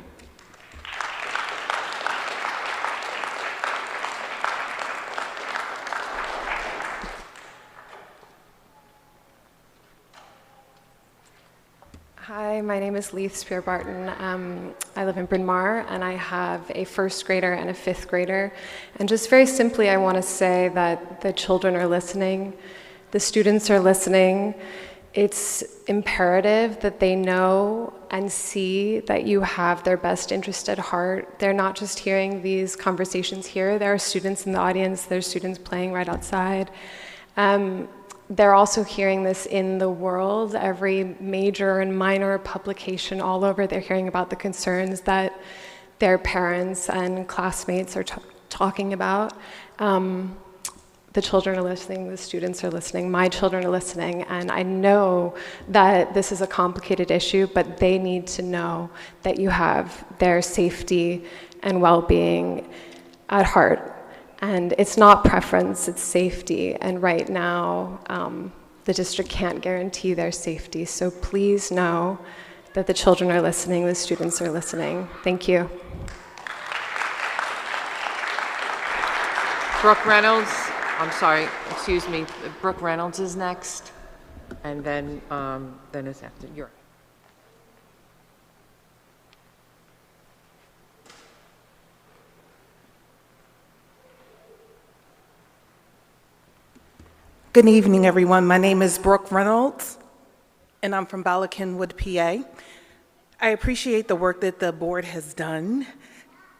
Hi, my name is Leith Spear-Barton. I live in Bryn Mawr, and I have a first grader and a fifth grader. And just very simply, I want to say that the children are listening, the students are listening. It's imperative that they know and see that you have their best interest at heart. They're not just hearing these conversations here. There are students in the audience, there's students playing right outside. They're also hearing this in the world. Every major and minor publication all over, they're hearing about the concerns that their parents and classmates are talking about. The children are listening, the students are listening, my children are listening, and I know that this is a complicated issue, but they need to know that you have their safety and well-being at heart. And it's not preference, it's safety. And right now, the district can't guarantee their safety. So please know that the children are listening, the students are listening. Thank you. Brooke Reynolds, I'm sorry, excuse me, Brooke Reynolds is next. And then it's after, you're. Good evening, everyone. My name is Brooke Reynolds, and I'm from Balakinwood, PA. I appreciate the work that the board has done,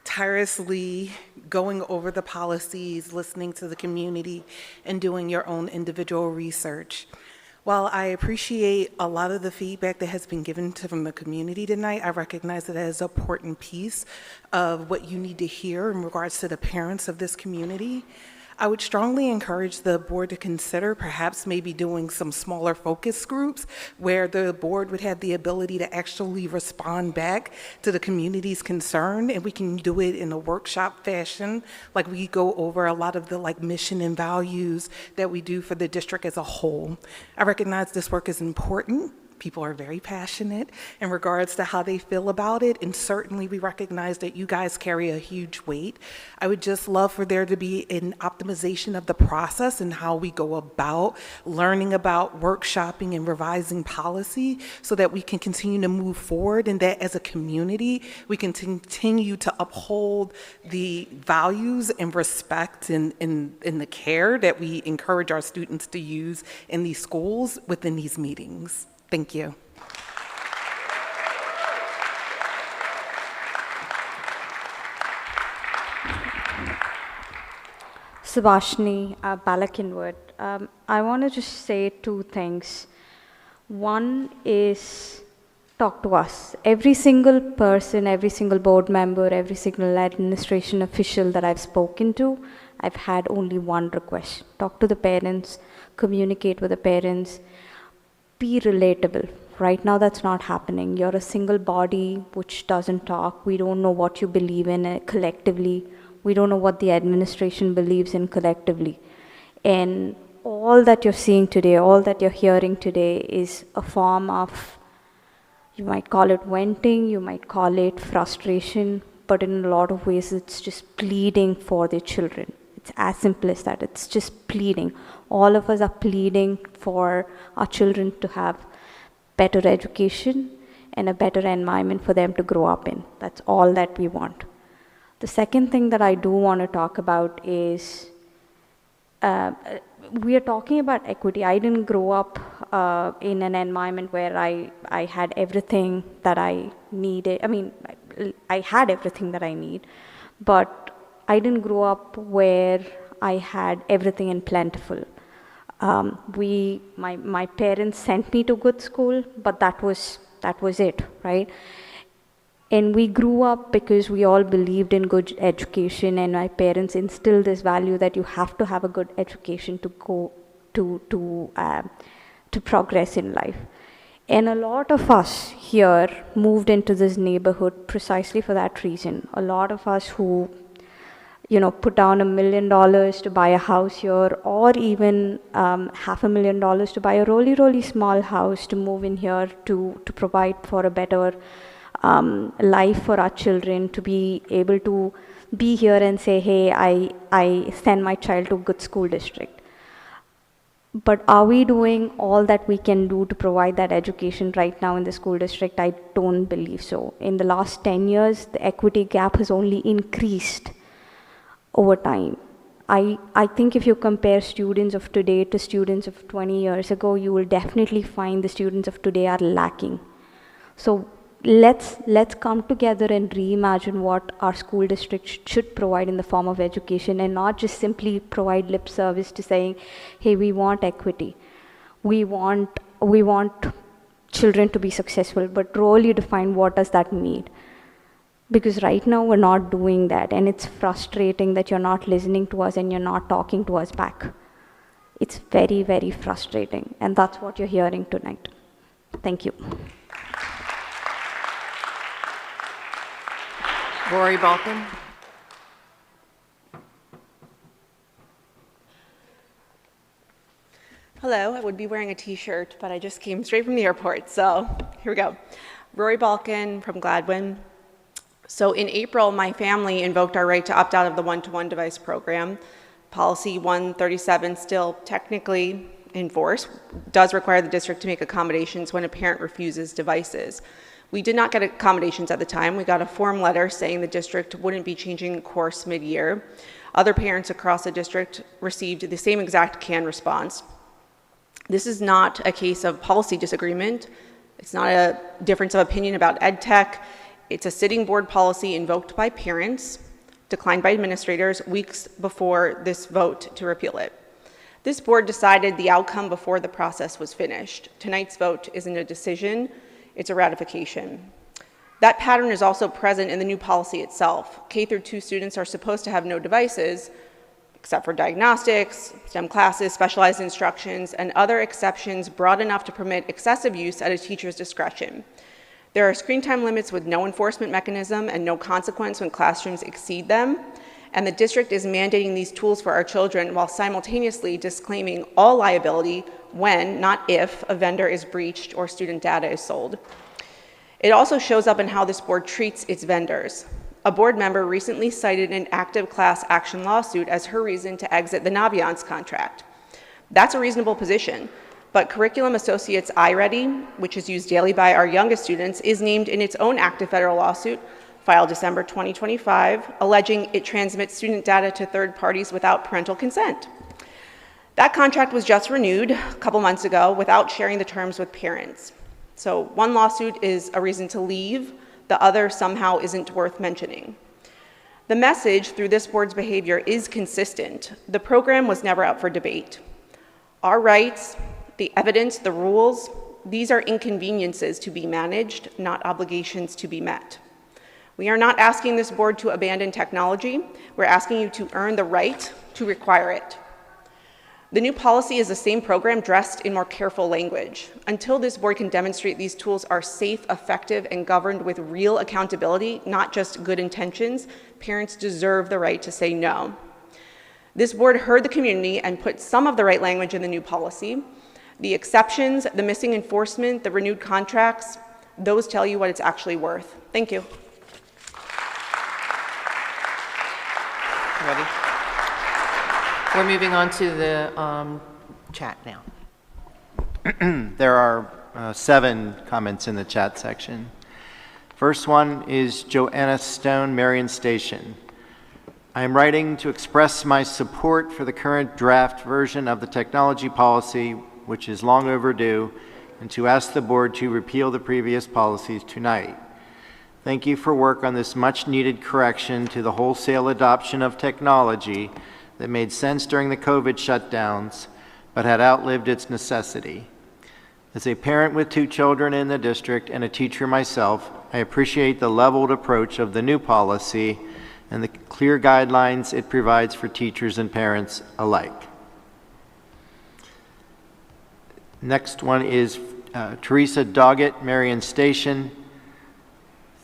tirelessly going over the policies, listening to the community, and doing your own individual research. While I appreciate a lot of the feedback that has been given from the community tonight, I recognize that as an important piece of what you need to hear in regards to the parents of this community. I would strongly encourage the board to consider perhaps maybe doing some smaller focus groups where the board would have the ability to actually respond back to the community's concern, and we can do it in a workshop fashion, like we go over a lot of the mission and values that we do for the district as a whole. I recognize this work is important. People are very passionate in regards to how they feel about it, and certainly we recognize that you guys carry a huge weight. I would just love for there to be an optimization of the process and how we go about learning about workshopping and revising policy so that we can continue to move forward, and that as a community we can continue to uphold the values and respect and the care that we encourage our students to use in these schools within these meetings. Thank you. Subhashini Balakinwood. I want to just say two things. One is talk to us. Every single person, every single board member, every single administration official that I've spoken to, I've had only one request. Talk to the parents, communicate with the parents, be relatable. Right now that's not happening. You're a single body which doesn't talk. We don't know what you believe in collectively. We don't know what the administration believes in collectively. And all that you're seeing today, all that you're hearing today is a form of, you might call it venting, you might call it frustration, but in a lot of ways it's just pleading for their children. It's as simple as that. It's just pleading. All of us are pleading for our children to have better education and a better environment for them to grow up in. That's all that we want. The second thing that I do want to talk about is we are talking about equity. I didn't grow up in an environment where I had everything that I needed. I mean, I had everything that I need, but I didn't grow up where I had everything in plentiful. My parents sent me to good school, but that was it, right? And we grew up because we all believed in good education, and my parents instilled this value that you have to have a good education to go to progress in life. And a lot of us here moved into this neighborhood precisely for that reason. A lot of us who put down $1 million to buy a house here, or even $500,000 to buy a really, really small house to move in here to provide for a better life for our children, to be able to be here and say, hey, I send my child to a good school district. But are we doing all that we can do to provide that education right now in the school district? I don't believe so. In the last 10 years, the equity gap has only increased over time. I think if you compare students of today to students of 20 years ago, you will definitely find the students of today are lacking. So let's come together and reimagine what our school district should provide in the form of education, and not just simply provide lip service to saying, hey, we want equity. We want children to be successful, but really define what does that mean. Because right now we're not doing that, and it's frustrating that you're not listening to us and you're not talking to us back. It's very, very frustrating, and that's what you're hearing tonight. Thank you. Rory Balkin. Hello, I would be wearing a t-shirt, but I just came straight from the airport, so here we go. Rory Balkin from Gladwin. So in April, my family invoked our right to opt out of the one-to-one device program. Policy 137, still technically in force, does require the district to make accommodations when a parent refuses devices. We did not get accommodations at the time. We got a form letter saying the district wouldn't be changing course mid-year. Other parents across the district received the same exact canned response. This is not a case of policy disagreement. It's not a difference of opinion about ed tech. It's a sitting board policy invoked by parents, declined by administrators weeks before this vote to repeal it. This board decided the outcome before the process was finished. Tonight's vote isn't a decision, it's a ratification. That pattern is also present in the new policy itself. K-2 students are supposed to have no devices, except for diagnostics, STEM classes, specialized instructions, and other exceptions broad enough to permit excessive use at a teacher's discretion. There are screen time limits with no enforcement mechanism and no consequence when classrooms exceed them, and the district is mandating these tools for our children while simultaneously disclaiming all liability when, not if, a vendor is breached or student data is sold. It also shows up in how this board treats its vendors. A board member recently cited an active class action lawsuit as her reason to exit the Naviance contract. That's a reasonable position, but Curriculum Associates iReady, which is used daily by our youngest students, is named in its own active federal lawsuit, filed December 2025, alleging it transmits student data to third parties without parental consent. That contract was just renewed a couple months ago without sharing the terms with parents. So one lawsuit is a reason to leave, the other somehow isn't worth mentioning. The message through this board's behavior is consistent. The program was never up for debate. Our rights, the evidence, the rules, these are inconveniences to be managed, not obligations to be met. We are not asking this board to abandon technology. We're asking you to earn the right to require it. The new policy is the same program dressed in more careful language. Until this board can demonstrate these tools are safe, effective, and governed with real accountability, not just good intentions, parents deserve the right to say no. This board heard the community and put some of the right language in the new policy. The exceptions, the missing enforcement, the renewed contracts, those tell you what it's actually worth. Thank you. Ready? We're moving on to the chat now. There are 7 comments in the chat section. First one is Joanna Stone, Marion Station. I am writing to express my support for the current draft version of the technology policy, which is long overdue, and to ask the board to repeal the previous policies tonight. Thank you for work on this much needed correction to the wholesale adoption of technology that made sense during the COVID shutdowns, but had outlived its necessity. As a parent with 2 children in the district and a teacher myself, I appreciate the leveled approach of the new policy and the clear guidelines it provides for teachers and parents alike. Next one is Teresa Doggett, Marion Station,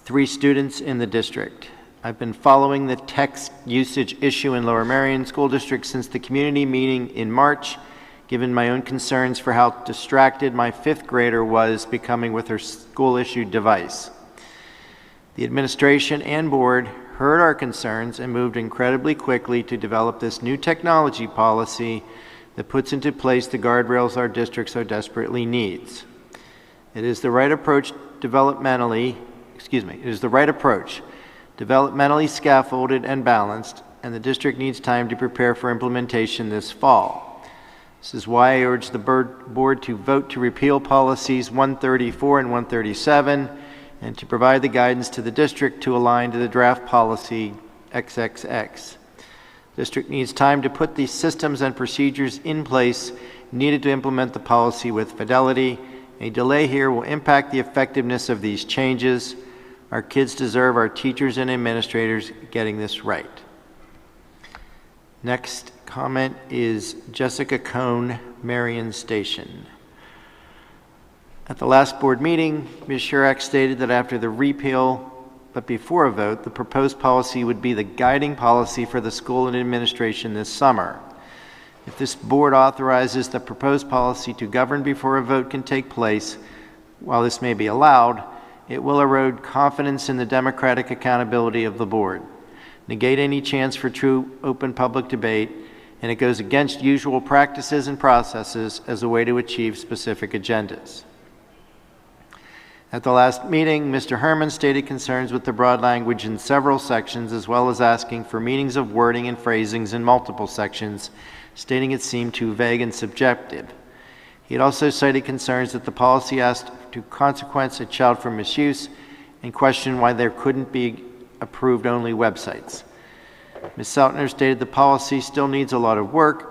3 students in the district. I've been following the text usage issue in Lower Marion School District since the community meeting in March, given my own concerns for how distracted my 5th grader was becoming with her school-issued device. The administration and board heard our concerns and moved incredibly quickly to develop this new technology policy that puts into place the guardrails our district so desperately needs. It is the right approach developmentally scaffolded and balanced, and the district needs time to prepare for implementation this fall. This is why I urge the board to vote to repeal policies 134 and 137 and to provide the guidance to the district to align to the draft policy XXX. District needs time to put these systems and procedures in place needed to implement the policy with fidelity. A delay here will impact the effectiveness of these changes. Our kids deserve our teachers and administrators getting this right. Next comment is Jessica Cohn, Marion Station. At the last board meeting, Ms. Shurak stated that after the repeal, but before a vote, the proposed policy would be the guiding policy for the school and administration this summer. If this board authorizes the proposed policy to govern before a vote can take place, while this may be allowed, it will erode confidence in the democratic accountability of the board, negate any chance for true open public debate, and it goes against usual practices and processes as a way to achieve specific agendas. At the last meeting, Mr. Herman stated concerns with the broad language in several sections, as well as asking for meanings of wording and phrasings in multiple sections, stating it seemed too vague and subjective. He had also cited concerns that the policy asked to consequence a child for misuse and questioned why there couldn't be approved-only websites. Ms. Seltner stated the policy still needs a lot of work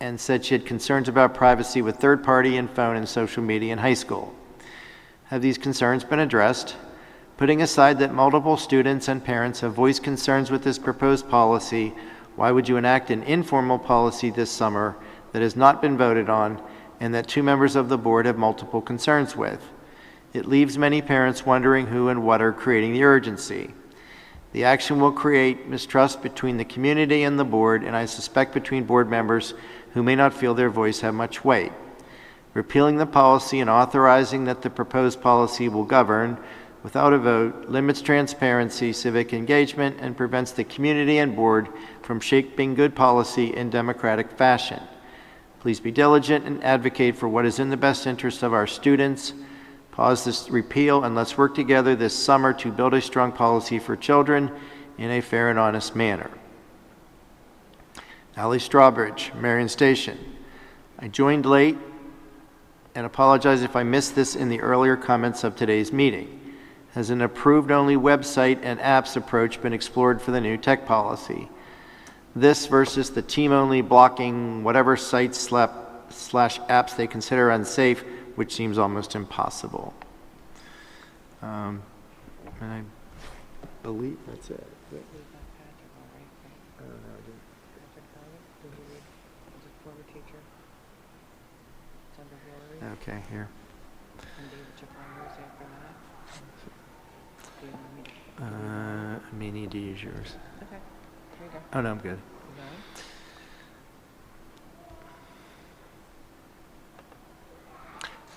and said she had concerns about privacy with third-party and phone and social media in high school. Have these concerns been addressed? Putting aside that multiple students and parents have voiced concerns with this proposed policy, why would you enact an informal policy this summer that has not been voted on and that 2 members of the board have multiple concerns with? It leaves many parents wondering who and what are creating the urgency. The action will create mistrust between the community and the board, and I suspect between board members who may not feel their voice have much weight. Repealing the policy and authorizing that the proposed policy will govern without a vote limits transparency, civic engagement, and prevents the community and board from shaping good policy in democratic fashion. Please be diligent and advocate for what is in the best interest of our students. Pause this repeal and let's work together this summer to build a strong policy for children in a fair and honest manner. Ally Strawbridge, Marion Station. I joined late and apologize if I missed this in the earlier comments of today's meeting. Has an approved-only website and apps approach been explored for the new tech policy? This versus the team-only blocking whatever sites / apps they consider unsafe, which seems almost impossible. And I believe that's it. Okay, here. I may need to use yours. Okay, here you go. Oh, no, I'm good.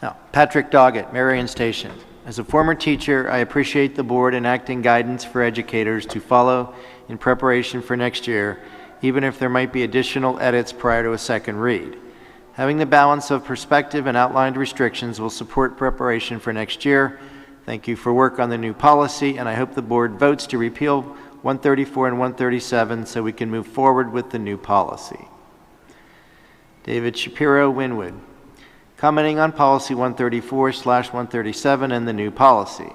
Now, Patrick Doggett, Marion Station. As a former teacher, I appreciate the board enacting guidance for educators to follow in preparation for next year, even if there might be additional edits prior to a second read. Having the balance of perspective and outlined restrictions will support preparation for next year. Thank you for work on the new policy, and I hope the board votes to repeal 134 and 137 so we can move forward with the new policy. David Shapiro, Wynwood. Commenting on policy 134/137 and the new policy.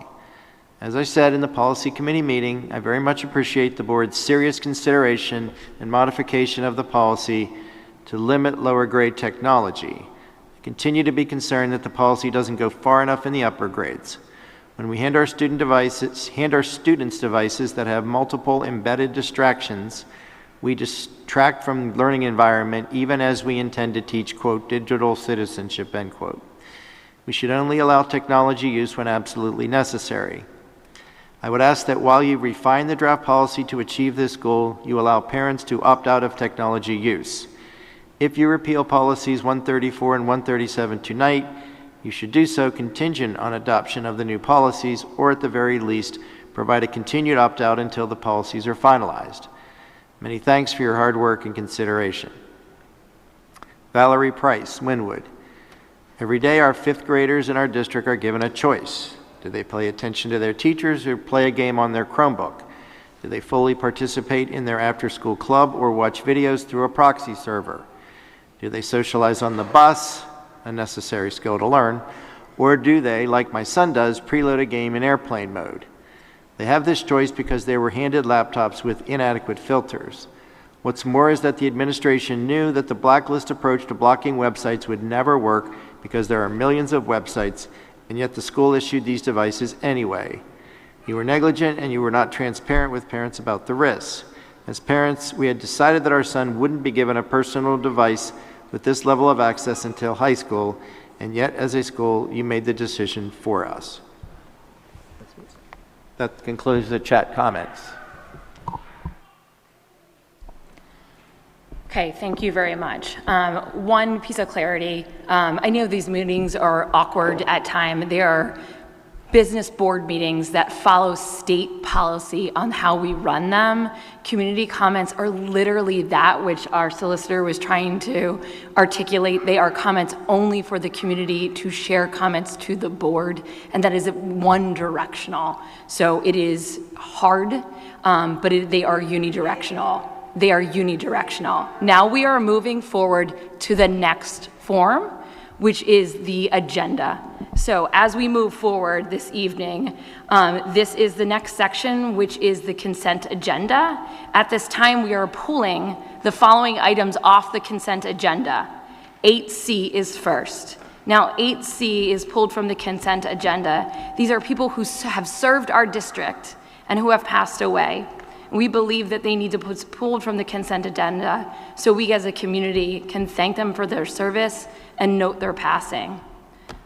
As I said in the policy committee meeting, I very much appreciate the board's serious consideration and modification of the policy to limit lower grade technology. I continue to be concerned that the policy doesn't go far enough in the upper grades. When we hand our students devices that have multiple embedded distractions, we distract from the learning environment even as we intend to teach, quote, digital citizenship, end quote. We should only allow technology use when absolutely necessary. I would ask that while you refine the draft policy to achieve this goal, you allow parents to opt out of technology use. If you repeal policies 134 and 137 tonight, you should do so contingent on adoption of the new policies, or at the very least, provide a continued opt-out until the policies are finalized. Many thanks for your hard work and consideration. Valerie Price, Wynwood. Every day our 5th graders in our district are given a choice. Do they pay attention to their teachers or play a game on their Chromebook? Do they fully participate in their after-school club or watch videos through a proxy server? Do they socialize on the bus, a necessary skill to learn, or do they, like my son does, preload a game in airplane mode? They have this choice because they were handed laptops with inadequate filters. What's more is that the administration knew that the blacklist approach to blocking websites would never work because there are millions of websites, and yet the school issued these devices anyway. You were negligent and you were not transparent with parents about the risks. As parents, we had decided that our son wouldn't be given a personal device with this level of access until high school, and yet as a school, you made the decision for us. That concludes the chat comments. Okay, thank you very much. One piece of clarity. I know these meetings are awkward at times. They are business board meetings that follow state policy on how we run them. Community comments are literally that which our solicitor was trying to articulate. They are comments only for the community to share comments to the board, and that is one directional. So it is hard, but they are unidirectional. They are unidirectional. Now we are moving forward to the next form, which is the agenda. So as we move forward this evening, this is the next section, which is the consent agenda. At this time, we are pulling the following items off the consent agenda. 8C is first. Now, 8C is pulled from the consent agenda. These are people who have served our district and who have passed away. We believe that they need to be pulled from the consent agenda so we as a community can thank them for their service and note their passing.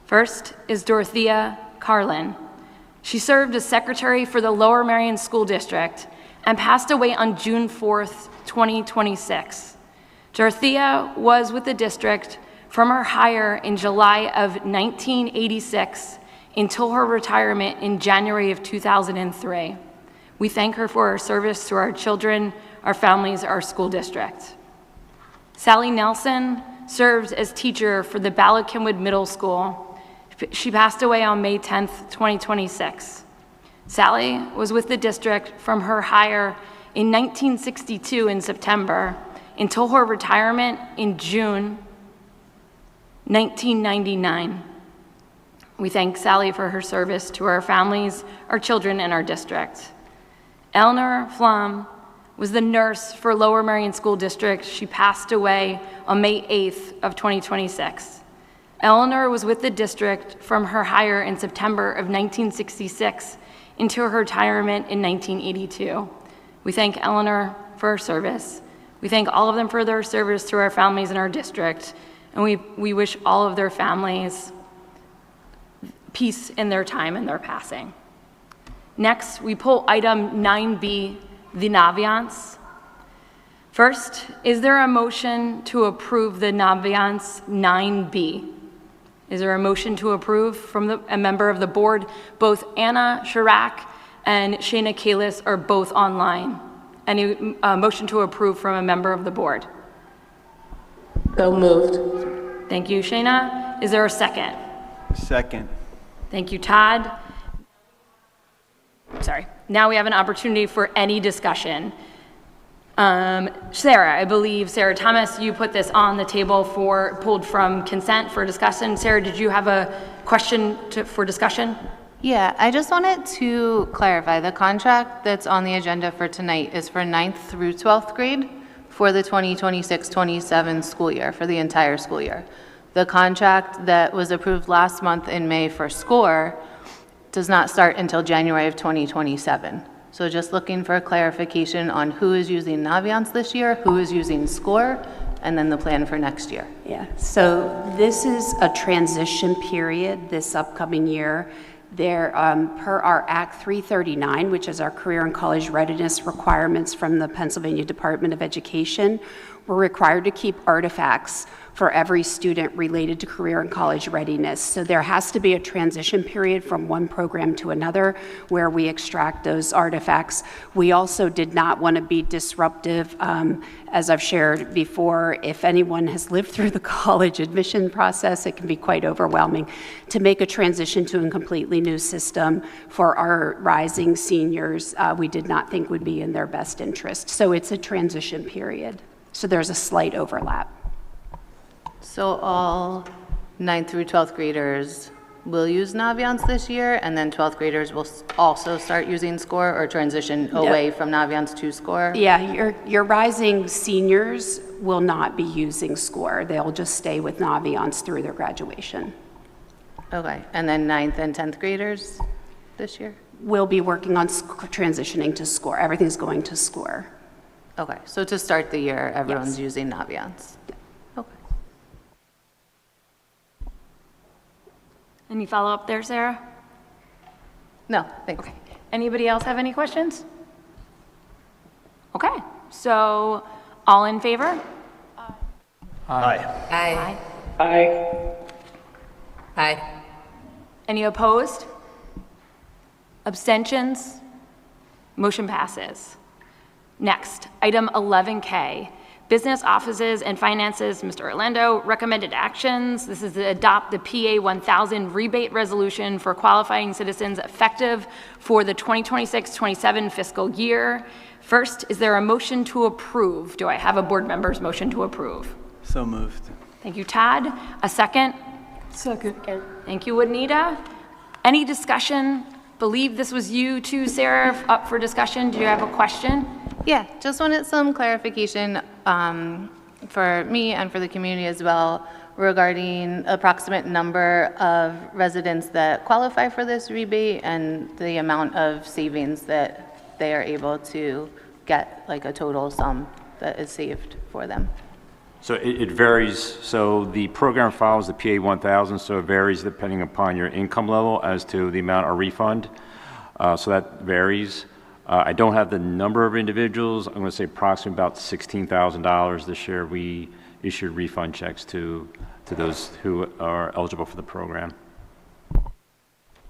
First is Dorothea Carlin. She served as secretary for the Lower Merion School District and passed away on June 4th, 2026. Dorothea was with the district from her hire in July of 1986 until her retirement in January of 2003. We thank her for her service to our children, our families, our school district. Sally Nelson served as teacher for the Bala-Cynwyd Middle School. She passed away on May 10th, 2026. Sally was with the district from her hire in 1962 in September until her retirement in June 1999. We thank Sally for her service to our families, our children, and our district. Eleanor Flom was the nurse for Lower Merion School District. She passed away on May 8th of 2026. Eleanor was with the district from her hire in September of 1966 until her retirement in 1982. We thank Eleanor for her service. We thank all of them for their service to our families in our district, and we wish all of their families peace in their time and their passing. Next, we pull item 9B, the Naviance. First, is there a motion to approve the Naviance 9B? Is there a motion to approve from a member of the board? Both Anna Chirac and Shayna Kalis are both online. Any motion to approve from a member of the board? So moved. Thank you, Shayna. Is there a second? Second. Thank you, Todd. Sorry. Now we have an opportunity for any discussion. Sarah, I believe, Sarah Thomas, you put this on the table pulled from consent for discussion. Sarah, did you have a question for discussion? Yeah, I just wanted to clarify, the contract that's on the agenda for tonight is for 9th through 12th grade for the 2026-27 school year, for the entire school year. The contract that was approved last month in May for SCORE does not start until January of 2027. So just looking for a clarification on who is using Naviance this year, who is using SCORE, and then the plan for next year. Yeah, so this is a transition period this upcoming year. There, per our Act 339, which is our career and college readiness requirements from the Pennsylvania Department of Education, we're required to keep artifacts for every student related to career and college readiness. So there has to be a transition period from one program to another where we extract those artifacts. We also did not want to be disruptive. As I've shared before, if anyone has lived through the college admission process, it can be quite overwhelming. To make a transition to a completely new system for our rising seniors, we did not think would be in their best interest. So it's a transition period. So there's a slight overlap. So all 9th through 12th graders will use Naviance this year, and then 12th graders will also start using SCORE or transition away from Naviance to SCORE? Yeah, your rising seniors will not be using SCORE. They'll just stay with Naviance through their graduation. Okay, and then 9th and 10th graders this year? We'll be working on transitioning to SCORE. Everything's going to SCORE. Okay, so to start the year, everyone's using Naviance? Any follow-up there, Sarah? No, thanks. Okay. Anybody else have any questions? Okay, so all in favor? Aye. Aye. Aye. Aye. Any opposed? Abstentions? Motion passes. Next, item 11K, Business Offices and Finances, Mr. Orlando, recommended actions. This is to adopt the PA 1000 rebate resolution for qualifying citizens effective for the 2026-27 fiscal year. First, is there a motion to approve? Do I have a board member's motion to approve? So moved. Thank you, Todd. A second? Second. Thank you, Anita. Any discussion? Believe this was you too, Sarah, up for discussion. Do you have a question? Yeah, just wanted some clarification for me and for the community as well regarding approximate number of residents that qualify for this rebate and the amount of savings that they are able to get, like a total sum that is saved for them. So it varies. So the program follows the PA 1000, so it varies depending upon your income level as to the amount of refund. So that varies. I don't have the number of individuals. I'm going to say approximately about $16,000 this year. We issued refund checks to those who are eligible for the program.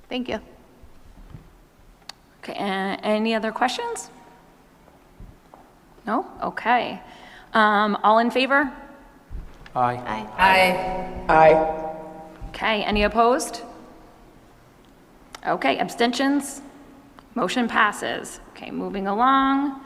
Thank you. Okay, any other questions? No? Okay. All in favor? Aye. Aye. Aye. Okay, any opposed? Okay, abstentions? Motion passes. Okay, moving along.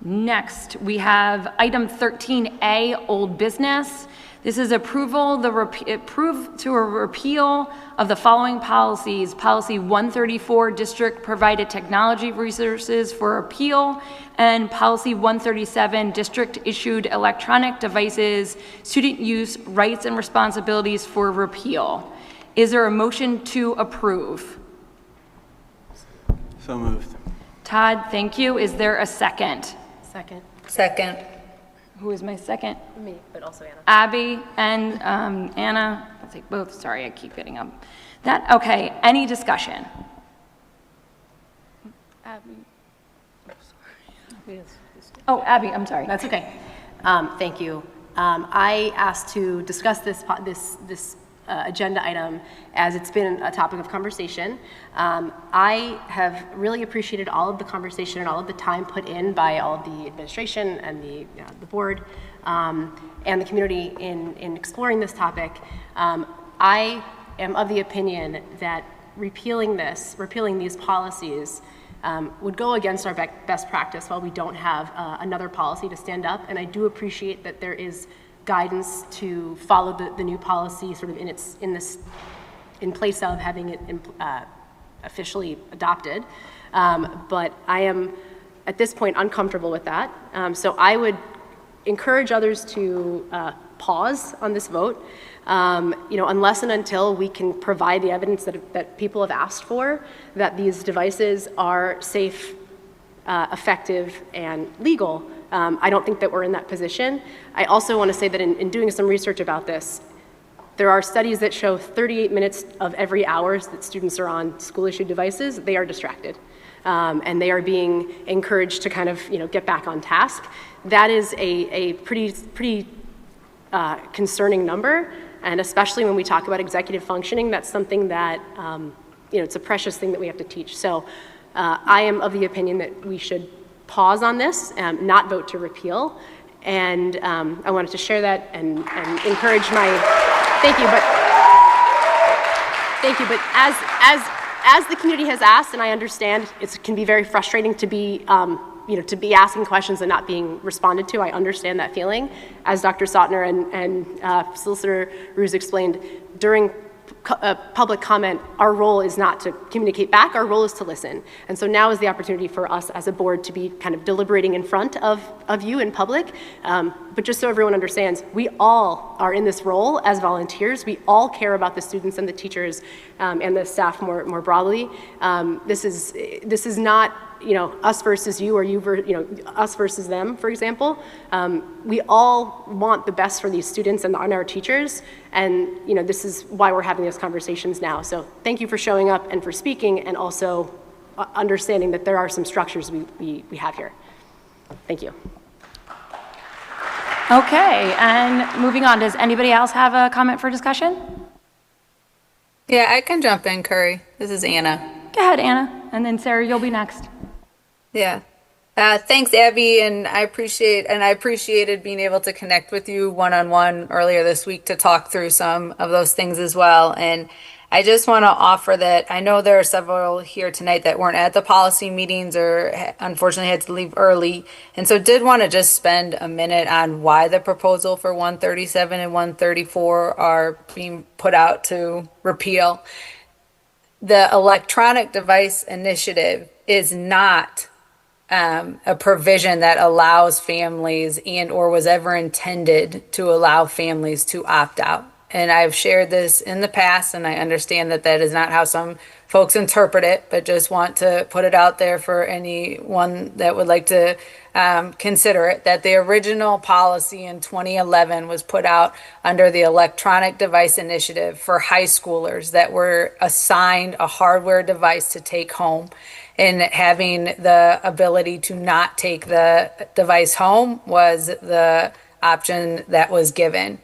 Next, we have item 13A, old business. This is approval to a repeal of the following policies. Policy 134, district provided technology resources for appeal, and policy 137, district issued electronic devices, student use rights and responsibilities for repeal. Is there a motion to approve? So moved. Todd, thank you. Is there a second? Second. Second. Who is my second? Me, but also Anna. Abby and Anna. I'll take both. Sorry, I keep getting up. That, okay, any discussion? Abby. Oh, Abby, I'm sorry. That's okay. Thank you. I asked to discuss this agenda item as it's been a topic of conversation. I have really appreciated all of the conversation and all of the time put in by all of the administration and the board and the community in exploring this topic. I am of the opinion that repealing these policies would go against our best practice while we don't have another policy to stand up. And I do appreciate that there is guidance to follow the new policy sort of in place of having it officially adopted. But I am at this point uncomfortable with that. So I would encourage others to pause on this vote, unless and until we can provide the evidence that people have asked for, that these devices are safe, effective, and legal. I don't think that we're in that position. I also want to say that in doing some research about this, there are studies that show 38 minutes of every hour that students are on school-issued devices, they are distracted. And they are being encouraged to kind of get back on task. That is a pretty concerning number, and especially when we talk about executive functioning, that's something that it's a precious thing that we have to teach. So I am of the opinion that we should pause on this, not vote to repeal, and I wanted to share that and encourage my thank you. But as the community has asked, and I understand it can be very frustrating to be to be asking questions and not being responded to. I understand that feeling. As Dr. Sautner and Solicitor Ruse explained, during public comment, our role is not to communicate back, our role is to listen. And so now is the opportunity for us as a board to be kind of deliberating in front of you in public. But just so everyone understands, we all are in this role as volunteers. We all care about the students and the teachers and the staff more broadly. This is not us versus you, or us versus them, for example. We all want the best for these students and our teachers, and this is why we're having these conversations now. So thank you for showing up and for speaking, and also understanding that there are some structures we have here. Thank you. Okay, and moving on, does anybody else have a comment for discussion? Yeah, I can jump in, Curry. This is Anna. Go ahead, Anna, and then Sarah, you'll be next. Yeah. Thanks, Abby, and I appreciated being able to connect with you one-on-one earlier this week to talk through some of those things as well. And I just want to offer that I know there are several here tonight that weren't at the policy meetings or unfortunately had to leave early. And so did want to just spend a minute on why the proposal for 137 and 134 are being put out to repeal. The electronic device initiative is not a provision that allows families and or was ever intended to allow families to opt out. And I've shared this in the past, and I understand that that is not how some folks interpret it, but just want to put it out there for anyone that would like to consider it, that the original policy in 2011 was put out under the Electronic Device Initiative for high schoolers that were assigned a hardware device to take home. And having the ability to not take the device home was the option that was given.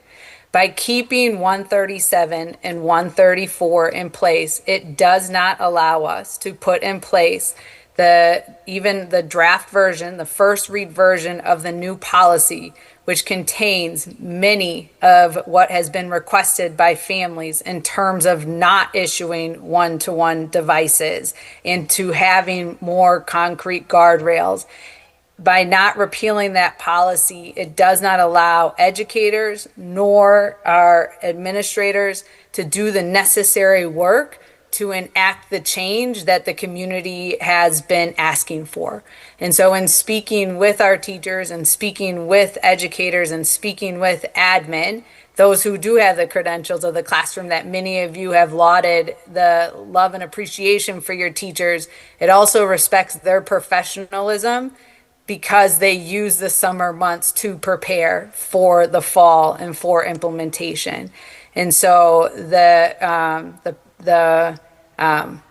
By keeping 137 and 134 in place, it does not allow us to put in place even the draft version, the first read version of the new policy, which contains many of what has been requested by families in terms of not issuing one-to-one devices and to having more concrete guardrails. By not repealing that policy, it does not allow educators nor our administrators to do the necessary work to enact the change that the community has been asking for. And so in speaking with our teachers and speaking with educators and speaking with admin, those who do have the credentials of the classroom that many of you have lauded the love and appreciation for your teachers, it also respects their professionalism because they use the summer months to prepare for the fall and for implementation. And so the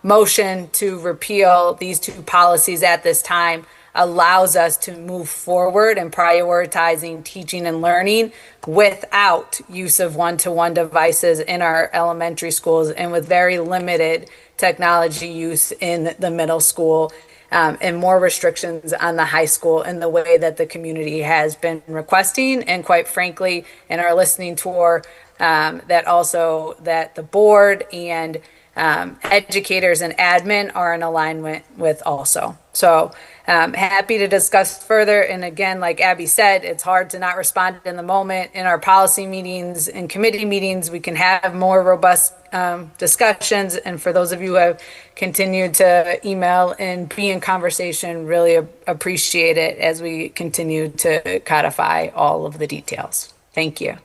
motion to repeal these two policies at this time allows us to move forward in prioritizing teaching and learning without use of one-to-one devices in our elementary schools and with very limited technology use in the middle school. And more restrictions on the high school in the way that the community has been requesting. And quite frankly, in our listening tour, that the board and educators and admin are in alignment with also. So happy to discuss further. And again, like Abby said, it's hard to not respond in the moment. In our policy meetings and committee meetings, we can have more robust discussions. And for those of you who have continued to email and be in conversation, really appreciate it as we continue to codify all of the details. Thank you.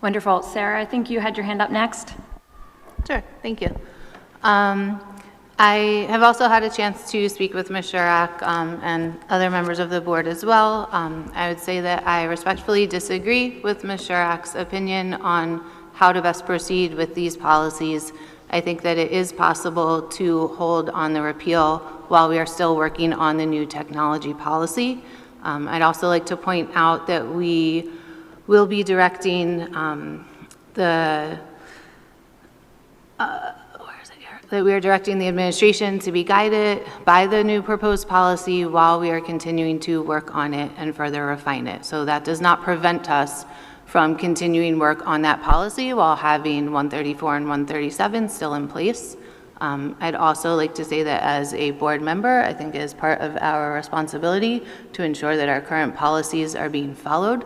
Wonderful. Sarah, I think you had your hand up next. Sure, thank you. I have also had a chance to speak with Ms. Shurak and other members of the board as well. I would say that I respectfully disagree with Ms. Shurak's opinion on how to best proceed with these policies. I think that it is possible to hold on the repeal while we are still working on the new technology policy. I'd also like to point out that we will be directing that we are directing the administration to be guided by the new proposed policy while we are continuing to work on it and further refine it. So that does not prevent us from continuing work on that policy while having 134 and 137 still in place. I'd also like to say that as a board member, I think it is part of our responsibility to ensure that our current policies are being followed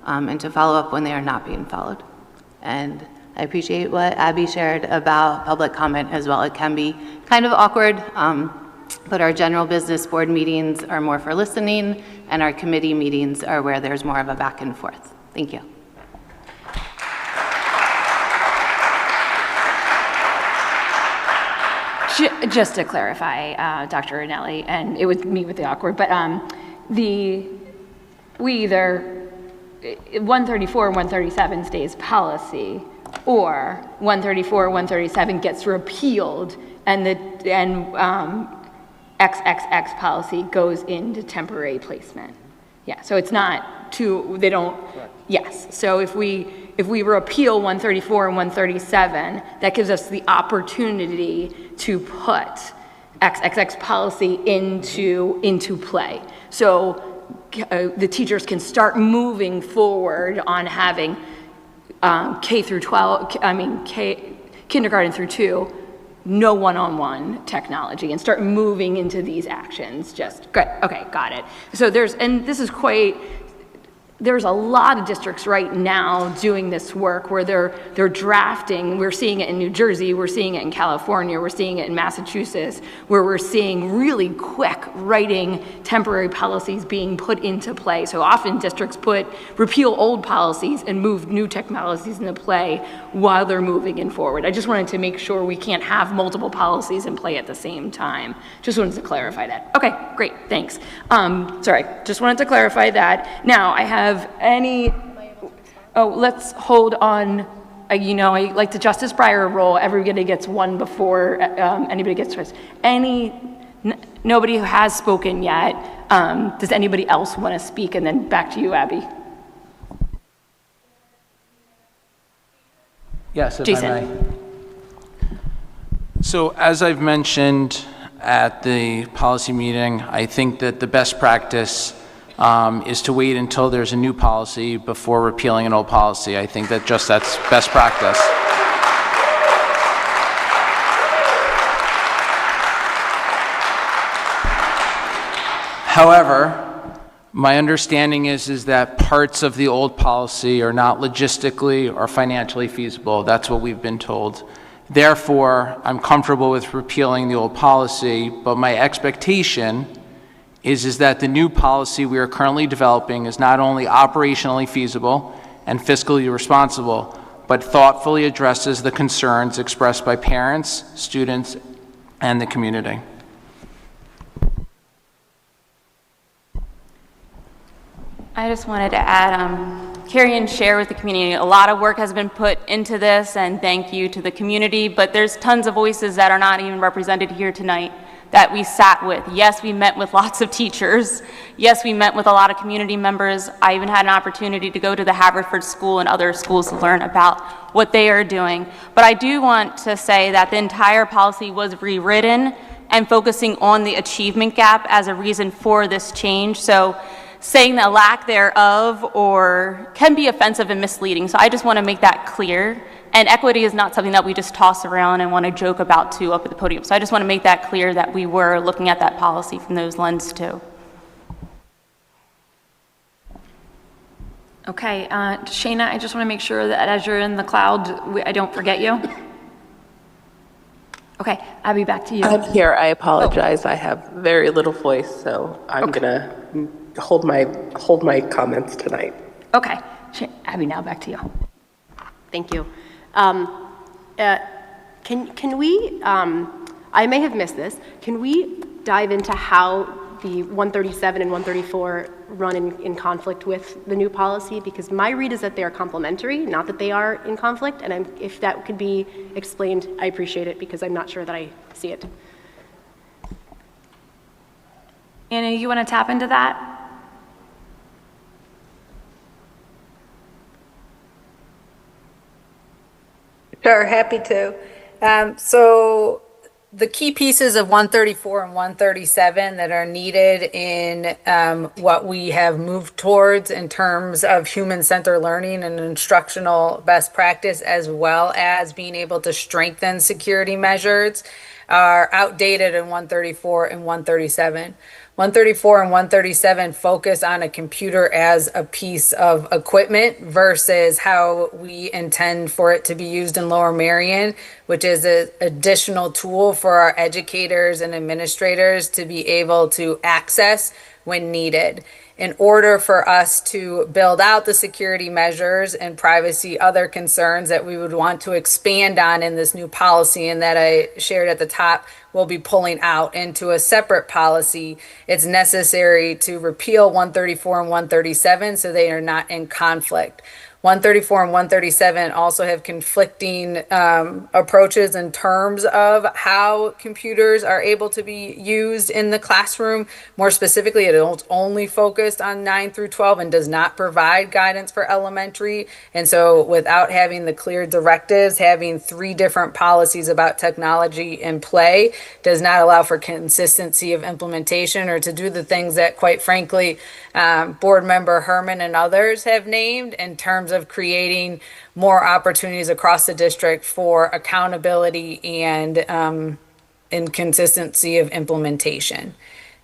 and to follow up when they are not being followed. And I appreciate what Abby shared about public comment as well. It can be kind of awkward, but our general business board meetings are more for listening, and our committee meetings are where there's more of a back and forth. Thank you. Just to clarify, Dr. Ranelli, and it would meet with the awkward, but we either 134 and 137 stays policy, or 134, 137 gets repealed, and XXX policy goes into temporary placement. Yeah, so it's not two, they don't, yes. So if we repeal 134 and 137, that gives us the opportunity to put XXX policy into play. So the teachers can start moving forward on having K through 12, kindergarten through 2, no one-on-one technology, and start moving into these actions. Just good. Okay, got it. So there's a lot of districts right now doing this work where they're drafting. We're seeing it in New Jersey, we're seeing it in California, we're seeing it in Massachusetts, where we're seeing really quick writing temporary policies being put into play. So often districts repeal old policies and move new technologies into play while they're moving in forward. I just wanted to make sure we can't have multiple policies in play at the same time. Just wanted to clarify that. Okay, great, thanks. Sorry, just wanted to clarify that. Now, I have let's hold on. I like the Justice Breyer rule. Everybody gets one before anybody gets twice. Nobody who has spoken yet. Does anybody else want to speak? And then back to you, Abby. Yes, if Jason. I may. So as I've mentioned at the policy meeting, I think that the best practice is to wait until there's a new policy before repealing an old policy. I think that that's best practice. However, my understanding is that parts of the old policy are not logistically or financially feasible. That's what we've been told. Therefore, I'm comfortable with repealing the old policy, but my expectation is that the new policy we are currently developing is not only operationally feasible and fiscally responsible, but thoughtfully addresses the concerns expressed by parents, students, and the community. I just wanted to add, carry and share with the community. A lot of work has been put into this, and thank you to the community, but there's tons of voices that are not even represented here tonight that we sat with. Yes, we met with lots of teachers. Yes, we met with a lot of community members. I even had an opportunity to go to the Haverford School and other schools to learn about what they are doing. But I do want to say that the entire policy was rewritten and focusing on the achievement gap as a reason for this change. So saying the lack thereof or can be offensive and misleading. So I just want to make that clear. And equity is not something that we just toss around and want to joke about too up at the podium. So I just want to make that clear that we were looking at that policy from those lenses too. Okay, Shayna, I just want to make sure that as you're in the cloud, I don't forget you. Okay, Abby, back to you. I'm here. I apologize. I have very little voice, so I'm gonna hold my comments tonight. Okay, Abby, now back to you. Thank you. Can we, I may have missed this, can we dive into how the 137 and 134 run in conflict with the new policy? Because my read is that they are complementary, not that they are in conflict, and if that could be explained, I appreciate it, because I'm not sure that I see it. Anna, you want to tap into that? Sure, happy to. So the key pieces of 134 and 137 that are needed in what we have moved towards in terms of human-centered learning and instructional best practice, as well as being able to strengthen security measures, are outdated in 134 and 137. 134 and 137 focus on a computer as a piece of equipment versus how we intend for it to be used in Lower Merion, which is an additional tool for our educators and administrators to be able to access when needed. In order for us to build out the security measures and privacy, other concerns that we would want to expand on in this new policy and that I shared at the top, we'll be pulling out into a separate policy. It's necessary to repeal 134 and 137 so they are not in conflict. 134 and 137 also have conflicting approaches in terms of how computers are able to be used in the classroom. More specifically, it is only focused on 9 through 12 and does not provide guidance for elementary. And so without having the clear directives, having 3 different policies about technology in play does not allow for consistency of implementation or to do the things that, quite frankly, Board Member Herman and others have named in terms terms of creating more opportunities across the district for accountability and consistency of implementation.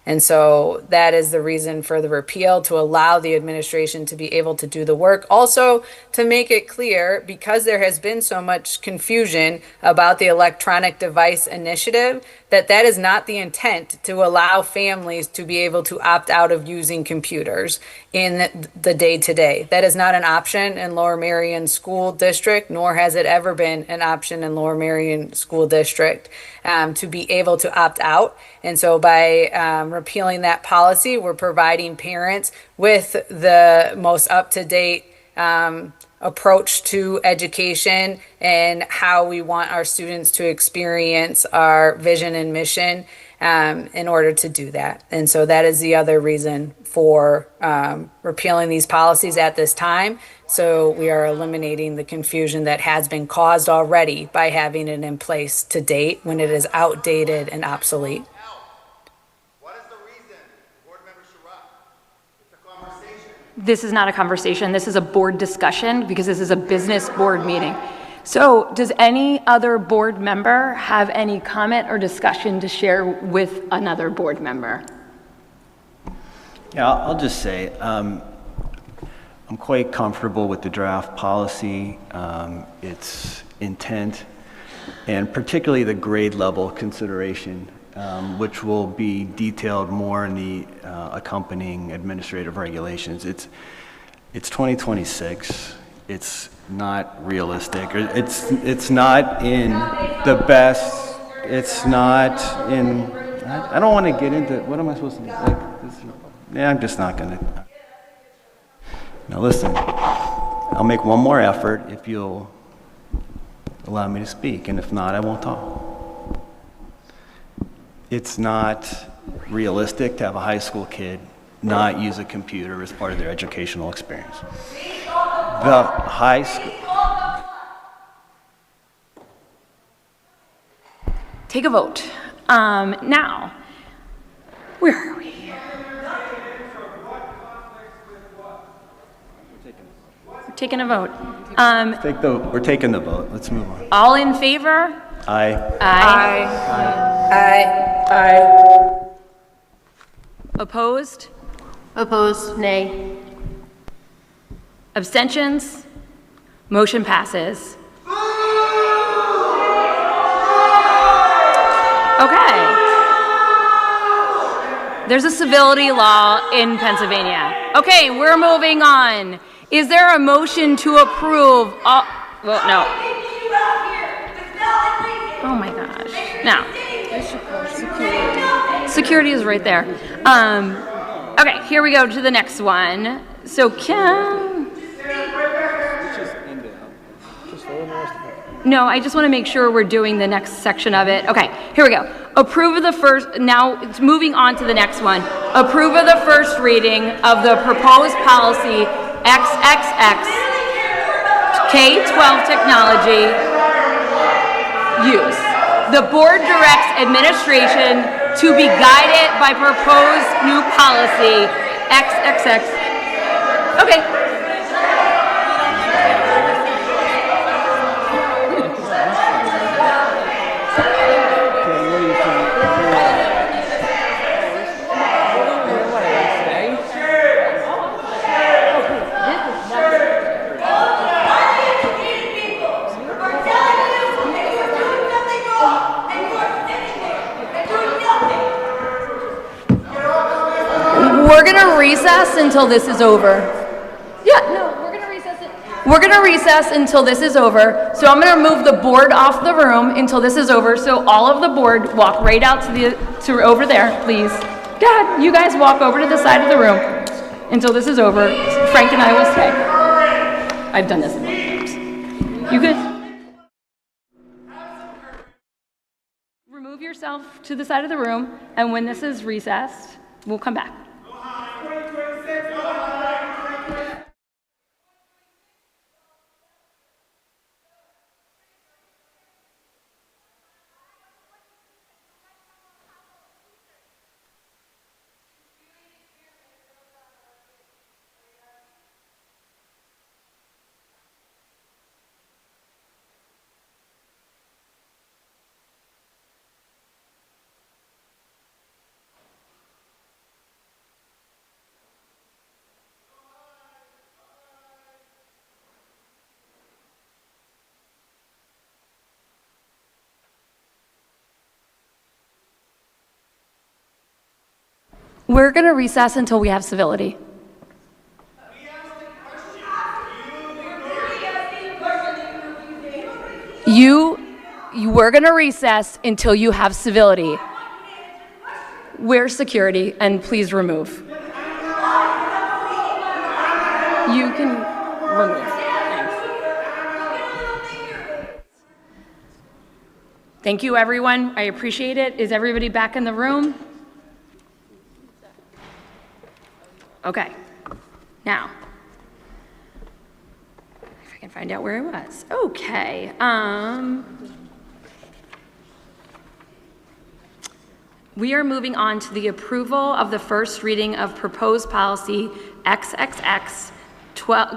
And so that is the reason for the repeal, to allow the administration to be able to do the work. Also, to make it clear, because there has been so much confusion about the electronic device initiative, that is not the intent, to allow families to be able to opt out of using computers in the day-to-day. That is not an option in Lower Merion School District, nor has it ever been an option in Lower Merion School District to be able to opt out. And so by repealing that policy, we're providing parents with the most up-to-date approach to education and how we want our students to experience our vision and mission in order to do that. And so that is the other reason for repealing these policies at this time. So we are eliminating the confusion that has been caused already by having it in place to date when it is outdated and obsolete. This is not a conversation. This is a board discussion because this is a business board meeting. So does any other board member have any comment or discussion to share with another board member? Yeah, I'll just say I'm quite comfortable with the draft policy, its intent, and particularly the grade level consideration, which will be detailed more in the accompanying administrative regulations. It's 2026. It's not realistic. It's not in the best. It's not in. I don't want to get into what am I supposed to do? Like this, yeah, I'm just not gonna. Now listen, I'll make one more effort if you'll allow me to speak, and if not, I won't talk. It's not realistic to have a high school kid not use a computer as part of their educational experience. The high school. Take a vote. Now, where are we? We're taking a vote. We're taking the vote. Let's move on. All in favor? Aye. Aye. Aye. Aye. Opposed? Opposed? Nay. Abstentions? Motion passes. Okay. There's a civility law in Pennsylvania. Okay, we're moving on. Is there a motion to approve? Well, no. Oh my gosh. Now. Security is right there. Okay, here we go to the next one. So No, I just want to make sure we're doing the next section of it. Okay, here we go. Approve of the first, now it's moving on to the next one. Approve of the first reading of the proposed policy XXX K-12 technology use. The board directs administration to be guided by proposed new policy XXX. Okay. We're gonna recess until this is over. Yeah, no, we're gonna recess it. We're gonna recess until this is over. So I'm gonna move the board off the room until this is over. So all of the board walk right out to over there, please. God, you guys walk over to the side of the room until this is over. Frank and I will stay. I've done this a million times. You good? Remove yourself to the side of the room, and when this is recessed, we'll come back. We're going to recess until we have civility. We're going to recess until you have civility. Where's security? And please remove. You can remove. Thanks. Thank you, everyone. I appreciate it. Is everybody back in the room? Okay. Now, if I can find out where I was. Okay. We are moving on to the approval of the first reading of proposed policy XXX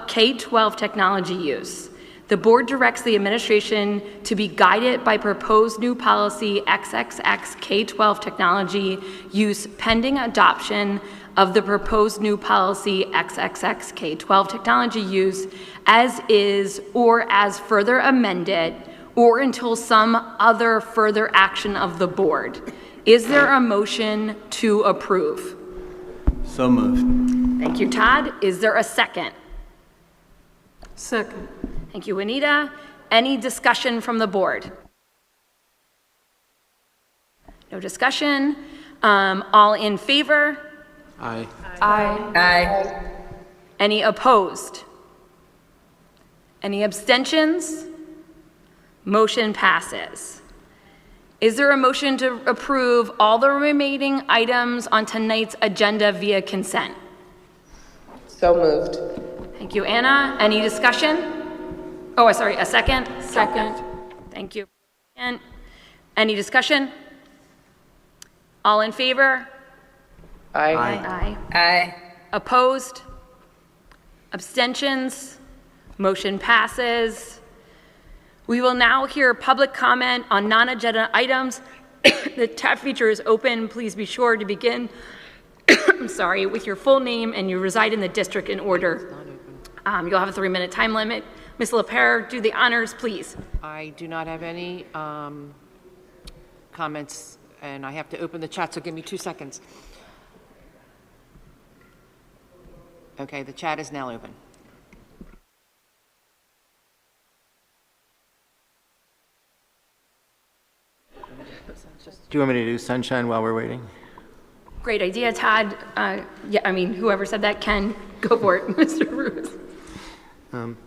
K-12 technology use. The board directs the administration to be guided by proposed new policy XXX K-12 technology use pending adoption of the proposed new policy XXX K-12 technology use as is or as further amended or until some other further action of the board. Is there a motion to approve? So moved. Thank you, Todd. Is there a second? Second. Thank you, Anita. Any discussion from the board? No discussion. All in favor? Aye. Aye. Aye. Any opposed? Any abstentions? Motion passes. Is there a motion to approve all the remaining items on tonight's agenda via consent? So moved. Thank you, Anna. Any discussion? Oh, sorry, a second? Second. Thank you. And any discussion? All in favor? Aye. Aye. Aye. Opposed? Abstentions? Motion passes. We will now hear public comment on non-agenda items. The chat feature is open. Please be sure to begin with your full name and you reside in the district in order. You'll have a 3-minute time limit. Ms. LaPere, do the honors, please. I do not have any comments, and I have to open the chat, so give me 2 seconds. Okay, the chat is now open. Do you want me to do sunshine while we're waiting? Great idea, Todd. Yeah, I mean, whoever said that can go for it, Mr. Ruiz.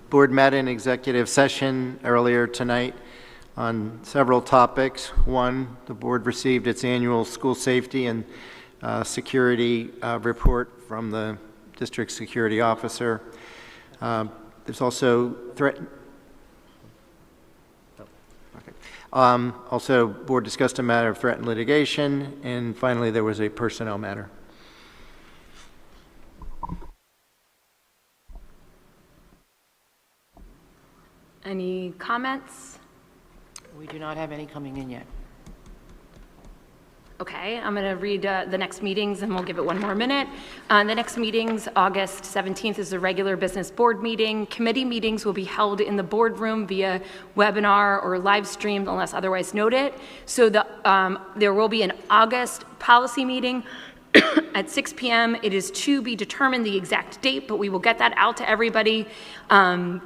Board met in executive session earlier tonight on several topics. One, the board received its annual school safety and security report from the district security officer. There's also also, board discussed a matter of threatened litigation, and finally, there was a personnel matter. Any comments? We do not have any coming in yet. Okay, I'm going to read the next meetings and we'll give it one more minute. The next meetings, August 17th, is a regular business board meeting. Committee meetings will be held in the boardroom via webinar or live stream unless otherwise noted. So there will be an August policy meeting at 6 p.m. It is to be determined the exact date, but we will get that out to everybody.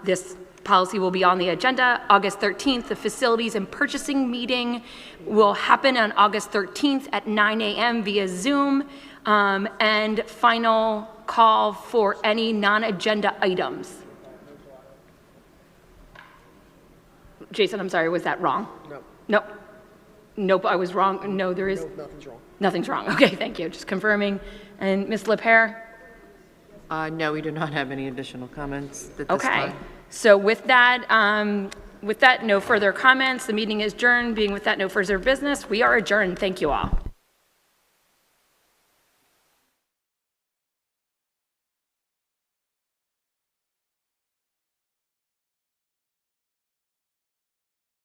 This policy will be on the agenda. August 13th, the facilities and purchasing meeting will happen on August 13th at 9 a.m. via Zoom. And final call for any non-agenda items. Jason, I'm sorry, was that wrong? No. Nope. Nope, I was wrong. No, there is. Nope, nothing's wrong. Nothing's wrong. Okay, thank you. Just confirming. And Ms. LaPere? No, we do not have any additional comments at this time. Okay. So with that, no further comments. The meeting is adjourned. Being with that, no further business. We are adjourned. Thank you all.